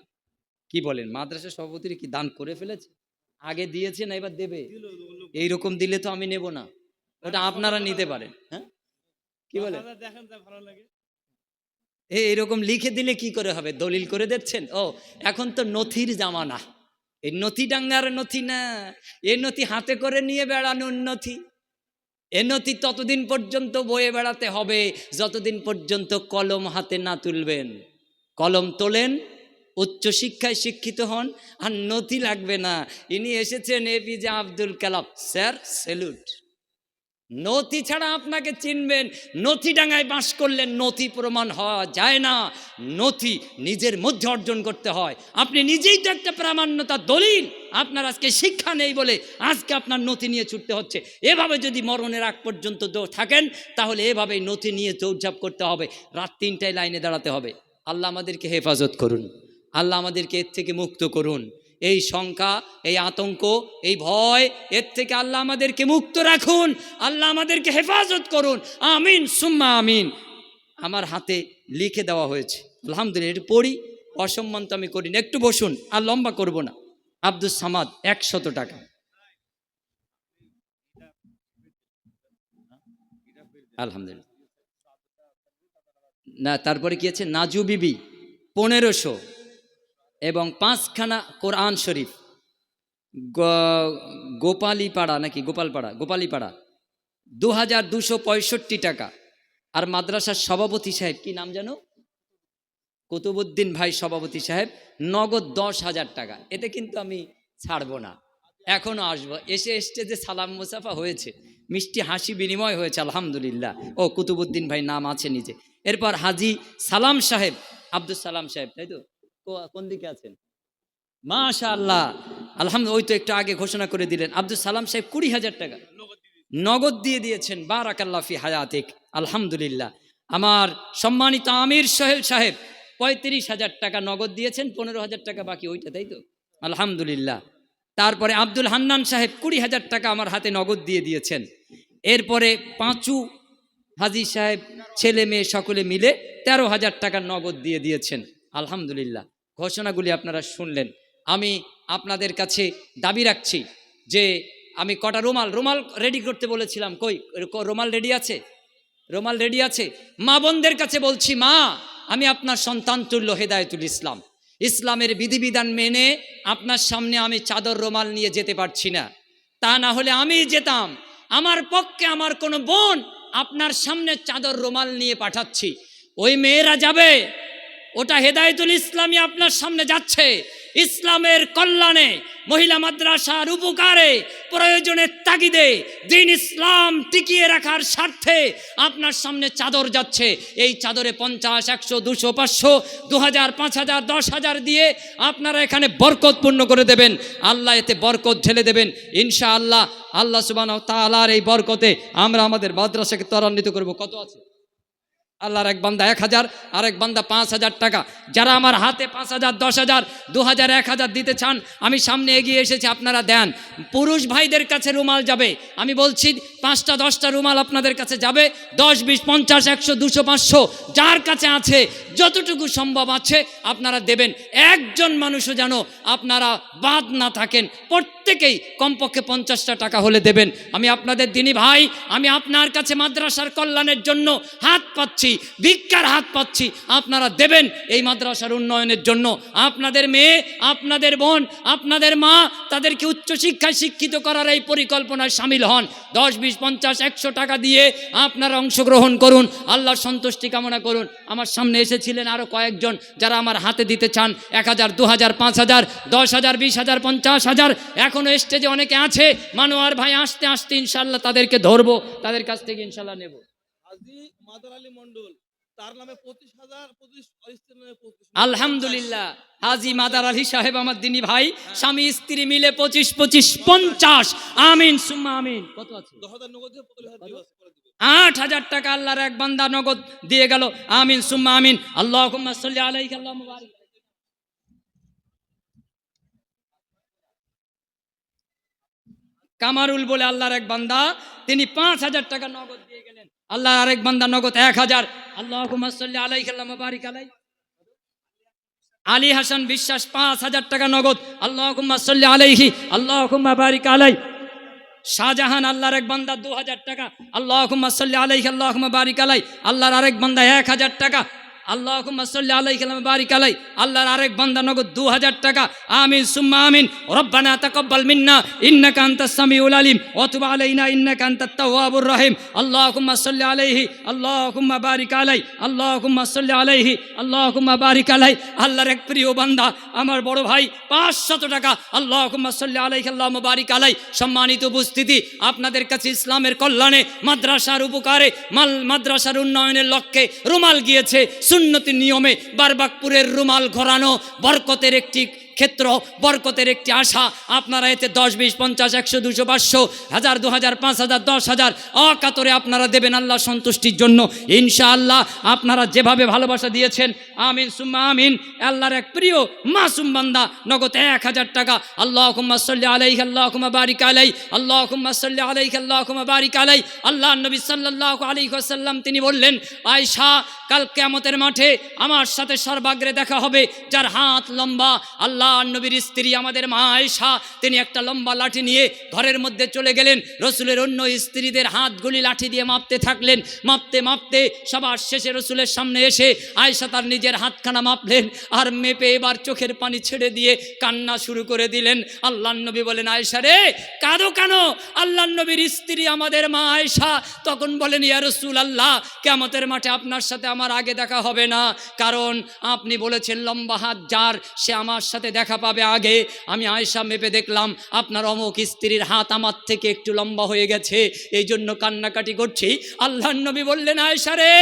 A: কি বলেন, মাদ্রাসা সভাপতির কি দান করে ফেলেছে? আগে দিয়েছে না এবার দেবে? এইরকম দিলে তো আমি নেব না, ওটা আপনারা নিতে পারেন। হ্যাঁ, কি বলেন? এইরকম লিখে দিলে কি করে হবে? দলিল করে দিচ্ছেন? ও, এখন তো নথির জামানা। এই নথি ডাঙ্গার নথি না, এই নথি হাতে করে নিয়ে বেড়ানোর নথি। এ নথি ততদিন পর্যন্ত বয়ে বেড়াতে হবে যতদিন পর্যন্ত কলম হাতে না তুলবেন। কলম তোলেন, উচ্চশিক্ষায় শিক্ষিত হন, আর নথি লাগবে না। ইনি এসেছেন APJ Abdul Kalam sir, salute. নথি ছাড়া আপনাকে চিনবেন, নথি ডাঙায় বাস করলে নথি প্রমাণ হওয়া যায় না। নথি নিজের মধ্যে অর্জন করতে হয়। আপনি নিজেই তো একটা প্রামাণ্যতা দলিল। আপনার আজকে শিক্ষা নেই বলে আজকে আপনার নথি নিয়ে ছুটতে হচ্ছে। এভাবে যদি মরণের আগ পর্যন্ত থাকেন তাহলে এভাবেই নথি নিয়ে দৌড়ঝাঁপ করতে হবে, রাত 3টায় লাইনে দাঁড়াতে হবে। আল্লাহ আমাদেরকে হেফাজত করুন, আল্লাহ আমাদেরকে এর থেকে মুক্ত করুন। এই শঙ্কা, এই আতঙ্ক, এই ভয়, এর থেকে আল্লাহ আমাদেরকে মুক্ত রাখুন, আল্লাহ আমাদেরকে হেফাজত করুন। আমিন সুম্মা আমিন। আমার হাতে লিখে দেওয়া হয়েছে, আলহামদুলিল্লাহ। এটা পড়ি, অসম্মান তো আমি করি না। একটু বসুন, আর লম্বা করব না। আব্দুস সামাদ 100 টাকা। আলহামদুলিল্লাহ। না, তারপরে কি আছে? নাজু বিবি 1500 এবং 5খানা কোরআন শরীফ। গোপালীপাড়া 2,265 টাকা। আর মাদ্রাসার সভাপতি সাহেব, কি নাম জানো? কুতুবুদ্দিন ভাই সভাপতি সাহেব, নগদ 10,000 টাকা। এতে কিন্তু আমি ছাড়বো না, এখনো আসবো। এসে স্টেজে সালাম মুসাফা হয়েছে, মিষ্টি হাসি বিনিময় হয়েছে, আলহামদুলিল্লাহ। ও, কুতুবুদ্দিন ভাই নাম আছে নিজে। এরপর হাজি সালাম সাহেব, আব্দুল সালাম সাহেব, তাই তো? কোন দিকে আছেন? মাশাআল্লাহ, আলহামদুলিল্লাহ। ওই তো একটু আগে ঘোষণা করে দিলেন। আব্দুল সালাম সাহেব 20,000 টাকা নগদ দিয়ে দিয়েছেন। বারাকাল্লাহ ফি হায়াতিক। আলহামদুলিল্লাহ। আমার সম্মানিত আমির সোহেল সাহেব 35,000 টাকা নগদ দিয়েছেন, 15,000 টাকা বাকি, ওইটা, তাই তো? আলহামদুলিল্লাহ। তারপরে আব্দুল হান্নান সাহেব 20,000 টাকা আমার হাতে নগদ দিয়ে দিয়েছেন। এরপরে পাঁচু হাজি সাহেব ছেলে মেয়ে সকলে মিলে 13,000 টাকা নগদ দিয়ে দিয়েছেন। আলহামদুলিল্লাহ। ঘোষণাগুলি আপনারা শুনলেন। আমি আপনাদের কাছে দাবি রাখছি যে আমি কটা রুমাল রেডি করতে বলেছিলাম, কই রুমাল রেডি আছে?
B: রুমাল রেডি আছে? মা বোনদের কাছে বলছি, মা আমি আপনার সন্তান তুল্য হেদায়েতুল ইসলাম, ইসলামের বিধিবিধান মেনে আপনার সামনে আমি চাদর রুমাল নিয়ে যেতে পারছি না, তা না হলে আমি যেতাম। আমার পক্ষে আমার কোনো বোন আপনার সামনে চাদর রুমাল নিয়ে পাঠাচ্ছি, ওই মেয়েরা যাবে, ওটা হেদায়েতুল ইসলামী আপনার সামনে যাচ্ছে, ইসলামের কল্যাণে, মহিলা মাদ্রাসার উপকারে, প্রয়োজনের তাগিদে, দ্বীন ইসলাম টিকিয়ে রাখার স্বার্থে আপনার সামনে চাদর যাচ্ছে। এই চাদরে 50, 100, 200, 500, 2000, 5000, 10,000 দিয়ে আপনারা এখানে বরকতপূর্ণ করে দেবেন। আল্লাহ এতে বরকত ঢেলে দেবেন ইনশাআল্লাহ। আল্লাহ সুবহানাহু ওয়া তাআলার এই বরকতে আমরা আমাদের মাদ্রাসাকে ত্বরান্বিত করব। কত আছে? আল্লাহর এক বান্দা 1000, আর এক বান্দা 5000 টাকা। যারা আমার হাতে 5000, 10,000, 2000, 1000 দিতে চান, আমি সামনে এগিয়ে এসেছি, আপনারা দেন। পুরুষ ভাইদের কাছে রুমাল যাবে, আমি বলছি 5টা 10টা রুমাল আপনাদের কাছে যাবে, 10, 20, 50, 100, 200, 500 যার কাছে আছে, যতটুকু সম্ভব আছে আপনারা দেবেন। একজন মানুষও যেন আপনারা বাদ না থাকেন, প্রত্যেকেই কমপক্ষে 50টা টাকা হলে দেবেন। আমি আপনাদের দিনী ভাই, আমি আপনার কাছে মাদ্রাসার কল্যাণের জন্য হাত পাচ্ছি, ভিক্ষার হাত পাচ্ছি, আপনারা দেবেন এই মাদ্রাসার উন্নয়নের জন্য। আপনাদের মেয়ে, আপনাদের বোন, আপনাদের মা, তাদেরকে উচ্চশিক্ষায় শিক্ষিত করার এই পরিকল্পনায় সামিল হন। 10, 20, 50, 100 টাকা দিয়ে আপনারা অংশগ্রহণ করুন, আল্লাহর সন্তুষ্টি কামনা করুন। আমার সামনে এসেছিলেন আরও কয়েকজন, যারা আমার হাতে দিতে চান 1000, 2000, 5000, 10,000, 20,000, 50,000। এখনও স্টেজে অনেকে আছে, মানোয়ার ভাই আসতে আসতে ইনশাল্লাহ তাদেরকে ধরবো, তাদের কাছ থেকে ইনশাল্লাহ নেব। আলহামদুলিল্লাহ, হাজি মাদার আলী সাহেব আমার দিনী ভাই, স্বামী স্ত্রী মিলে 25, 25, 50। আমিন সুম্মা আমিন। কত আছে? 8,000 টাকা আল্লাহর এক বান্দা নগদ দিয়ে গেল। আমিন সুম্মা আমিন। আল্লাহুম্মা সাল্লি আলাইহি আল্লাহুম্মা বারিক। কামারুল বলে আল্লাহর এক বান্দা, তিনি 5,000 টাকা নগদ দিয়ে গেলেন। আল্লাহর আরেক বান্দা নগদ 1000। আল্লাহুম্মা সাল্লি আলাইহি আল্লাহুম্মা বারিক আলাইহি। আলী হাসান বিশ্বাস 5,000 টাকা নগদ। আল্লাহুম্মা সাল্লি আলাইহি আল্লাহুম্মা বারিক আলাইহি। শাহজাহান আল্লাহর এক বান্দা 2000 টাকা। আল্লাহুম্মা সাল্লি আলাইহি আল্লাহুম্মা বারিক আলাইহি। আল্লাহর আরেক বান্দা 1000 টাকা। আল্লাহুম্মা সাল্লি আলাইহি আল্লাহুম্মা বারিক আলাইহি। আল্লাহর আরেক বান্দা নগদ 2000 টাকা। আমিন সুম্মা আমিন। রব্বানা তাকাব্বাল মিন্না ইন্নাকা আনতাস সামিউল আলিম ওয়া তুব আলাইনা ইন্নাকা আনতাত তাওয়াবুর রহিম। আল্লাহুম্মা সাল্লি আলাইহি আল্লাহুম্মা বারিক আলাইহি। আল্লাহুম্মা সাল্লি আলাইহি আল্লাহুম্মা বারিক আলাইহি। আল্লাহর এক প্রিয় বান্দা, আমার বড় ভাই, 500 টাকা। আল্লাহুম্মা সাল্লি আলাইহি আল্লাহুম্মা বারিক আলাইহি। সম্মানিত উপস্থিতি, আপনাদের কাছে ইসলামের কল্যাণে, মাদ্রাসার উপকারে, মাদ্রাসার উন্নয়নের লক্ষ্যে রুমাল গিয়েছে সুন্নতি নিয়মে। বারবাকপুরের রুমাল ঘোরানো বরকতের একটি ক্ষেত্র, বরকতের একটি আশা। আপনারা এতে 10, 20, 50, 100, 200, 500, 1000, 2000, 5000, 10,000 অকাতরে আপনারা দেবেন আল্লাহ সন্তুষ্টির জন্য ইনশাআল্লাহ। আপনারা যেভাবে ভালোবাসা দিয়েছেন, আমিন সুম্মা আমিন। আল্লাহর এক প্রিয় মাসুম বান্দা নগদ 1000 টাকা। আল্লাহুম্মা সাল্লি আলাইহি আল্লাহুম্মা বারিক আলাইহি। আল্লাহুম্মা সাল্লি আলাইহি আল্লাহুম্মা বারিক আলাইহি। আল্লাহর নবী সাল্লাল্লাহু আলাইহি ওয়াসাল্লাম তিনি বললেন, আয়েশা, কাল কিয়ামতের মাঠে আমার সাথে সর্বাগ্রে দেখা হবে যার হাত লম্বা। আল্লাহর নবীর স্ত্রী আমাদের মা আয়েশা, তিনি একটা লম্বা লাঠি নিয়ে ঘরের মধ্যে চলে গেলেন। রসুলের অন্য স্ত্রীদের হাতগুলি লাঠি দিয়ে মাপতে থাকলেন। মাপতে মাপতে সবার শেষে রসুলের সামনে এসে আয়েশা তার নিজের হাতখানা মাপলেন, আর মেপে এবার চোখের পানি ছেড়ে দিয়ে কান্না শুরু করে দিলেন। আল্লাহর নবী বলেন, আয়েশা রে, কাঁদো কেন? আল্লাহর নবীর স্ত্রী আমাদের মা আয়েশা তখন বলেন, ইয়া রাসূলুল্লাহ, কিয়ামতের মাঠে আপনার সাথে আমার আগে দেখা হবে না, কারণ আপনি বলেছেন লম্বা হাত যার সে আমার সাথে দেখা পাবে আগে। আমি আয়েশা মেপে দেখলাম আপনার অমুক স্ত্রীর হাত আমার থেকে একটু লম্বা হয়ে গেছে, এই জন্য কান্নাকাটি করছি। আল্লাহর নবী বললেন, আয়েশা রে,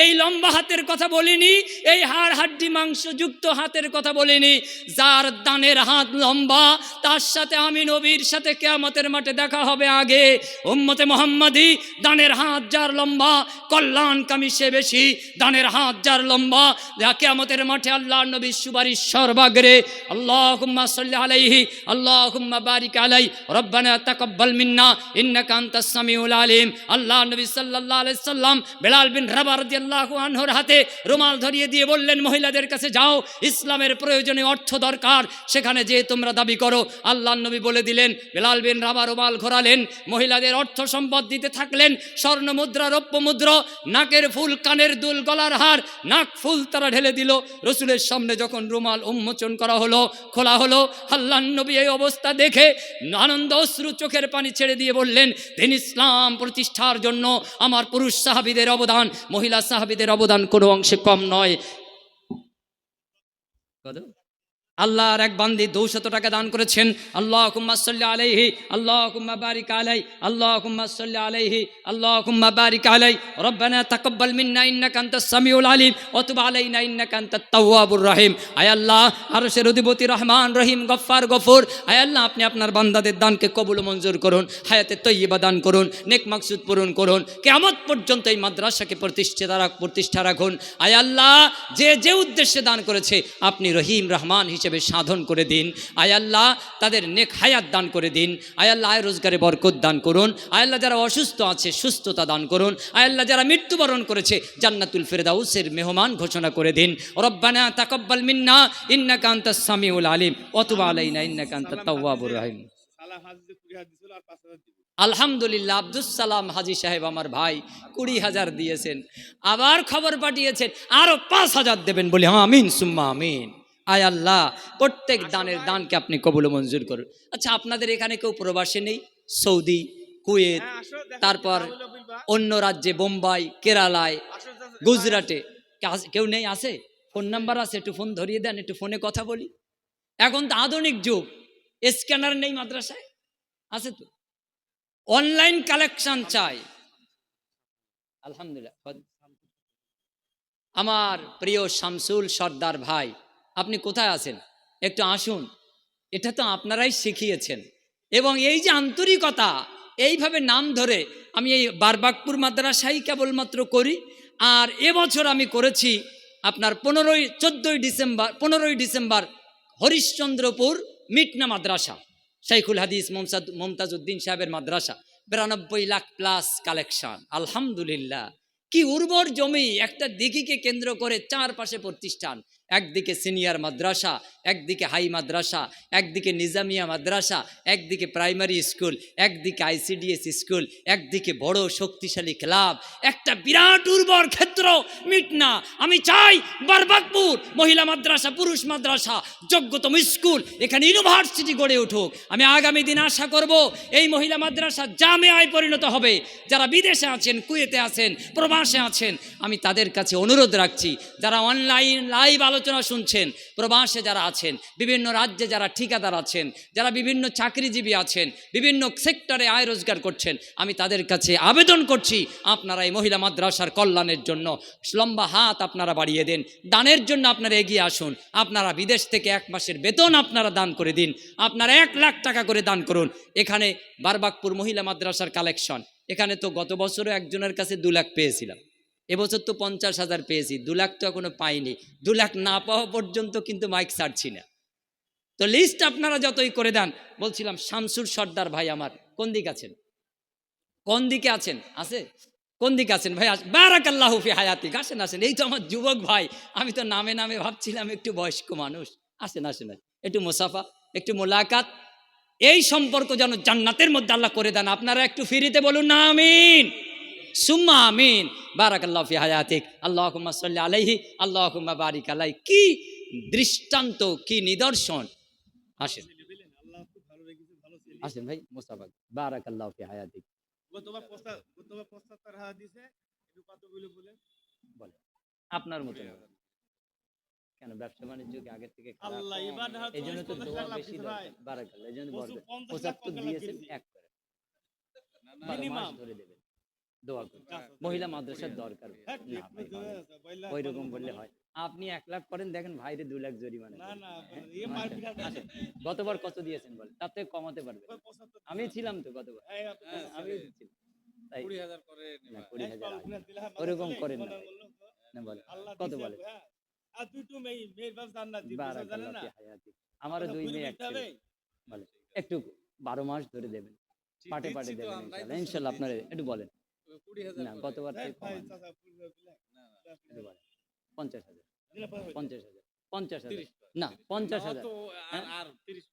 B: এই লম্বা হাতের কথা বলিনি, এই হাড় হাড্ডি মাংসযুক্ত হাতের কথা বলিনি। যার দানের হাত লম্বা তার সাথে আমি নবীর সাথে কিয়ামতের মাঠে দেখা হবে আগে। উম্মতে মুহাম্মাদি, দানের হাত যার লম্বা, কল্যাণকামী সে বেশি। দানের হাত যার লম্বা, কিয়ামতের মাঠে আল্লাহর নবীর সুপারিশ সর্বাগ্রে। আল্লাহুম্মা সাল্লি আলাইহি আল্লাহুম্মা বারিক আলাই রব্বানা তাকাব্বাল মিন্না ইন্নাকা আনতাস সামিউল আলিম। আল্লাহ নবী সাল্লাল্লাহু আলাইহি সাল্লাম বেলাল বিন রাবাহ রাদিয়াল্লাহু আনহুর হাতে রুমাল ধরিয়ে দিয়ে বললেন, মহিলাদের কাছে যাও, ইসলামের প্রয়োজনে অর্থ দরকার, সেখানে যে তোমরা দাবি করো। আল্লাহ নবী বলে দিলেন, বেলাল বিন রাবাহ রুমাল ঘোরালেন, মহিলাদের অর্থ সম্পদ দিতে থাকলেন, স্বর্ণ মুদ্রা, রৌপ্য মুদ্রা, নাকের ফুল, কানের দুল, গলার হার, নাক ফুল তারা ঢেলে দিল। রসুলের সামনে যখন রুমাল উন্মোচন করা হলো, খোলা হলো, আল্লাহ নবী এই অবস্থা দেখে আনন্দ অশ্রু চোখের পানি ছেড়ে দিয়ে বললেন, দিন ইসলাম প্রতিষ্ঠার জন্য আমার পুরুষ সাহাবীদের অবদান, মহিলা সাহাবীদের অবদান কোনো অংশে কম নয়। আল্লাহর এক বান্দি 200 টাকা দান করেছেন। আল্লাহুম্মা সাল্লি আলাইহি আল্লাহুম্মা বারিক আলাই আল্লাহুম্মা সাল্লি আলাইহি আল্লাহুম্মা বারিক আলাই রব্বানা তাকাব্বাল মিন্না ইন্নাকা আনতাস সামিউল আলিম ওয়া তুব আলাইনা ইন্নাকা আনতাত তাওয়াবুর রহিম। আয় আল্লাহ, আরশের অধিপতি রহমান রহিম গফফার গফুর, আয় আল্লাহ আপনি আপনার বান্দাদের দানকে কবুল ও মঞ্জুর করুন, হায়াতে তৈয়্যিবা দান করুন, নেক মাকসুদ পূরণ করুন, কিয়ামত পর্যন্ত এই মাদ্রাসাকে প্রতিষ্ঠা রাখুন। আয় আল্লাহ, যে যে উদ্দেশ্যে দান করেছে আপনি রহিম রহমান হিসেবে সাধন করে দিন। আয় আল্লাহ তাদের নেক হায়াত দান করে দিন। আয় আল্লাহ আয় রোজগারে বরকত দান করুন। আয় আল্লাহ যারা অসুস্থ আছে সুস্থতা দান করুন। আয় আল্লাহ যারা মৃত্যুবরণ করেছে জান্নাতুল ফেরদাউসের মেহমান ঘোষণা করে দিন। রব্বানা তাকাব্বাল মিন্না ইন্নাকা আনতাস সামিউল আলিম ওয়া তুব আলাইনা ইন্নাকা আনতাত তাওয়াবুর রহিম। আলহামদুলিল্লাহ, আব্দুস সালাম হাজী সাহেব আমার ভাই 20,000 দিয়েছেন, আবার খবর পাঠিয়েছেন আরো 5,000 দেবেন বলে আমিন সুম্মা আমিন। আয় আল্লাহ প্রত্যেক দানের দানকে আপনি কবুল ও মঞ্জুর করুন। আচ্ছা, আপনাদের এখানে কেউ প্রবাসী নেই? সৌদি, কুয়েত, তারপর অন্য রাজ্যে বোম্বাই, কেরালায়, গুজরাটে কেউ নেই? আছে? ফোন নাম্বার আছে? একটু ফোন ধরিয়ে দেন, একটু ফোনে কথা বলি। এখন তো আধুনিক যুগ, স্ক্যানার নেই মাদ্রাসায়? আছে তো? অনলাইন কালেকশন চাই। আলহামদুলিল্লাহ। আমার প্রিয় শামসুল সর্দার ভাই, আপনি কোথায় আছেন? একটু আসুন, এটা তো আপনারাই শিখিয়েছেন। এবং এই যে আন্তরিকতা, এইভাবে নাম ধরে আমি এই বারবাকপুর মাদ্রাসাই কেবলমাত্র করি। আর এবছর আমি করেছি আপনার 15ই ডিসেম্বর হরিশ্চন্দ্রপুর মিটনা মাদ্রাসা, শাইখুল হাদিস মমতাজউদ্দিন সাহেবের মাদ্রাসা, 92 লাখ প্লাস কালেকশন। আলহামদুলিল্লাহ, কি উর্বর জমি, একটা দিঘিকে কেন্দ্র করে চারপাশে প্রতিষ্ঠান, একদিকে সিনিয়র মাদ্রাসা, একদিকে হাই মাদ্রাসা, একদিকে নিজামিয়া মাদ্রাসা, একদিকে প্রাইমারি স্কুল, একদিকে আইসিডিএস স্কুল, একদিকে বড় শক্তিশালী ক্লাব, একটা বিরাট উর্বর ক্ষেত্র মিটনা। আমি চাই বারবাকপুর মহিলা মাদ্রাসা, পুরুষ মাদ্রাসা, যোগ্যতম স্কুল, এখানে ইউনিভার্সিটি গড়ে উঠুক। আমি আগামী দিন আশা করব এই মহিলা মাদ্রাসা জামিয়ায় পরিণত হবে। যারা বিদেশে আছেন, কুয়েতে আছেন, প্রবাসে আছেন, আমি তাদের কাছে অনুরোধ রাখছি, যারা অনলাইন লাইভ আলোচনা শুনছেন, প্রবাসে যারা আছেন, বিভিন্ন রাজ্যে যারা ঠিকাদার আছেন, যারা বিভিন্ন চাকরিজীবী আছেন, বিভিন্ন সেক্টরে আয় রোজগার করছেন, আমি তাদের কাছে আবেদন করছি, আপনারা এই মহিলা মাদ্রাসার কল্যাণের জন্য লম্বা হাত আপনারা বাড়িয়ে দেন, দানের জন্য আপনারা এগিয়ে আসুন। আপনারা বিদেশ থেকে 1 মাসের বেতন আপনারা দান করে দিন, আপনারা 1 লাখ টাকা করে দান করুন। এখানে বারবাকপুর মহিলা মাদ্রাসার কালেকশন, এখানে তো গত বছরও একজনের কাছে 2 লাখ পেয়েছিলাম, এবছর তো 50,000 পেয়েছি, 2 লাখ তো এখনো পাইনি। 2 লাখ না পাওয়া পর্যন্ত কিন্তু মাইক ছাড়ছি না। তো লিস্ট আপনারা যতই করে দেন। বলছিলাম শামসুর সর্দার ভাই আমার কোন দিকে আছেন? কোন দিকে আছেন? আছে? কোন দিকে আছেন ভাই? বারাকাল্লাহু ফি হায়াতিক। আসেন আসেন, এই তো আমার যুবক ভাই, আমি তো নামে নামে ভাবছিলাম একটু বয়স্ক মানুষ। আসেন আসেন, একটু মুসাফা, একটু মোলাকাত, এই সম্পর্ক যেন জান্নাতের মধ্যে আল্লাহ করে দেন। আপনারা একটু ফিরিতে বলুন না আমিন সুম্মা আমিন। বারাকাল্লাহু ফি হায়াতিক আল্লাহুম্মা সাল্লি আলাইহি আল্লাহুম্মা বারিক আলাই। কি দৃষ্টান্ত, কি নিদর্শন! আসেন আসেন ভাই মুস্তাফা, বারাকাল্লাহু ফি হায়াতিক। আপনার মতো কেন, ব্যবসা বাণিজ্য আগের থেকে এই জন্য তো দোয়া বেশি দরকার। বারাকাল্লাহ, এই জন্য 75 দিয়েছেন, 1 করে 12 মাস ধরে দেবেন, দোয়া করুন। মহিলা মাদ্রাসার দরকার ওই রকম বললে হয়। আপনি 1 লাখ করেন, দেখেন ভাইরে 2 লাখ জরিমানা। গতবার কত দিয়েছেন বলেন, তার থেকে কমাতে পারবেন? আমি ছিলাম তো গতবার, আমি ছিলাম, তাই 20,000 করে, 20,000 ওরকম করেন না বলেন। কত বলেন?
C: আর দুটো মেয়ের বাপ জান্নাতি জানে
A: বারাকাল্লাহ
C: না
A: ফি হায়াতিক। আমারও দুই মেয়ে এক ছেলে। বলেন একটু 12 মাস ধরে দেবেন, পাটে পাটে দেবেন ইনশাআল্লাহ। ইনশাআল্লাহ আপনারা একটু বলেন না, গতবার থেকে কমান একটু বলেন 50,000 50,000 50,000 না 50,000 হ্যাঁ?
C: আর 30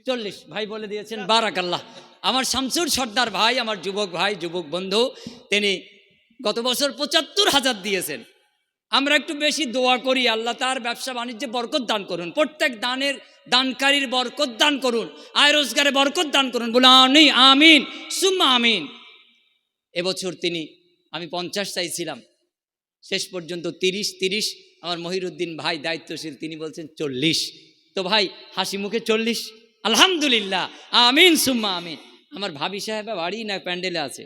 B: 40 ভাই বলে দিয়েছেন। বারাকাল্লাহ। আমার শামসুর সর্দার ভাই, আমার যুবক ভাই, যুবক বন্ধু, তিনি গত বছর 75,000 দিয়েছেন। আমরা একটু বেশি দোয়া করি, আল্লাহ তার ব্যবসা বাণিজ্যে বরকত দান করুন, প্রত্যেক দানকারীর বরকত দান করুন, আয় রোজগারে বরকত দান করুন, বলে আমিন আমিন সুম্মা আমিন। এবছর আমি 50 চাইছিলাম, শেষ পর্যন্ত 30 আমার মহিরুদ্দিন ভাই দায়িত্বশীল, তিনি বলছেন 40। তো ভাই হাসি মুখে 40, আলহামদুলিল্লাহ, আমিন সুম্মা আমিন। আমার ভাবি সাহেবা বাড়ি না প্যান্ডেলে আছে?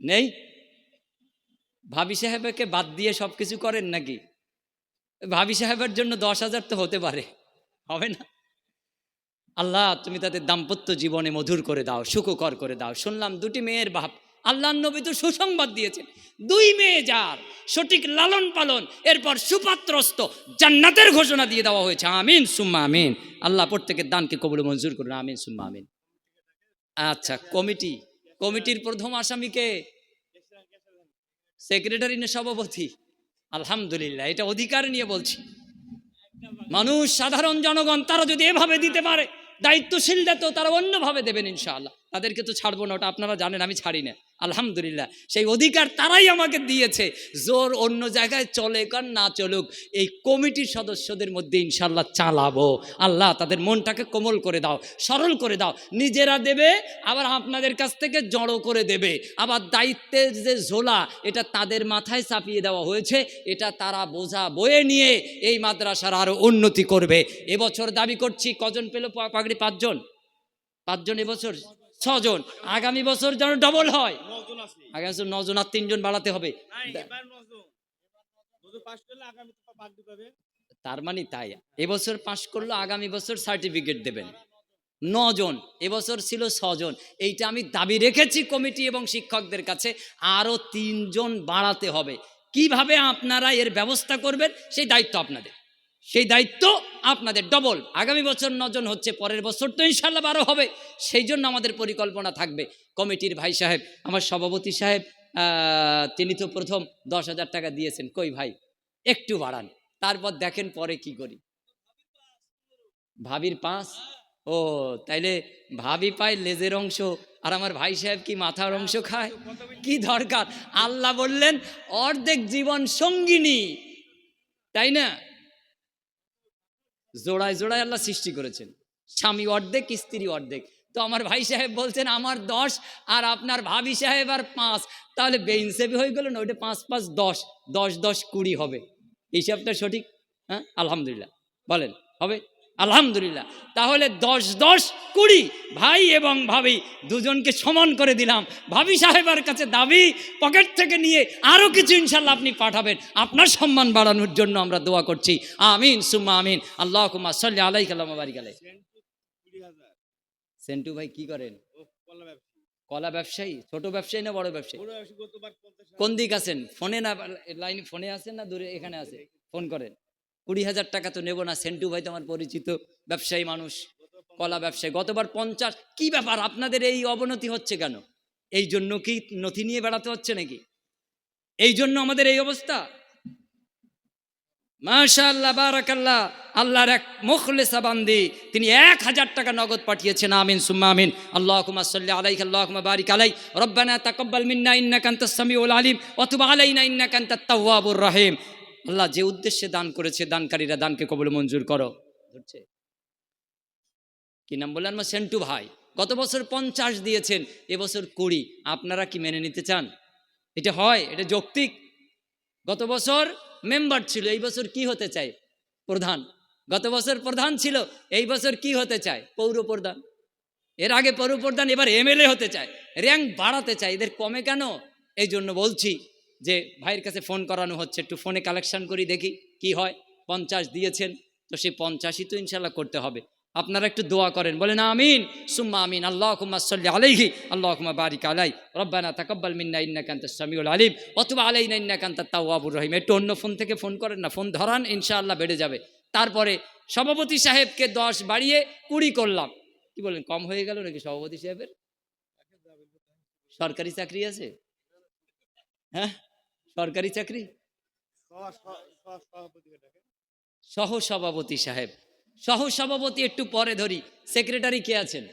B: নেই? ভাবি সাহেবকে বাদ দিয়ে সব কিছু করেন নাকি? ভাবি সাহেবের জন্য 10,000 তো হতে পারে, হবে না? আল্লাহ তুমি তাদের দাম্পত্য জীবনে মধুর করে দাও, সুখকর করে দাও। শুনলাম 2টি মেয়ের বাপ, আল্লাহর নবী তো সুসংবাদ দিয়েছেন, 2 মেয়ে যার সঠিক লালন পালন, এরপর সুপাত্রস্ত, জান্নাতের ঘোষণা দিয়ে দেওয়া হয়েছে। আমিন সুম্মা আমিন। আল্লাহ প্রত্যেকের দানকে কবুল মঞ্জুর করুন, আমিন সুম্মা আমিন। আচ্ছা, কমিটির প্রথম আসামিকে সেক্রেটারি না সভাপতি? আলহামদুলিল্লাহ, এটা অধিকার নিয়ে বলছি। মানুষ, সাধারণ জনগণ, তারা যদি এভাবে দিতে পারে, দায়িত্বশীলরা তো তারা অন্যভাবে দেবেন ইনশাআল্লাহ। তাদেরকে তো ছাড়বো না, ওটা আপনারা জানেন, আমি ছাড়ি না। আলহামদুলিল্লাহ, সেই অধিকার তারাই আমাকে দিয়েছে। জোর অন্য জায়গায় চলে কার না চলুক, এই কমিটির সদস্যদের মধ্যে ইনশাআল্লাহ চালাবো। আল্লাহ তাদের মনটাকে কোমল করে দাও, সরল করে দাও। নিজেরা দেবে, আবার আপনাদের কাছ থেকে জড়ো করে দেবে, আবার দায়িত্বের যে ঝোলা, এটা তাদের মাথায় চাপিয়ে দেওয়া হয়েছে, এটা তারা বোঝা বয়ে নিয়ে এই মাদ্রাসার আরো উন্নতি করবে। এবছর দাবি করছি, কজন পেল পাগড়ি? 5 জন এবছর, 6 জন। আগামী বছর যেন ডবল হয়,
C: 9 জন আছে
B: আগামী বছর 9 জন আর 3 জন বাড়াতে হবে।
C: নাই, এবার 9 জন পাস করলে আগামী তো বাগদি পাবে।
B: তার মানে তাই, এবছর পাশ করলো, আগামী বছর সার্টিফিকেট দেবেন। 9 জন, এবছর ছিল 6 জন। এইটা আমি দাবি রেখেছি কমিটি এবং শিক্ষকদের কাছে, আরো 3 জন বাড়াতে হবে। কিভাবে আপনারা এর ব্যবস্থা করবেন, সেই দায়িত্ব আপনাদের ডবল। আগামী বছর 9 জন হচ্ছে, পরের বছর তো ইনশাল্লাহ 12 হবে। সেই জন্য আমাদের পরিকল্পনা থাকবে। কমিটির ভাই সাহেব, আমার সভাপতি সাহেব, তিনি তো প্রথম 10,000 টাকা দিয়েছেন। কই ভাই, একটু বাড়ান, তারপর দেখেন পরে কি করি। ভাবির 5? ও, তাইলে ভাবি পায় লেজের অংশ, আর আমার ভাই সাহেব কি মাথার অংশ খায়? কি দরকার? আল্লাহ বললেন অর্ধেক জীবন সঙ্গিনী, তাই না? জোড়ায় জোড়ায় আল্লাহ সৃষ্টি করেছেন, স্বামী অর্ধেক, স্ত্রী অর্ধেক। তো আমার ভাই সাহেব বলছেন আমার 10, আর আপনার ভাবি সাহেব আর 5, তাহলে বেইনসাফি হয়ে গেল না? ওইটা 5 5 10, 10 10 20 হবে। হিসাবটা সঠিক? হ্যাঁ, আলহামদুলিল্লাহ বলেন, হবে? আলহামদুলিল্লাহ। তাহলে 10 10 20, ভাই এবং ভাবি দুজনকে সমান করে দিলাম। ভাবি সাহেবের কাছে দাবি, পকেট থেকে নিয়ে আরও কিছু ইনশাল্লাহ আপনি পাঠাবেন, আপনার সম্মান বাড়ানোর জন্য আমরা দোয়া করছি। আমিন সুম্মা আমিন। আল্লাহুম্মা সাল্লি আলাইহি ওয়া বারিক আলাইহি।
C: 20,000
B: সেন্টু ভাই কি করেন?
C: ও কলা ব্যবসা,
B: কলা ব্যবসায়ী? ছোট ব্যবসায়ী না বড় ব্যবসায়ী?
C: বড় ব্যবসা গতবার 50,000।
B: কোন দিক আছেন? ফোনে না লাইনে? ফোনে আছেন না দূরে এখানে আছে? ফোন করেন। 20,000 টাকা তো নেব না। সেন্টু ভাই তো আমার পরিচিত ব্যবসায়ী মানুষ, কলা ব্যবসায়ী। গতবার 50। কি ব্যাপার, আপনাদের এই অবনতি হচ্ছে কেন? এই জন্য কি নথি নিয়ে বেড়াতে হচ্ছে নাকি? এই জন্য আমাদের এই অবস্থা? মাশাআল্লাহ, বারাকাল্লাহ। আল্লাহর এক মুখলেসা বান্দি, তিনি 1,000 টাকা নগদ পাঠিয়েছেন। আমিন সুম্মা আমিন। আল্লাহুম্মা সাল্লি আলাইহি আল্লাহুম্মা বারিক আলাইহি। রব্বানা তাকাব্বাল মিন্না ইন্নাকা আনতাস সামিউল আলিম ওয়া তুব আলাইনা ইন্নাকা আনতাত তাওয়াবুর রহিম। আল্লাহ যে উদ্দেশ্যে দান করেছে, দানকারীরা দানকে কবুল মঞ্জুর করো। ধরছে কি নাম বললেন? আমার সেন্টু ভাই গত বছর 50 দিয়েছেন, এবছর 20। আপনারা কি মেনে নিতে চান? এটা হয়? এটা যৌক্তিক? গত বছর মেম্বার ছিল, এই বছর কি হতে চায়? প্রধান। গত বছর প্রধান ছিল, এই বছর কি হতে চায়? পৌর প্রধান। এর আগে পৌর প্রধান, এবার এমএলএ হতে চায়, র্যাঙ্ক বাড়াতে চায়। এদের কমে কেন? এই জন্য বলছি যে ভাইয়ের কাছে ফোন করানো হচ্ছে, একটু ফোনে কালেকশন করি, দেখি কি হয়। 50 দিয়েছেন, তো সেই 50ই তো ইনশাল্লাহ করতে হবে। আপনারা একটু দোয়া করেন, বলেন আমিন সুম্মা আমিন। আল্লাহুম্মা সাল্লি আলাইহি আল্লাহুম্মা বারিক আলাই রব্বানা তাকাব্বাল মিন্না ইন্নাকা আনতাস সামিউল আলিম ওয়া তুব আলাইনা ইন্নাকা আনতাত তাওয়াবুর রহিম। একটু অন্য ফোন থেকে ফোন করেন না, ফোন ধরান, ইনশাআল্লাহ বেড়ে যাবে। তারপরে সভাপতি সাহেবকে 10 বাড়িয়ে 20 করলাম। কি বলেন, কম হয়ে গেল নাকি সভাপতি সাহেবের? সরকারি চাকরি আছে? হ্যাঁ, সরকারি চাকরি। সহ সভাপতি সাহেব, সহ সভাপতি একটু পরে ধরি। সেক্রেটারি কে আছেন?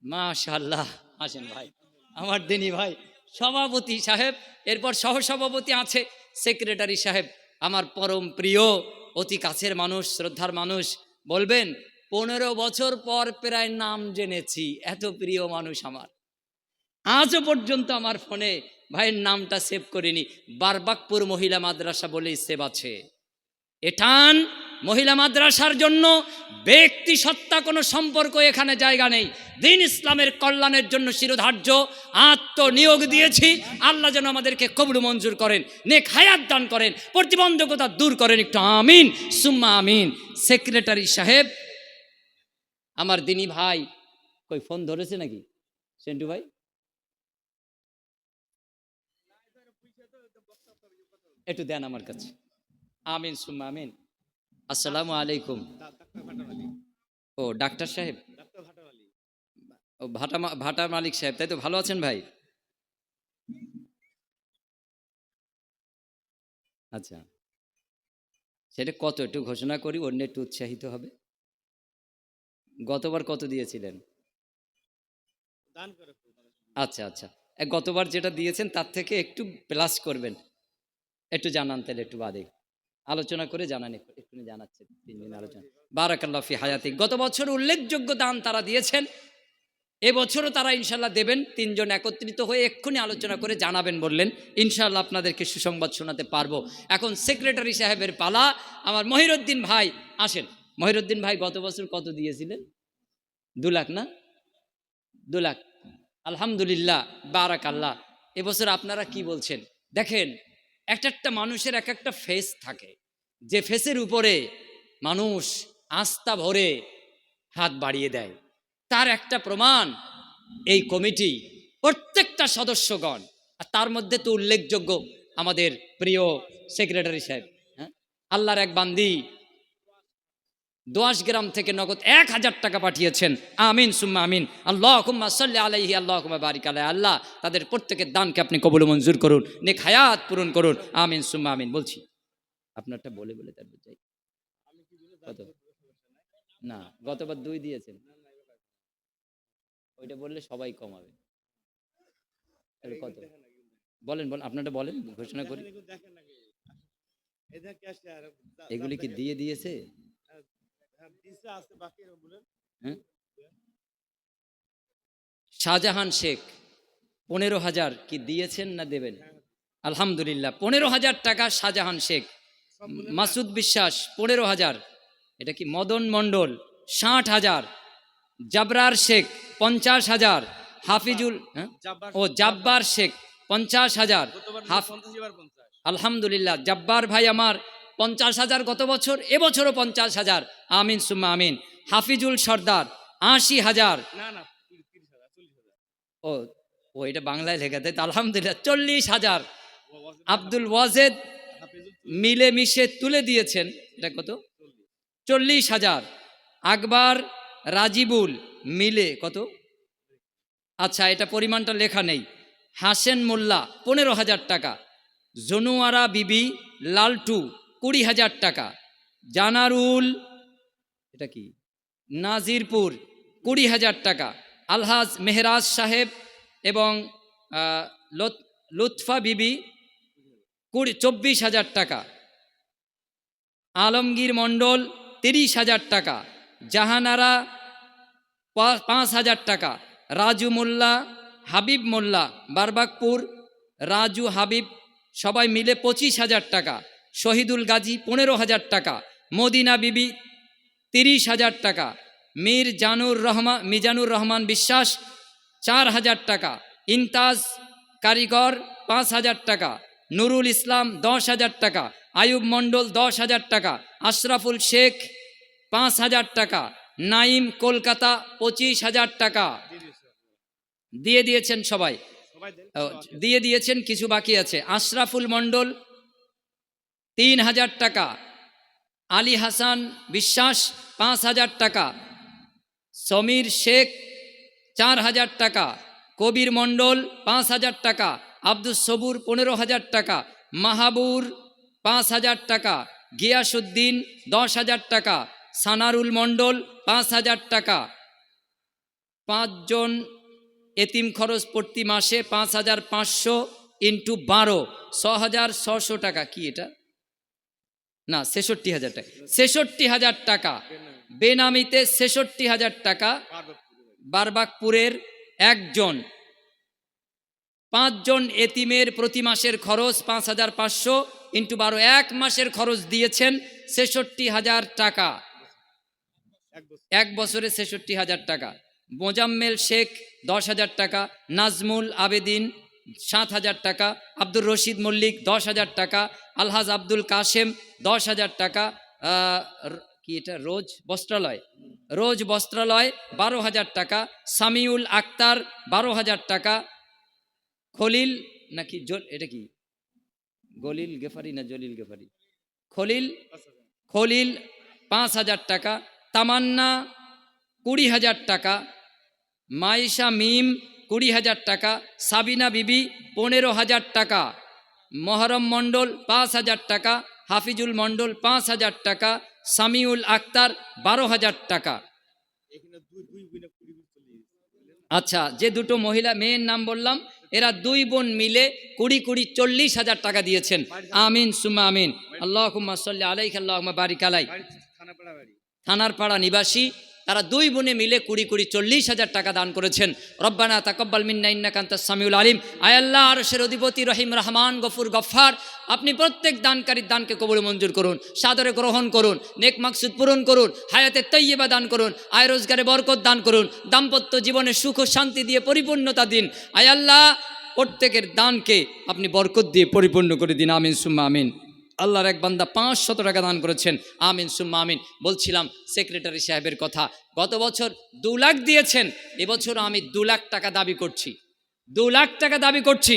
B: মাশাআল্লাহ, আসেন ভাই, আমার দিনী ভাই। সভাপতি সাহেব, এরপর সহ সভাপতি আছে সেক্রেটারি সাহেব, আমার পরম প্রিয়, অতি কাছের মানুষ, শ্রদ্ধার মানুষ। বলবেন 15 বছর পর প্রায় নাম জেনেছি, এত প্রিয় মানুষ আমার। আজও পর্যন্ত আমার ফোনে ভাইয়ের নামটা সেভ করিনি। বারবাকপুর মহিলা মাদ্রাসা বলেই সেভ আছে। এটান মহিলা মাদ্রাসার জন্য ব্যক্তি সত্তা কোনো সম্পর্ক এখানে জায়গা নেই। দিন ইসলামের কল্যাণের জন্য শিরোধার্য আত্মনিয়োগ দিয়েছি। আল্লাহ যেন আমাদেরকে কবুল মঞ্জুর করেন, নেক হায়াত দান করেন, প্রতিবন্ধকতা দূর করেন। একটু আমিন সুম্মা আমিন। সেক্রেটারি সাহেব, আমার দিনী ভাই, কই ফোন ধরেছে নাকি সেন্টু ভাই? একটু দেন আমার কাছে। আমিন সুম্মা আমিন। আসসালামু আলাইকুম। ও ডাক্তার সাহেব, ও ভাটা মালিক সাহেব, তাই তো? ভালো আছেন ভাই? আচ্ছা, সেটা কত একটু ঘোষণা করি, অন্য একটু উৎসাহিত হবে। গতবার কত দিয়েছিলেন? আচ্ছা আচ্ছা, গতবার যেটা দিয়েছেন তার থেকে একটু প্লাস করবেন, একটু জানান তাহলে, একটু বাদে আলোচনা করে জানান। একটু জানাচ্ছে 3 দিন আলোচনা। বারাকাল্লাহ ফি হায়াতিক। গত বছর উল্লেখযোগ্য দান তারা দিয়েছেন, এবছরও তারা ইনশাল্লাহ দেবেন। 3 জন একত্রিত হয়ে এক্ষুনি আলোচনা করে জানাবেন বললেন, ইনশাল্লাহ আপনাদেরকে সুসংবাদ শোনাতে পারবো। এখন সেক্রেটারি সাহেবের পালা। আমার মহিরুদ্দিন ভাই আসেন। মহিরুদ্দিন ভাই গত বছর কত দিয়েছিলেন? 2 লাখ না? 2 লাখ, আলহামদুলিল্লাহ, বারাকাল্লাহ। এবছর আপনারা কি বলছেন? দেখেন, একটা মানুষের এক একটা ফেস থাকে, যে ফেসের উপরে মানুষ আস্থা ভরে হাত বাড়িয়ে দেয়, তার একটা প্রমাণ এই কমিটি, প্রত্যেকটা সদস্যগণ। আর তার মধ্যে তো উল্লেখযোগ্য আমাদের প্রিয় সেক্রেটারি সাহেব। হ্যাঁ, আল্লাহর এক বান্দি দোয়াশ গ্রাম থেকে নগদ 1000 টাকা পাঠিয়েছেন। আমিন সুম্মা আমিন। আল্লাহুম্মা সাল্লি আলাইহি আল্লাহুম্মা বারিক আলাইহি। আল্লাহ তাদের প্রত্যেকের দানকে আপনি কবুল মঞ্জুর করুন, নেক হায়াত পূরণ করুন। আমিন সুম্মা আমিন। বলছি আপনারটা বলে বলে তারপর যাই। কত? না, গতবার 2 দিয়েছেন, ওইটা বললে সবাই কমাবে। কত বলেন, বলেন আপনারটা বলেন, ঘোষণা করি। এগুলি কি দিয়ে দিয়েছে? হ্যাঁ, শাহজাহান শেখ 15,000 কি দিয়েছেন না দেবেন? আলহামদুলিল্লাহ, 15,000 টাকা শাহজাহান শেখ। মাসুদ বিশ্বাস 15,000। এটা কি মদন মণ্ডল 60,000। জাবরার শেখ 50,000। হাফিজুল, ও জাব্বার শেখ 50,000। আলহামদুলিল্লাহ, জাব্বার ভাই আমার 50,000 গত বছর, এবছরও 50,000। আমিন সুম্মা আমিন। হাফিজুল সর্দার 80,000। ও ও এটা বাংলায় লেখা, তাই তো? আলহামদুলিল্লাহ, 40,000। আব্দুল ওয়াজেদ মিলে মিশে তুলে দিয়েছেন, এটা কত? 40,000। আকবর রাজিবুল মিলে কত? আচ্ছা, এটা পরিমাণটা লেখা নেই। হাসেন মোল্লা 15,000 টাকা। জনুয়ারা বিবি লালটু 20,000 টাকা। জানারুল, এটা কি, নাজিরপুর 20,000 টাকা। আলহাজ মেহরাজ সাহেব এবং লুৎফা বিবি 24,000 টাকা। আলমগীর মণ্ডল 30,000 টাকা। জাহানারা 5,000 টাকা। রাজু মোল্লা, হাবিব মোল্লা বারবাকপুর, রাজু হাবিব সবাই মিলে 25,000 টাকা। শহীদুল গাজী 15,000 টাকা। মদিনা বিবি 30,000 টাকা। মিজানুর রহমান বিশ্বাস 4,000 টাকা। ইনতাজ কারিগর 5,000 টাকা। নুরুল ইসলাম 10,000 টাকা। আয়ুব মণ্ডল 10,000 টাকা। আশরাফুল শেখ 5,000 টাকা। নাইম কলকাতা 25,000 টাকা দিয়ে দিয়েছেন সবাই,
C: সবাই দেন
B: দিয়ে দিয়েছেন, কিছু বাকি আছে। আশরাফুল মণ্ডল 3,000 টাকা, আলী হাসান বিশ্বাস 5,000 টাকা, সমীর শেখ 4,000 টাকা, কবির মণ্ডল 5,000 টাকা, আব্দুস সবুর 15,000 টাকা, মাহাবুর 5,000 টাকা, গিয়াসউদ্দিন 10,000 টাকা, সানারুল মণ্ডল 5,000 টাকা। 5 জন এতিম খরচ প্রতি মাসে 5,500 ইন্টু 12 6,600 টাকা। কি এটা? না, 66,000 টাকা, 66,000 টাকা বেনামিতে, 66,000 টাকা। বারবাকপুরের একজন, 5 জন এতিমের প্রতি মাসের খরচ 5,500 ইন্টু 12, 1 মাসের খরচ দিয়েছেন 66,000 টাকা, 1 বছরে 66,000 টাকা। মোজাম্মেল শেখ 10,000 টাকা, নাজমুল আবেদিন 7,000 টাকা, আব্দুর রশিদ মল্লিক 10,000 টাকা, আলহাজ আব্দুল কাশেম 10,000 টাকা, কি এটা, রোজ বস্ত্রালয় 12,000 টাকা, সামিউল আক্তার 12,000 টাকা, খলিল নাকি এটা কি গলিল গেফারি না জলিল গেফারি, খলিল 5,000 টাকা, তামান্না 20,000 টাকা, মাইশা মিম 20,000 টাকা, সাবিনা বিবি 15,000 টাকা, মহরম মণ্ডল 5,000 টাকা, হাফিজুল মণ্ডল 5,000 টাকা, সামিউল আক্তার 12,000 টাকা। আচ্ছা, যে দুটো মহিলা মেয়ের নাম বললাম, এরা 2 বোন মিলে 20 40,000 টাকা দিয়েছেন। আমিন সুম্মা আমিন। আল্লাহুম্মা সাল্লি আলাইহি আল্লাহুম্মা বারিক আলাই। থানারপাড়া নিবাসী, তারা 2 বোনে মিলে 20 40,000 টাকা দান করেছেন। রব্বানা তাকাব্বাল মিন্না ইন্নাকা আনতাস সামিউল আলিম। আয় আল্লাহ, আরশের অধিপতি রহিম রহমান গফুর গফফার, আপনি প্রত্যেক দানকারীর দানকে কবুল মঞ্জুর করুন, সাদরে গ্রহণ করুন, নেক মাকসুদ পূরণ করুন, হায়াতে তৈয়বা দান করুন, আয় রোজগারে বরকত দান করুন, দাম্পত্য জীবনে সুখ ও শান্তি দিয়ে পরিপূর্ণতা দিন। আয় আল্লাহ, প্রত্যেকের দানকে আপনি বরকত দিয়ে পরিপূর্ণ করে দিন। আমিন সুম্মা আমিন। আল্লাহর এক বান্দা 500 টাকা দান করেছেন। আমিন সুম্মা আমিন। বলছিলাম সেক্রেটারি সাহেবের কথা, গত বছর 2 লাখ দিয়েছেন, এবছর আমি 2 লাখ টাকা দাবি করছি, 2 লাখ টাকা দাবি করছি।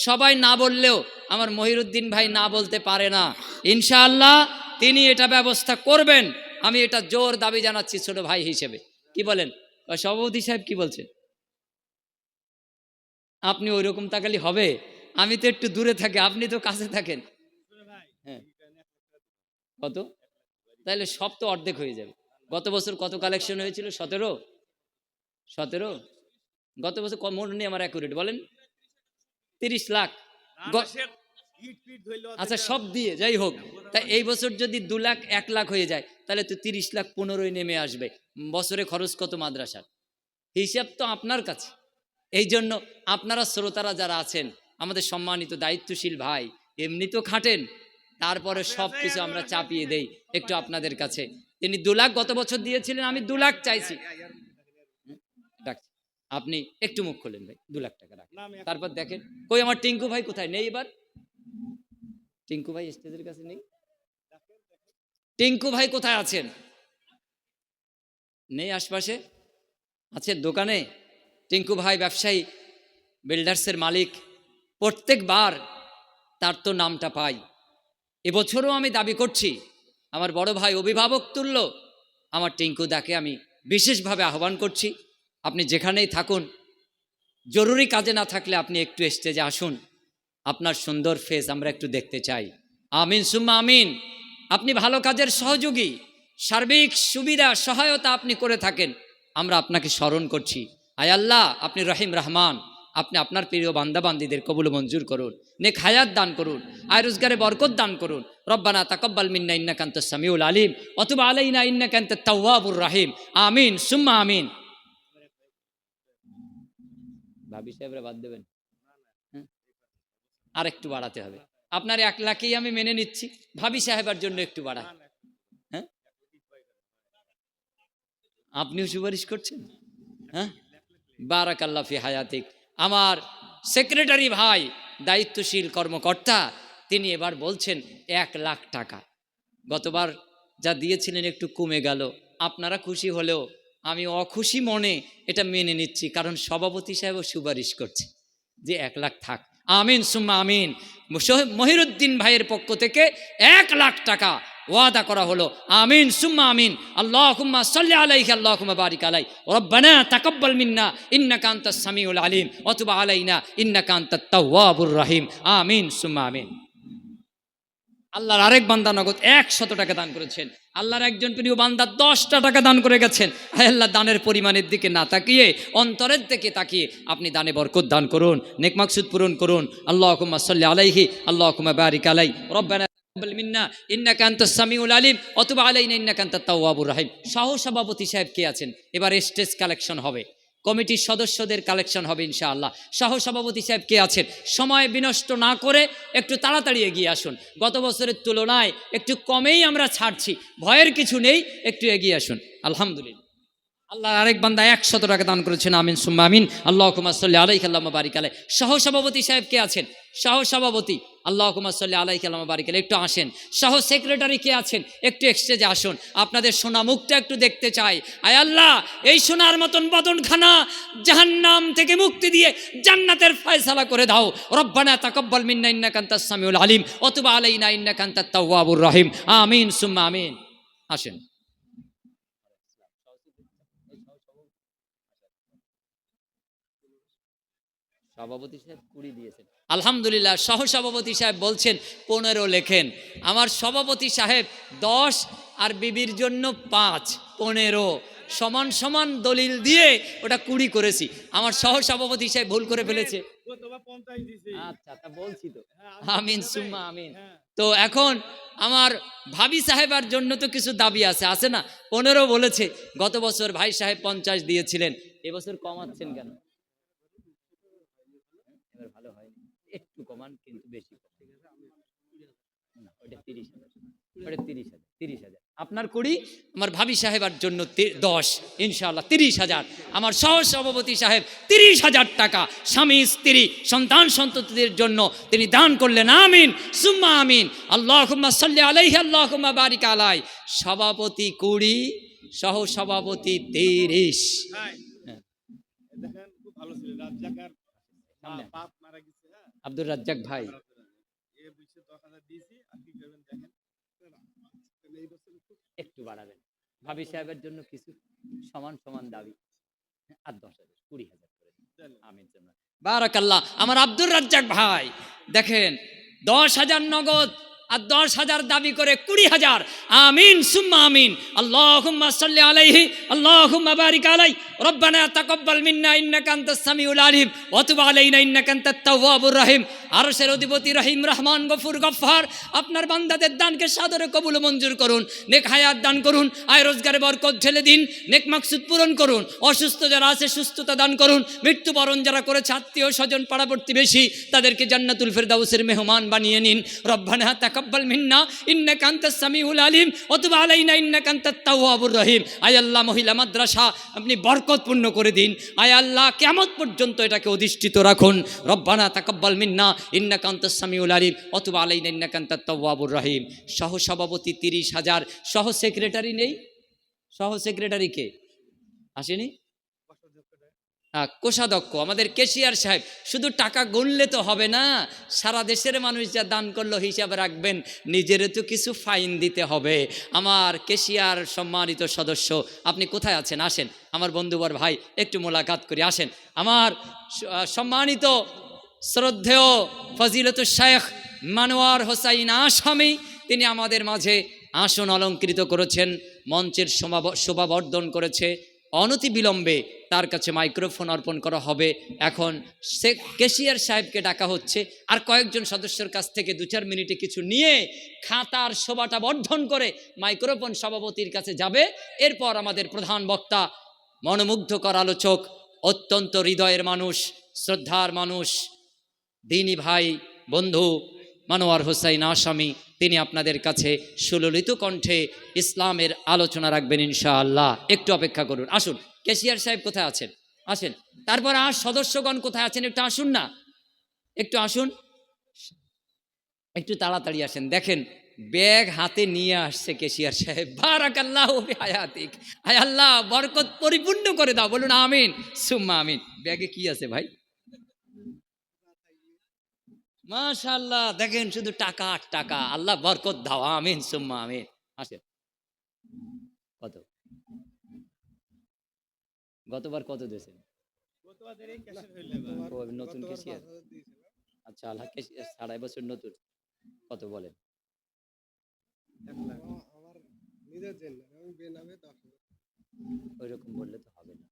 B: সবাই না বললেও আমার মহিরুদ্দিন ভাই না বলতে পারে না, ইনশাআল্লাহ তিনি এটা ব্যবস্থা করবেন। আমি এটা জোর দাবি জানাচ্ছি ছোট ভাই হিসেবে। কি বলেন সভাপতি সাহেব, কি বলছেন? আপনি ওই রকম তাকালি হবে? আমি তো একটু দূরে থাকি, আপনি তো কাছে থাকেন। হ্যাঁ, কত? তাহলে সব তো অর্ধেক হয়ে যাবে। গত বছর কত কালেকশন হয়েছিল? 17। গত বছর মনে নেই আমার অ্যাকুরেট, বলেন 30 লাখ। আচ্ছা, সব দিয়ে যাই হোক, তাই এই বছর যদি 2 লাখ 1 লাখ হয়ে যায়, তাহলে তো 30 লাখ 15ই নেমে আসবে। বছরে খরচ কত মাদ্রাসার? হিসাব তো আপনার কাছে। এই জন্য আপনারা শ্রোতারা যারা আছেন, আমাদের সম্মানিত দায়িত্বশীল ভাই, এমনি তো খাটেন, তারপরে সব কিছু আমরা চাপিয়ে দেই একটু আপনাদের কাছে। তিনি 2 লাখ গত বছর দিয়েছিলেন, আমি 2 লাখ চাইছি। আপনি একটু মুখ খোলেন ভাই, 2 লাখ টাকা রাখেন। তারপর দেখেন কই আমার টিঙ্কু ভাই কোথায়? নেই এবার? টিঙ্কু ভাই স্টেজের কাছে নেই? টিঙ্কু ভাই কোথায় আছেন? নেই আশপাশে? আছে দোকানে? টিঙ্কু ভাই ব্যবসায়ী, বিল্ডার্সের মালিক, প্রত্যেকবার তার তো নামটা পাই। এবছরও আমি দাবি করছি, আমার বড় ভাই অভিভাবক তুল্য আমার টিঙ্কু দাকে আমি বিশেষভাবে আহ্বান করছি, আপনি যেখানেই থাকুন, জরুরি কাজে না থাকলে আপনি একটু স্টেজে আসুন, আপনার সুন্দর ফেস আমরা একটু দেখতে চাই। আমিন সুম্মা আমিন। আপনি ভালো কাজের সহযোগী, সার্বিক সুবিধা সহায়তা আপনি করে থাকেন, আমরা আপনাকে স্মরণ করছি। আয় আল্লাহ, আপনি রহিম রহমান, আপনি আপনার প্রিয় বান্দাবান্দিদের কবুল মঞ্জুর করুন, নেক হায়াত দান করুন, আয় রোজগারে বরকত দান করুন। রব্বানা তাকাব্বাল মিন্না ইন্নাকা আনতাস সামিউল আলিম ওয়া তুব আলাইনা ইন্নাকা আনতাত তাওয়াবুর রহিম। আমিন সুম্মা আমিন। ভাবি সাহেবরা বাদ দেবেন? আর একটু বাড়াতে হবে। আপনার 1 লাখই আমি মেনে নিচ্ছি, ভাবি সাহেবের জন্য একটু বাড়া। হ্যাঁ, আপনিও সুপারিশ করছেন? হ্যাঁ, বারাকাল্লাহ ফি হায়াতিক। আমার সেক্রেটারি ভাই, দায়িত্বশীল কর্মকর্তা, তিনি এবার বলছেন 1 লাখ টাকা। গতবার যা দিয়েছিলেন একটু কমে গেল,
A: আপনারা খুশি হলেও আমি অখুশি মনে এটা মেনে নিচ্ছি, কারণ সভাপতি সাহেবও সুপারিশ করছে যে 1 লাখ থাক। আমিন সুম্মা আমিন। মহিরুদ্দিন ভাইয়ের পক্ষ থেকে 1 লাখ টাকা ওয়াদা করা হলো। আমিন সুম্মা আমিন। আল্লাহুম্মা সাল্লি আলাইহি আল্লাহুম্মা বারিক আলাই রব্বানা তাকাব্বাল মিন্না ইন্নাকা আনতাস সামিউল আলিম ওয়া তুব আলাইনা ইন্নাকা আনতাত তাওয়াবুর রহিম। আমিন সুম্মা আমিন। আল্লাহর আরেক বান্দা নগদ 100 টাকা দান করেছেন। আল্লাহর একজন প্রিয় বান্দা 10টা টাকা দান করে গেছেন। হায় আল্লাহ, দানের পরিমাণের দিকে না তাকিয়ে অন্তরের দিকে তাকিয়ে আপনি দানে বরকত দান করুন, নেক মাকসুদ পূরণ করুন। আল্লাহুম্মা সাল্লি আলাইহি আল্লাহুম্মা বারিক আলাই রব্বানা তাকাব্বাল মিন্না ইন্নাকা আনতাস সামিউল আলিম ওয়া তুব আলাইনা ইন্নাকা আনতাত তাওয়াবুর রহিম। সহ সভাপতি সাহেব কে আছেন? এবার স্টেজ কালেকশন হবে, কমিটির সদস্যদের কালেকশন হবে ইনশাআল্লাহ। সহ সভাপতি সাহেব কে আছেন? সময় বিনষ্ট না করে একটু তাড়াতাড়ি এগিয়ে আসুন। গত বছরের তুলনায় একটু কমেই আমরা ছাড়ছি, ভয়ের কিছু নেই, একটু এগিয়ে আসুন। আলহামদুলিল্লাহ। আল্লাহর আরেক বান্দা 100 টাকা দান করেছেন। আমিন সুম্মা আমিন। আল্লাহুম্মা সাল্লি আলাইহি আল্লাহুম্মা বারিক আলাই। সহ সভাপতি সাহেব কে আছেন? সহ সভাপতি আল্লাহুম্মা সাল্লি আলাইহি আল্লাহুম্মা বারিক আলাই, একটু আসেন। সহ সেক্রেটারি কে আছেন? একটু এক্সটেজে আসুন, আপনাদের সোনা মুখটা একটু দেখতে চাই। আয় আল্লাহ, এই সোনার মতন বদনখানা জাহান্নাম থেকে মুক্তি দিয়ে জান্নাতের ফয়সালা করে দাও। রব্বানা তাকাব্বাল মিন্না ইন্নাকা আনতাস সামিউল আলিম ওয়া তুব আলাইনা ইন্নাকা আনতাত তাওয়াবুর রহিম। আমিন সুম্মা আমিন। আসেন। সভাপতি সাহেব 20 দিয়েছেন। আলহামদুলিল্লাহ। সহ সভাপতি সাহেব বলছেন 15 লেখেন। আমার সভাপতি সাহেব 10 আর বিবির জন্য 5, 15 সমান সমান দলিল দিয়ে ওটা 20 করেছি। আমার সহ সভাপতি সাহেব ভুল করে ফেলেছে।
C: ও তোমার 50 দিছে।
A: আচ্ছা, তা বলছি তো।
C: হ্যাঁ,
A: আমিন সুম্মা আমিন।
C: হ্যাঁ।
A: তো এখন আমার ভাবি সাহেবার জন্য তো কিছু দাবি আছে না? 15 বলেছে। গত বছর ভাই সাহেব 50 দিয়েছিলেন, এবছর কমাচ্ছেন কেন? এবার ভালো হয়নি, একটু কমান, কিন্তু বেশি না। ওটা 30,000, ওটা 30,000। আপনার 20, আমার ভাবি সাহেবার জন্য 10, ইনশাআল্লাহ 30,000। আমার সহ সভাপতি সাহেব 30,000 টাকা স্বামী স্ত্রী সন্তান সন্ততিদের জন্য তিনি দান করলেন। আমিন সুম্মা আমিন। আল্লাহুম্মা সাল্লি আলাইহি আল্লাহুম্মা বারিক আলাই। সভাপতি 20, সহ সভাপতি 30।
C: হ্যাঁ। দেখেন খুব ভালো ছিল রাজ্জাকার বাপ মারা গেছে। হ্যাঁ,
A: আব্দুর রাজ্জাক ভাই।
C: এ বুঝছে 10,000 দিয়েছি, আর কি করবেন দেখেন। এই বছর
A: একটু বাড়াবেন, ভাবি সাহেবের জন্য কিছু সমান সমান দাবি। আর 10,000, 20,000 করে দিন। আমিন বারাকাল্লাহ। আমার আব্দুর রাজ্জাক ভাই দেখেন 10,000 নগদ আর 10,000 দাবি করে 20,000। আমিন সুম্মা আমিন। আল্লাহুম্মা সাল্লি আলাইহি আল্লাহুম্মা বারিক আলাই রব্বানা তাকাব্বাল মিন্না ইন্নাকা আনতাস সামিউল আলিম ওয়া তুব আলাইনা ইন্নাকা আনতাত তাওয়াবুর রহিম। আরশের অধিপতি রহিম রহমান গফুর গফফার আপনার বান্দাদের দানকে সাদরে কবুল ও মঞ্জুর করুন। নেক হায়াত দান করুন, আয় রোজগারে বরকত ঢেলে দিন, নেক মাকসুদ পূরণ করুন। অসুস্থ যারা আছে সুস্থতা দান করুন। মৃত্যুবরণ যারা করেছে আত্মীয় স্বজন পাড়া প্রতিবেশী তাদেরকে জান্নাতুল ফেরদাউসের মেহমান বানিয়ে নিন। রব্বানা তাকাব্বাল মিন্না ইন্নাকা আনতাস সামিউল আলিম ওয়া তুব আলাইনা ইন্নাকা আনতাত তাওয়াবুর রহিম। আয় আল্লাহ, মহিলা মাদ্রাসা আপনি বরকতপূর্ণ করে দিন। আয় আল্লাহ, কিয়ামত পর্যন্ত এটাকে অধিষ্ঠিত রাখুন। রব্বানা তাকাব্বাল মিন্না ইন্নাকা আনতাস সামিউল আলিম ওয়া তুব আলাইনা ইন্নাকা আনতাত তাওয়াবুর রহিম। সহ সভাপতি 30,000। সহ সেক্রেটারি নেই? সহ সেক্রেটারি কে আসেনি? কোষাধ্যক্ষ আমাদের কেশিয়ার সাহেব। শুধু টাকা গুনলে তো হবে না, সারা দেশের মানুষ যা দান করলো হিসাব রাখবেন, নিজেরও তো কিছু ফাইন দিতে হবে। আমার কেশিয়ার সম্মানিত সদস্য, আপনি কোথায় আছেন? আসেন আমার বন্ধুবর ভাই, একটু মোলাকাত করি। আসেন আমার সম্মানিত শ্রদ্ধেয় ফজিলতুল শেখ মানোয়ার হোসাইন আসামি, তিনি আমাদের মাঝে আসন অলঙ্কৃত করেছেন, মঞ্চের শোভাবর্ধন করেছে। অনতি বিলম্বে তার কাছে মাইক্রোফোন অর্পণ করা হবে। এখন কেশিয়ার সাহেবকে ডাকা হচ্ছে, আর কয়েকজন সদস্যের কাছ থেকে 2-4 মিনিটে কিছু নিয়ে খাতার শোভাটা বর্ধন করে মাইক্রোফোন সভাপতির কাছে যাবে। এরপর আমাদের প্রধান বক্তা, মনোমুগ্ধকর আলোচক, অত্যন্ত হৃদয়ের মানুষ, শ্রদ্ধার মানুষ, দিনী ভাই বন্ধু মানোয়ার হোসাইন আসামি, তিনি আপনাদের কাছে সুললিত কণ্ঠে ইসলামের আলোচনা রাখবেন ইনশাআল্লাহ। একটু অপেক্ষা করুন। আসুন, কেশিয়ার সাহেব কোথায় আছেন? আসেন। তারপর আর সদস্যগণ কোথায় আছেন? একটু আসুন না, একটু আসুন, একটু তাড়াতাড়ি আসেন। দেখেন ব্যাগ হাতে নিয়ে আসছে কেশিয়ার সাহেব, বারাকাল্লাহু ফি হায়াতিক, হায় আল্লাহ বরকত পরিপূর্ণ করে দাও, বলুন আমিন সুম্মা আমিন। ব্যাগে কি আছে ভাই? মাশাআল্লাহ, দেখেন শুধু টাকা আর টাকা, আল্লাহ বরকত দাও, আমিন সুম্মা আমিন। আসেন, কত গতবার কত দিয়েছেন?
C: গতবারের এই ক্যাশে হইলে এবার।
A: ও নতুন কেশিয়ার, আচ্ছা আল্লাহ কেশিয়ার 2.5 বছর নতুন, কত বলেন?
C: 1 লাখ।
A: ওই রকম বললে তো হবে না,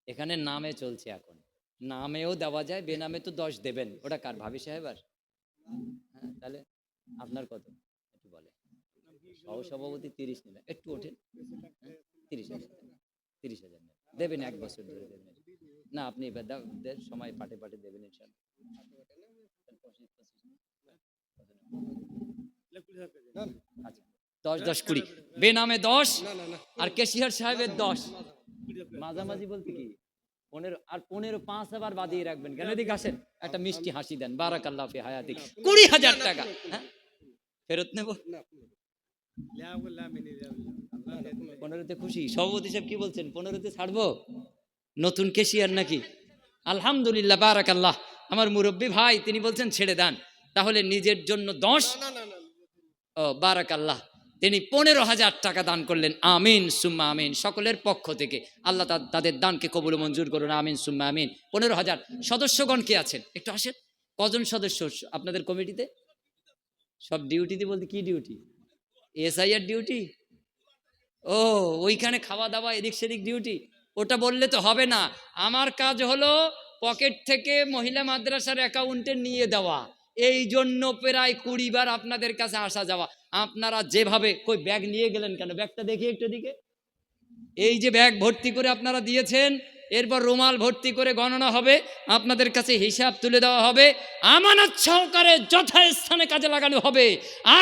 A: এখানে নামে চলছে এখন, নামেও দেওয়া যায়, বেনামে তো 10 দেবেন। ওটা কার, ভাবি সাহেব? আর হ্যাঁ, তাহলে আপনার কত একটু বলে? সহসভাপতি 30 নিলেন, একটু ওঠেন। 30,000, 30,000 দেবেন, 1 বছর ধরে দেবেন। না আপনি এবার দেন, সময় পাটে পাটে দেবেন ইনশাআল্লাহ। আচ্ছা 10 10 20, বেনামে 10 আর কেশিয়ার সাহেবের 10, মাঝামাঝি বলতে কি 15 আর 15, 5 আবার বাদিয়ে রাখবেন কেন? এদিকে আসেন, একটা মিষ্টি হাসি দেন, বারাকাল্লাহু ফি হায়াতিক। 20,000 টাকা, হ্যাঁ ফেরত নেব। 15তে খুশি? সভাপতি সাহেব কি বলছেন, 15তে ছাড়বো? নতুন কেশিয়ার নাকি? আলহামদুলিল্লাহ, বারাকাল্লাহ। আমার মুরব্বী ভাই তিনি বলছেন ছেড়ে দেন, তাহলে নিজের জন্য 10, ও বারাকাল্লাহ, তিনি 15,000 টাকা দান করলেন, আমিন সুম্মা আমিন। সকলের পক্ষ থেকে আল্লাহ তাদের দানকে কবুল ও মঞ্জুর করুন, আমিন সুম্মা আমিন। 15,000। সদস্যগণ কে আছেন একটু আসেন। কজন সদস্য আপনাদের কমিটিতে? সব ডিউটিতে বলতে কি ডিউটি? SIR duty? ও ওইখানে খাওয়া দাওয়া এদিক সেদিক ডিউটি, ওটা বললে তো হবে না। আমার কাজ হলো পকেট থেকে মহিলা মাদ্রাসার অ্যাকাউন্টে নিয়ে দেওয়া, এই জন্য প্রায় 20 বার আপনাদের কাছে আসা যাওয়া। আপনারা যেভাবে, কই ব্যাগ নিয়ে গেলেন কেন? ব্যাগটা দেখি একটু দিকে। এই যে ব্যাগ ভর্তি করে আপনারা দিয়েছেন, এরপর রুমাল ভর্তি করে গণনা হবে, আপনাদের কাছে হিসাব তুলে দেওয়া হবে, আমানত সহকারে যথাস্থানে কাজে লাগানো হবে।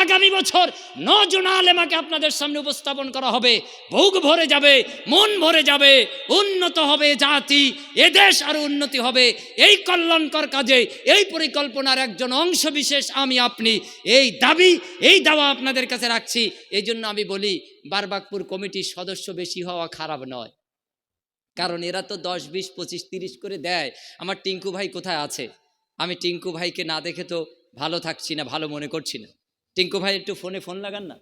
A: আগামী বছর 9 জন আলেমাকে আপনাদের সামনে উপস্থাপন করা হবে। বুক ভরে যাবে, মন ভরে যাবে, উন্নত হবে জাতি, এদেশ আরো উন্নতি হবে। এই কল্যাণকর কাজে, এই পরিকল্পনার একজন অংশ বিশেষ আমি আপনি, এই দাবি, এই দাওয়া আপনাদের কাছে রাখছি। এই জন্য আমি বলি, বারবাকপুর কমিটির সদস্য বেশি হওয়া খারাপ নয়, কারণ এরা তো 10, 20, 25, 30 করে দেয়। আমার টিঙ্কু ভাই কোথায় আছে? আমি টিঙ্কু ভাইকে না দেখে তো ভালো থাকছি না, ভালো মনে করছি না। টিঙ্কু ভাই একটু ফোন লাগান না,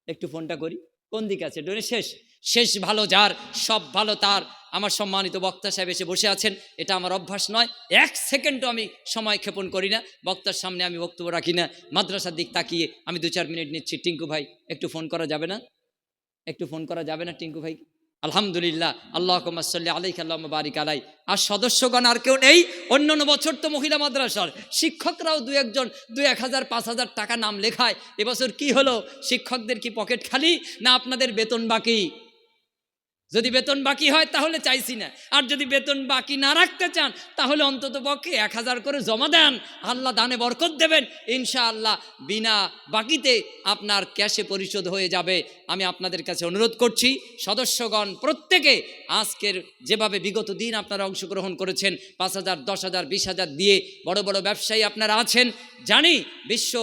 A: একটু ফোনটা করি। কোন দিকে আছে? ডোনে শেষ ভালো যার, সব ভালো তার। আমার সম্মানিত বক্তা সাহেব এসে বসে আছেন, এটা আমার অভ্যাস নয়, 1 সেকেন্ডও আমি সময় ক্ষেপণ করি না, বক্তার সামনে আমি বক্তব্য রাখি না। মাদ্রাসার দিক তাকিয়ে আমি 2-4 মিনিট নিচ্ছি। টিঙ্কু ভাই একটু ফোন করা যাবে না? একটু ফোন করা যাবে না টিঙ্কু ভাই? আলহামদুলিল্লাহ, আল্লাহুম্মা সাল্লি আলাইহি আল্লাহুম্মা বারিক আলাই। আর সদস্যগণ আর কেউ নেই? অন্যান্য বছর তো মহিলা মাদ্রাসার শিক্ষকরাও 2-1 2-1,000 5,000 টাকা নাম লেখায়। এবছর কি হলো? শিক্ষকদের কি পকেট খালি, না আপনাদের বেতন বাকি? যদি বেতন বাকি হয় তাহলে চাইছি না, আর যদি বেতন বাকি না রাখতে চান তাহলে অন্তত পক্ষে 1,000 করে জমা দেন, আল্লাহ দানে বরকত দেবেন ইনশাআল্লাহ। বিনা বাকিতে আপনার ক্যাশে পরিশোধ হয়ে যাবে। আমি আপনাদের কাছে অনুরোধ করছি, সদস্যগণ প্রত্যেকে আজকের যেভাবে বিগত দিন আপনারা অংশগ্রহণ করেছেন, 5,000, 10,000, 20,000 দিয়ে, বড় বড় ব্যবসায়ী আপনারা আছেন, জানি বিশ্ব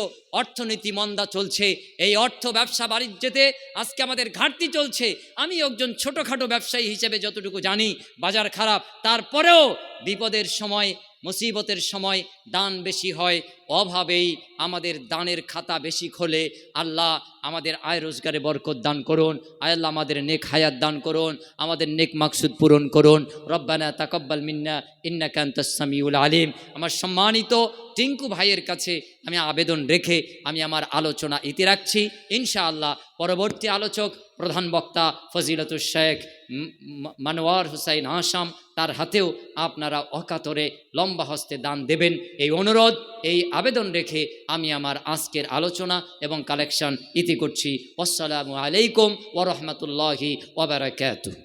A: অর্থনীতি মন্দা চলছে, এই অর্থ ব্যবসা বাণিজ্যতে আজকে আমাদের ঘাটতি চলছে। আমি একজন ছোটোখাটো ব্যবসায়ী হিসেবে যতটুকু জানি, বাজার খারাপ, তারপরেও বিপদের সময়, মুসিবতের সময় দান বেশি হয়, অভাবেই আমাদের দানের খাতা বেশি খোলে। আল্লাহ আমাদের আয় রোজগারে বরকত দান করুন, আয় আল্লাহ আমাদের নেক হায়াত দান করুন, আমাদের নেক মাকসুদ পূরণ করুন। রব্বানা তাকাব্বাল মিন্না ইন্নাকা আনতাস সামিউল আলিম। আমার সম্মানিত টিঙ্কু ভাইয়ের কাছে আমি আবেদন রেখে আমি আমার আলোচনা ইতি রাখছি। ইনশাআল্লাহ পরবর্তী আলোচক প্রধান বক্তা ফজিলতুল শেখ মানওয়ার হুসাইন আসাম, তার হাতেও আপনারা অকাতরে লম্বা হস্তে দান দেবেন, এই অনুরোধ, এই আবেদন রেখে আমি আমার আজকের আলোচনা এবং কালেকশন ইতি করছি। আসসালামু আলাইকুম ওয়া রাহমাতুল্লাহি ওয়া বারাকাতুহু।